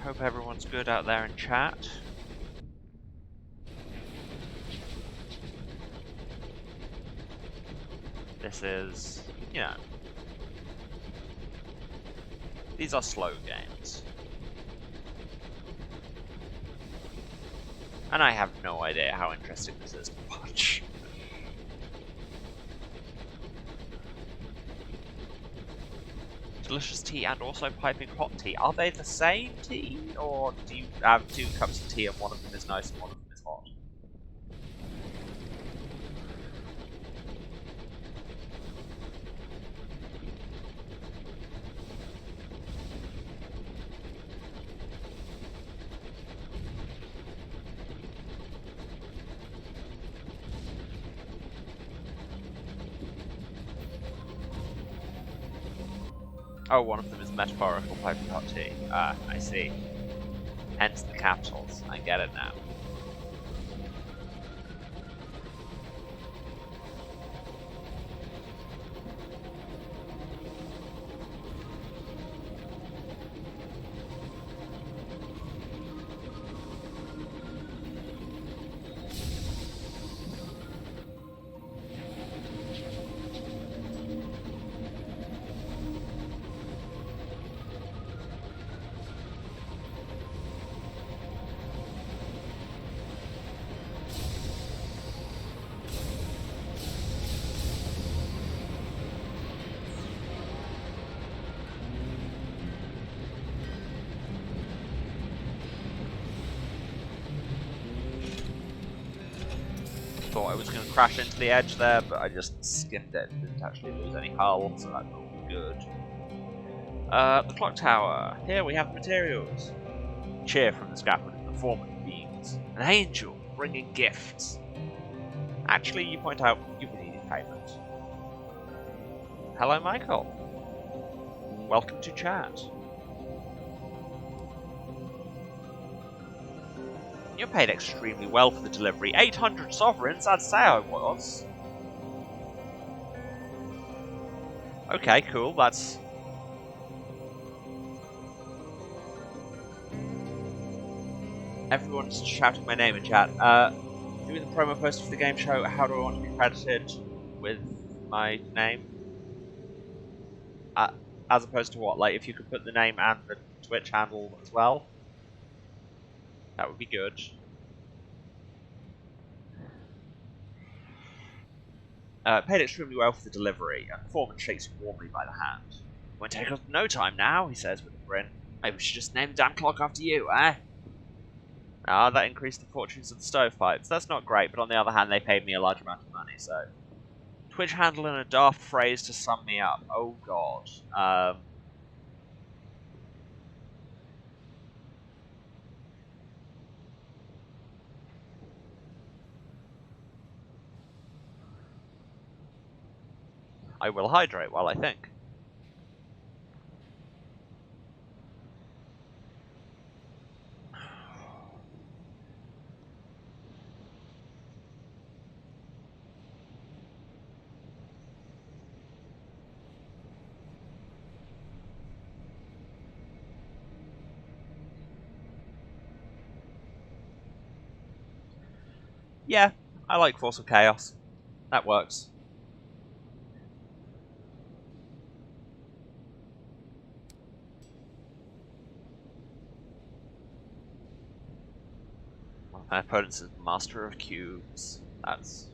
Hope everyone's good out there in chat. This is, you know, these are slow games. And I have no idea how interesting this is to watch. Delicious tea and also piping hot tea. Are they the same tea? Or do you have 2 cups of tea and one of them is nice and one of them is hot? Oh, one of them is metaphorical piping hot tea. Ah, I see. Hence the capitals. I get it now. was going to crash into the edge there, but I just skimmed it and didn't actually lose any hull, so that's all good. The clock tower. Here we have the materials. Cheer from the scaffold and the foreman beams. An angel bringing gifts. Actually, you point out you've been needing payment. Hello, Michael. Welcome to chat. You're paid extremely well for the delivery. 800 sovereigns, I'd say I was. Okay, cool, that's... Everyone's shouting my name in chat. Doing the promo poster for the game show, how do I want to be credited with my name? As opposed to what? Like, if you could put the name and the Twitch handle as well? That would be good. Paid extremely well for the delivery, and the foreman shakes you warmly by the hand. Won't take us no time now, he says with a grin. Maybe we should just name the damn clock after you, eh? Ah, that increased the fortunes of the stovepipes. That's not great, but on the other hand, they paid me a large amount of money, so... Twitch handle and a daft phrase to sum me up. Oh god. I will hydrate while I think. Yeah, I like Force of Chaos. That works. My opponent is Master of Cubes. That's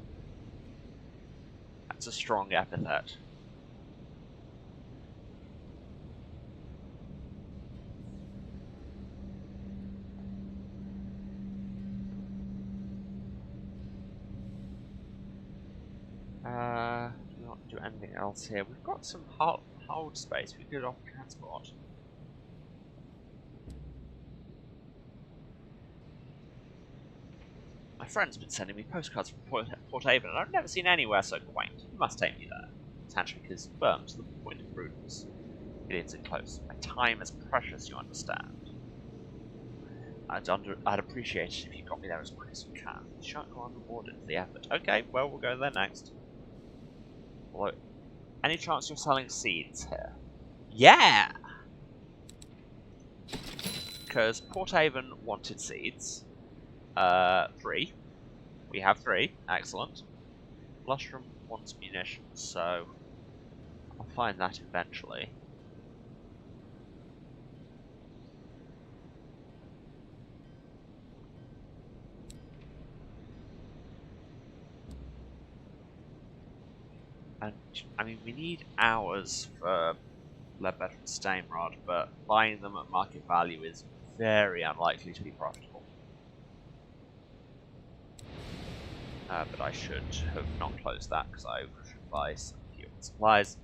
a strong epithet. Do we want to do anything else here? We've got some hold space. We could offer transport. My friend's been sending me postcards from Port Avon, and I've never seen anywhere so quaint. You must take me there. His handshake is firm to the point of prudence. He leans in close. My time is precious, you understand. I'd appreciate it if you got me there as quick as you can. You shan't go unrewarded for the effort. Okay, well, we'll go there next. Although, any chance you're selling seeds here? Yeah! Because Port Avon wanted seeds. 3. We have 3. Excellent. Lustrum wants munitions, so I'll find that eventually. And, I mean, we need hours for Leadbetter and Stainrod, but buying them at market value is very unlikely to be profitable. But I should have not closed that, because I should buy some human supplies.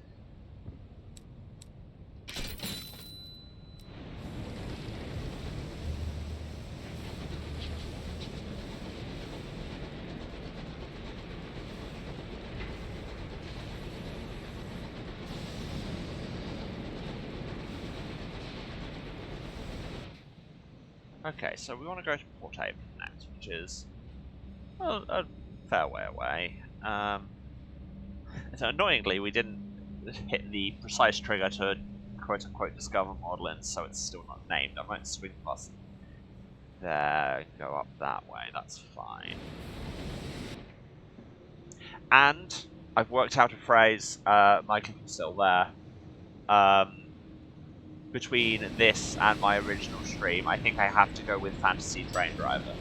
Okay, so we want to go to Port Avon next, which is a fair way away. So annoyingly, we didn't hit the precise trigger to quote-unquote discover Maudlin, so it's still not named. I might swing past there, go up that way, that's fine. And I've worked out a phrase, Michael, if you're still there, between this and my original stream, I think I have to go with Fantasy Train Driver.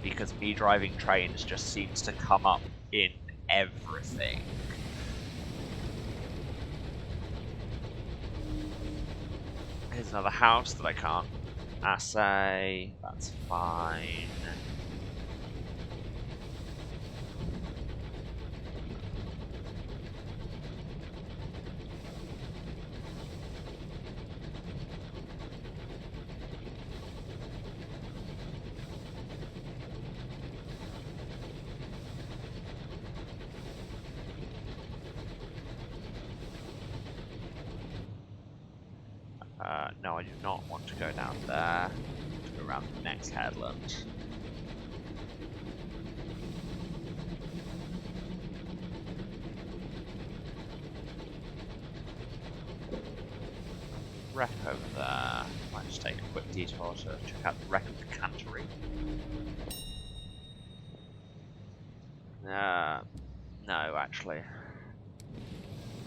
Because me driving trains just seems to come up in everything. Here's another house that I can't assay. That's fine. No, I do not want to go down there. I want to go around the next headland. Wreck over there. Might just take a quick detour to check out the wreck of the cantery. No, actually.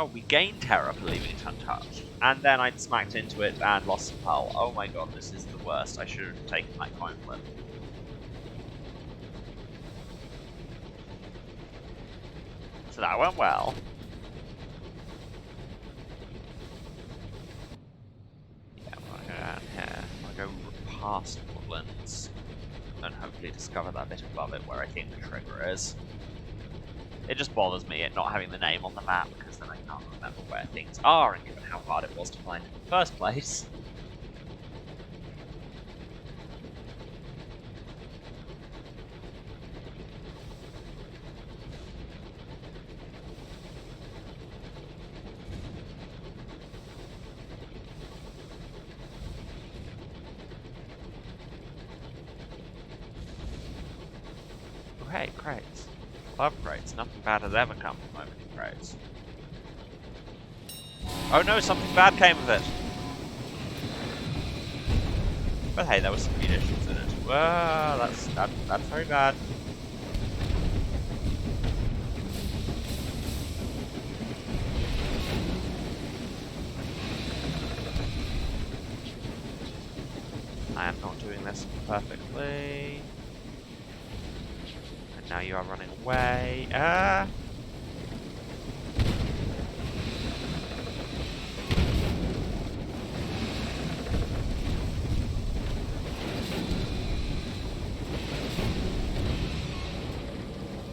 Oh, we gained terror for leaving it untouched. And then I smacked into it and lost the hull. Oh my god, this is the worst. I should have taken that coin flip. So that went well. Yeah, I'm gonna go down here. I'm gonna go past woodlands. And hopefully discover that bit above it where I think the trigger is. It just bothers me at not having the name on the map, because then I can't remember where things are, and given how hard it was to find in the first place. Oh hey, crates. Love crates. Nothing bad has ever come from opening crates. Oh no, something bad came of it. But hey, there was some munitions in it. Well, that's very bad. I am not doing this perfectly. And now you are running away. Ah!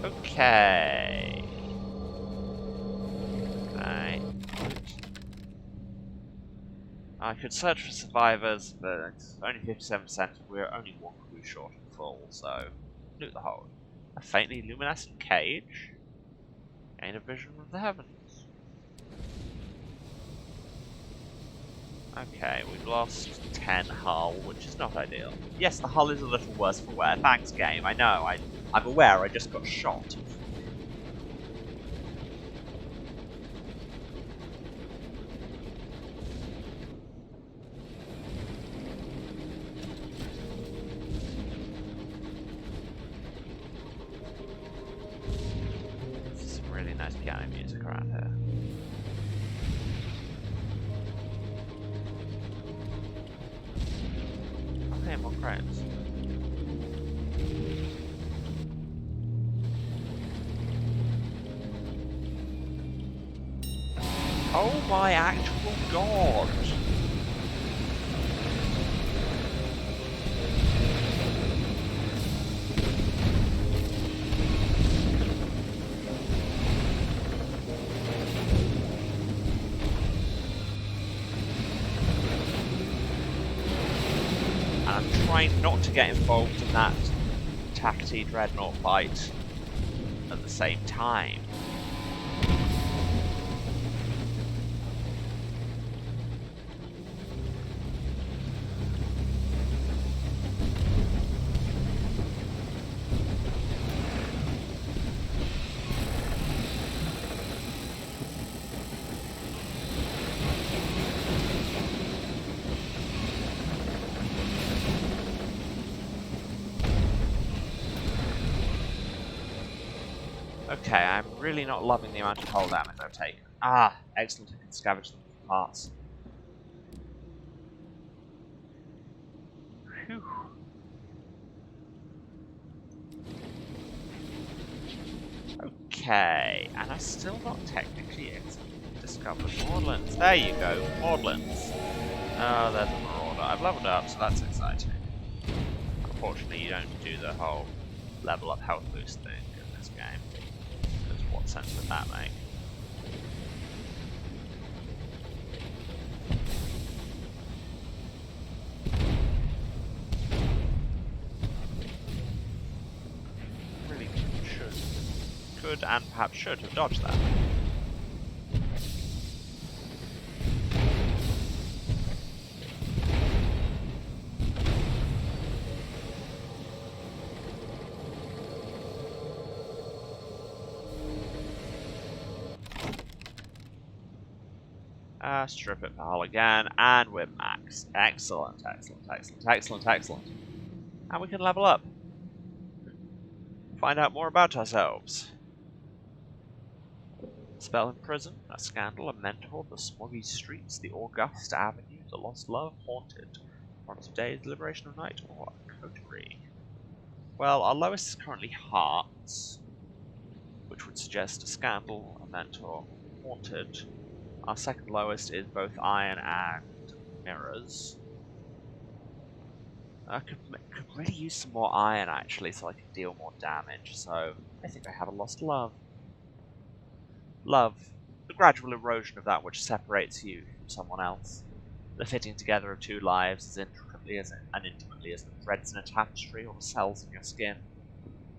Okay. Right. I could search for survivors, but it's only 57%. We're only one crew short of full, so loot the hold. A faintly luminescent cage. Gain a vision of the heavens. Okay, we've lost 10 hull, which is not ideal. Yes, the hull is a little worse for wear. Thanks, game. I know. I'm aware. I just got shot. Some really nice piano music around here. Okay, more crates. Oh my actual god! And I'm trying not to get involved in that Tackety Dreadnought fight at the same time. Okay, I'm really not loving the amount of hull damage I've taken. Ah, excellent, I can scavenge them for parts. Phew. Okay, and I still not technically discovered Maudlins. There you go, Maudlins. Oh, there's a Marauder. I've leveled up, so that's exciting. Unfortunately, you don't do the whole level up health boost thing in this game. Because what sense would that make? Really could and perhaps should have dodged that. Strip it for hull again, and we're maxed. Excellent, excellent, excellent, excellent, excellent. And we can level up. Find out more about ourselves. Spell in prison, a scandal, a mentor, the smoggy streets, the august avenue, the lost love, haunted, promise of days, liberation of night, or a coterie. Well, our lowest is currently hearts, which would suggest a scandal, a mentor, haunted. Our second lowest is both iron and mirrors. I could really use some more iron, actually, so I can deal more damage, so I think I have a lost love. Love. The gradual erosion of that which separates you from someone else. The fitting together of two lives as intricately and intimately as the threads in a tapestry or the cells in your skin.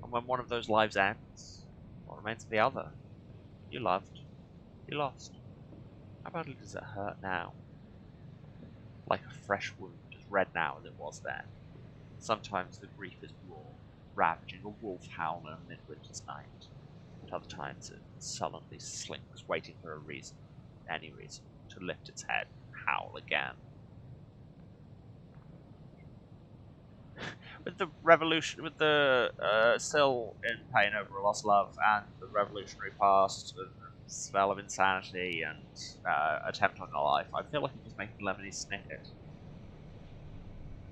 And when one of those lives ends, what remains of the other? You loved. You lost. How badly does it hurt now? Like a fresh wound, as red now as it was then. Sometimes the grief is raw, ravaging a wolf howl on a midwinter's night. At other times it sullenly slinks, waiting for a reason, any reason, to lift its head and howl again. With the revolution, with the still in pain over a lost love, and the revolutionary past, and spell of insanity, and attempt on a life, I feel like I'm just making Lemony Snicket.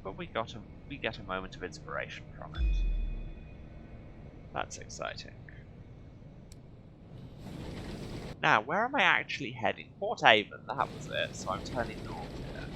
But we get a moment of inspiration from it. That's exciting. Now, where am I actually heading? Port Avon, that was it, so I'm turning north here.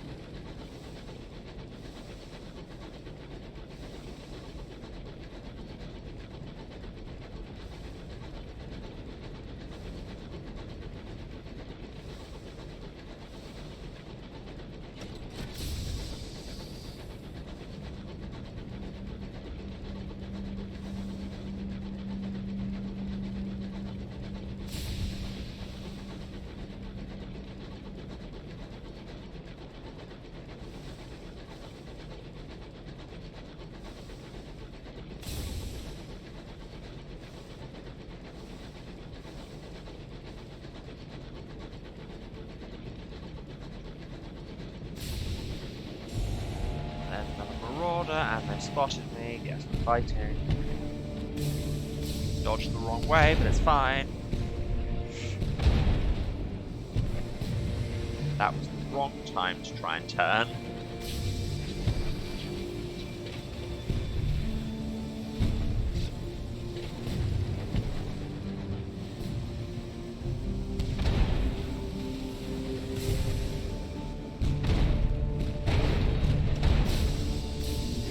And they spotted me, guess I'm fighting. Dodged the wrong way, but it's fine. That was the wrong time to try and turn.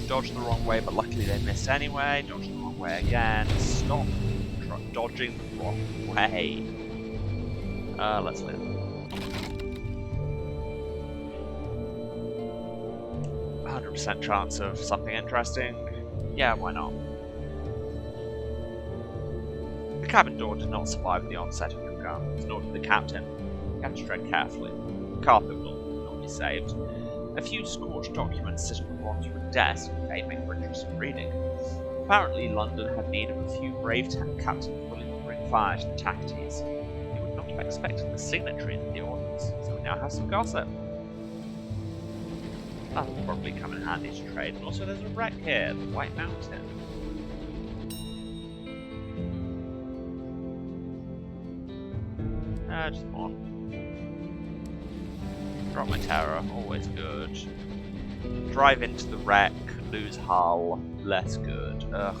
Dodged the wrong way, but luckily they missed anyway. Dodged the wrong way again. Stop dodging the wrong way. Let's live. 100% chance of something interesting. Yeah, why not? The cabin door did not survive the onset of your guns, nor did the captain. You have to tread carefully. The carpet will not be saved. A few scorched documents sit on the bottom of a desk, they make for interesting reading. Apparently, London had need of a few brave captains willing to bring fire to the tackities. You would not have expected the signatories of the orders, so we now have some gossip. That will probably come in handy to trade, and also there's a wreck here, the White Mountain. Just one. Drop my terror, always good. Drive into the wreck, lose hull, less good. Ugh.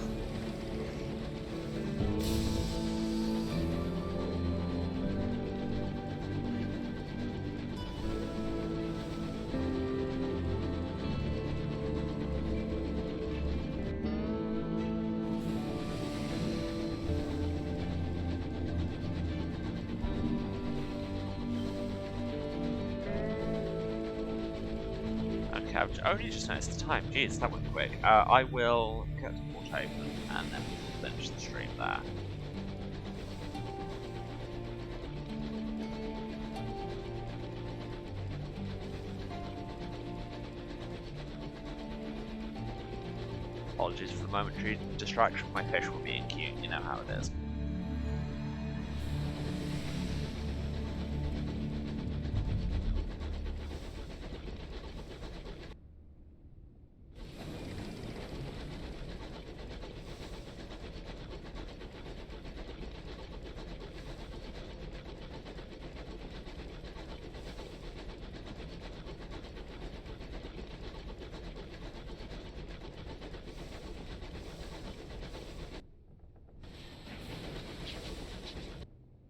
Okay, I've only just noticed the time. Jeez, that went quick. I will get to Port Haven and then we'll finish the stream there. Apologies for the momentary distraction. My fish were being cute. You know how it is.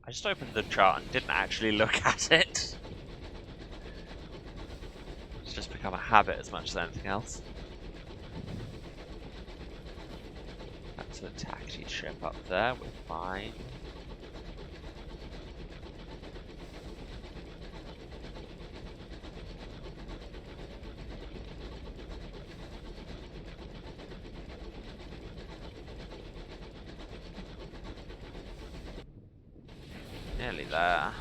I just opened the chart and didn't actually look at it. It's just become a habit as much as anything else. That's a taxi ship up there, we're fine. Nearly there.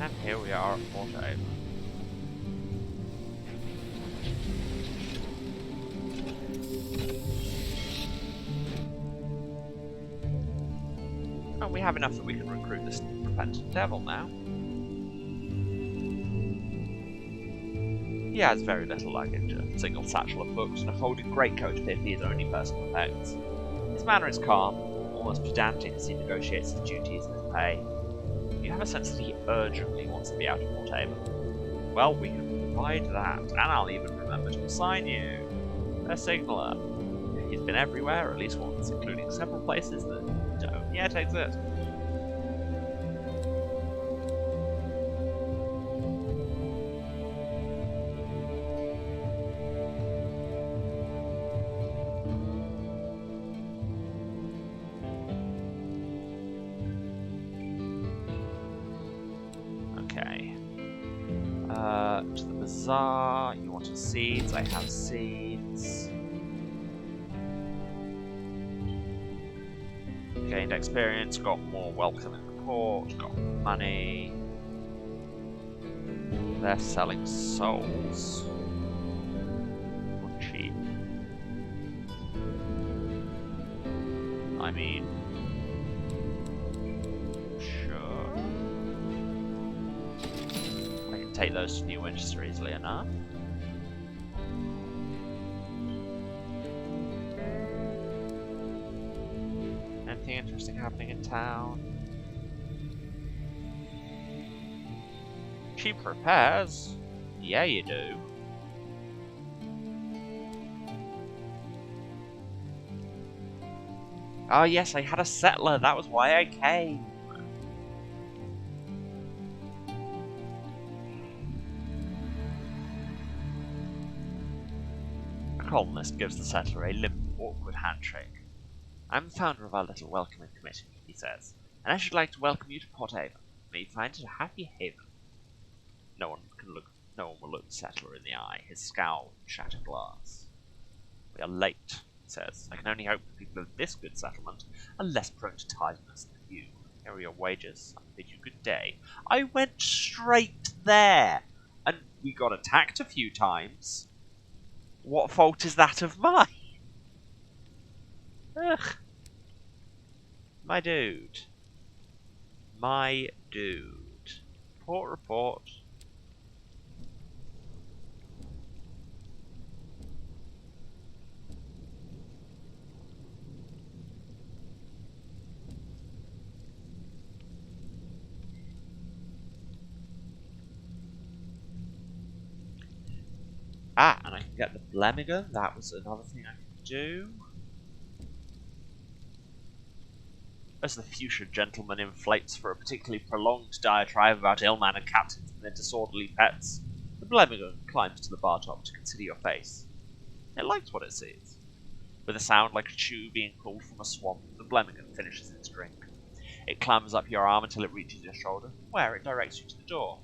And here we are at Port Haven. And we have enough that we can recruit this repentant devil now. He has very little luggage, a single satchel of books and a folded greatcoat fit for his only personal effects. His manner is calm, almost pedantic as he negotiates his duties and his pay. You have a sense that he urgently wants to be out of Port Haven. Well, we can provide that, and I'll even remember to assign you a signaller. He's been everywhere at least once, including several places that don't yet exist. To the bazaar. You wanted seeds? I have seeds. Gained experience, got more welcome in the port, got money. They're selling souls. For cheap. I mean, take those to New Winchester easily enough. Anything interesting happening in town? Cheap repairs? Yeah, you do. Oh yes, I had a settler, that was why I came. Columnist gives the settler a limp, awkward handshake. I'm the founder of our little welcoming committee, he says, and I should like to welcome you to Port Haven. May you find it a happy haven. No one will look the settler in the eye, his scowl and shattered glass. We are late, he says. I can only hope the people of this good settlement are less prone to tidiness than you. Here are your wages. I bid you good day. I went straight there, and we got attacked a few times. What fault is that of mine? Ugh. My dude. My dude. Report. Ah, and I can get the Blemigan. That was another thing I could do. As the fuchsia gentleman inflates for a particularly prolonged diatribe about ill-mannered captains and their disorderly pets, the Blemigan climbs to the bar top to consider your face. It likes what it sees. With a sound like a chew being pulled from a swamp, the Blemigan finishes its drink. It clambers up your arm until it reaches your shoulder, where it directs you to the door.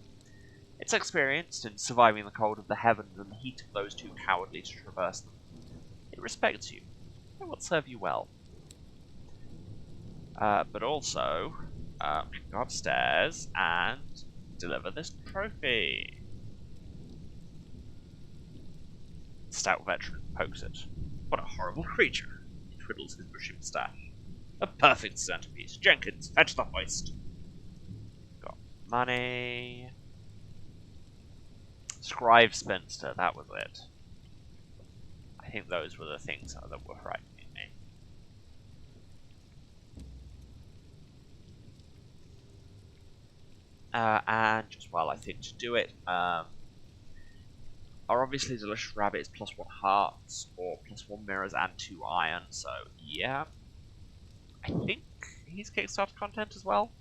It's experienced in surviving the cold of the heavens and the heat of those too cowardly to traverse them. It respects you. It will serve you well. But also, go upstairs and deliver this trophy. The stout veteran pokes it. What a horrible creature. He twiddles his bushy moustache. A perfect centerpiece. Jenkins, fetch the hoist. Got money. Scribe Spinster, that was it. I think those were the things that were frightening me. And just while I think to do it, our obviously Delicious Rabbit is +1 hearts, or +1 mirrors and 2 iron, so yeah. I think he's Kickstarter content as well.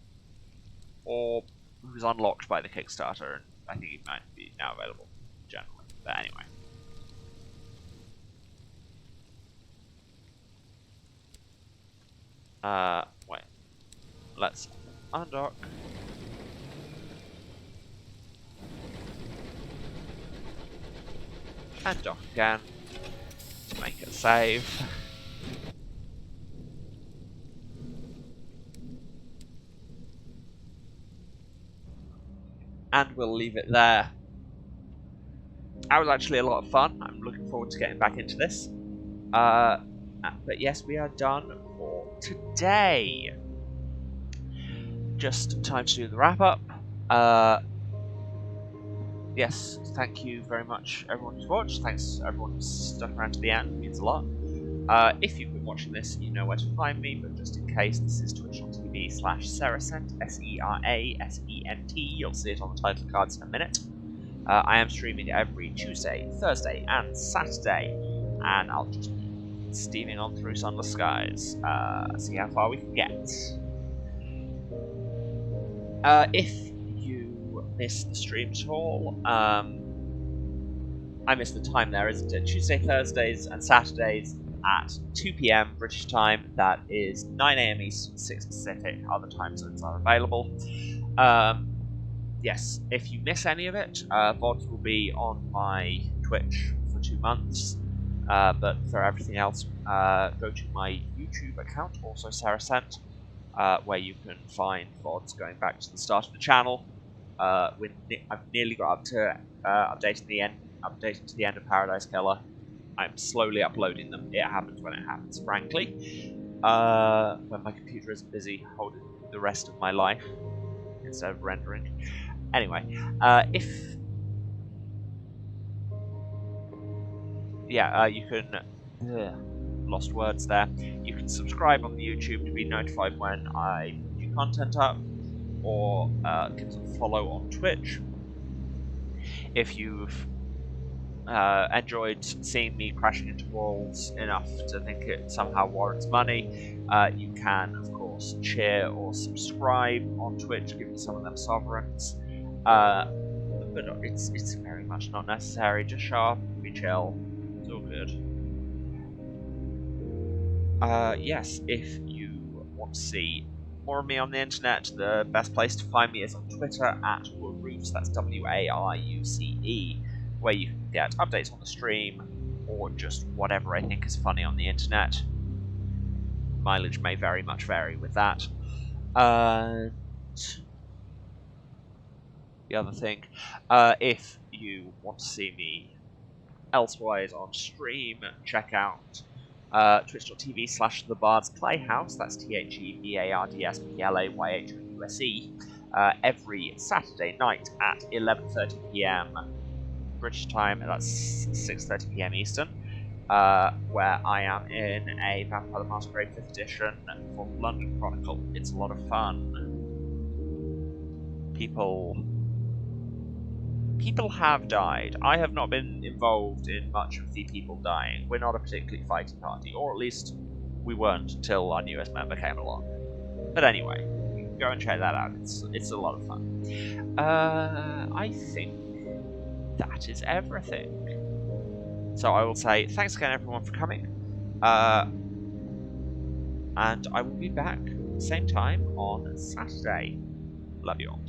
Or he was unlocked by the Kickstarter, and I think he might be now available generally. But anyway. Wait. Let's undock. And dock again to make it save. And we'll leave it there. That was actually a lot of fun. I'm looking forward to getting back into this. But yes, we are done for today. Just time to do the wrap up. Yes, thank you very much everyone who's watched. Thanks everyone who's stuck around to the end. It means a lot. If you've been watching this, you know where to find me, but just in case, this is twitch.tv/Serasent, SERASENT. You'll see it on the title cards in a minute. I am streaming every Tuesday, Thursday, and Saturday, and I'll just be steaming on through Sunless Skies, see how far we can get. If you miss the streams at all, I missed the time there, isn't it? Tuesday, Thursdays, and Saturdays at 2 PM British time. That is 9 AM Eastern, 6 Pacific. Other time zones are available. Yes, if you miss any of it, VODs will be on my Twitch for 2 months. But for everything else, go to my YouTube account, also Serasent, where you can find VODs going back to the start of the channel. I've nearly got up to updating to the end of Paradise Killer. I'm slowly uploading them. It happens when it happens, frankly. When my computer isn't busy holding the rest of my life instead of rendering. Anyway, you can... lost words there. You can subscribe on the YouTube to be notified when I put new content up, or give us a follow on Twitch. If you've enjoyed seeing me crashing into walls enough to think it somehow warrants money, you can, of course, cheer or subscribe on Twitch, give me some of them sovereigns. But it's very much not necessary. Just show up, be chill. It's all good. Yes, if you want to see more of me on the internet, the best place to find me is on Twitter at Waruce, that's WARUCE, where you can get updates on the stream, or just whatever I think is funny on the internet. Mileage may very much vary with that. The other thing, if you want to see me elsewise on stream, check out twitch.tv/TheBards Playhouse, that's TheBardsplayHouse, every Saturday night at 11:30 PM British time, and that's 6:30 PM Eastern, where I am in a Vampire the Masquerade 5th edition for London Chronicle. It's a lot of fun. People people have died. I have not been involved in much of the people dying. We're not a particularly fighting party, or at least we weren't until our newest member came along. But anyway, you can go and check that out. It's a lot of fun. I think that is everything. So I will say thanks again, everyone, for coming. And I will be back same time on Saturday. Love you all.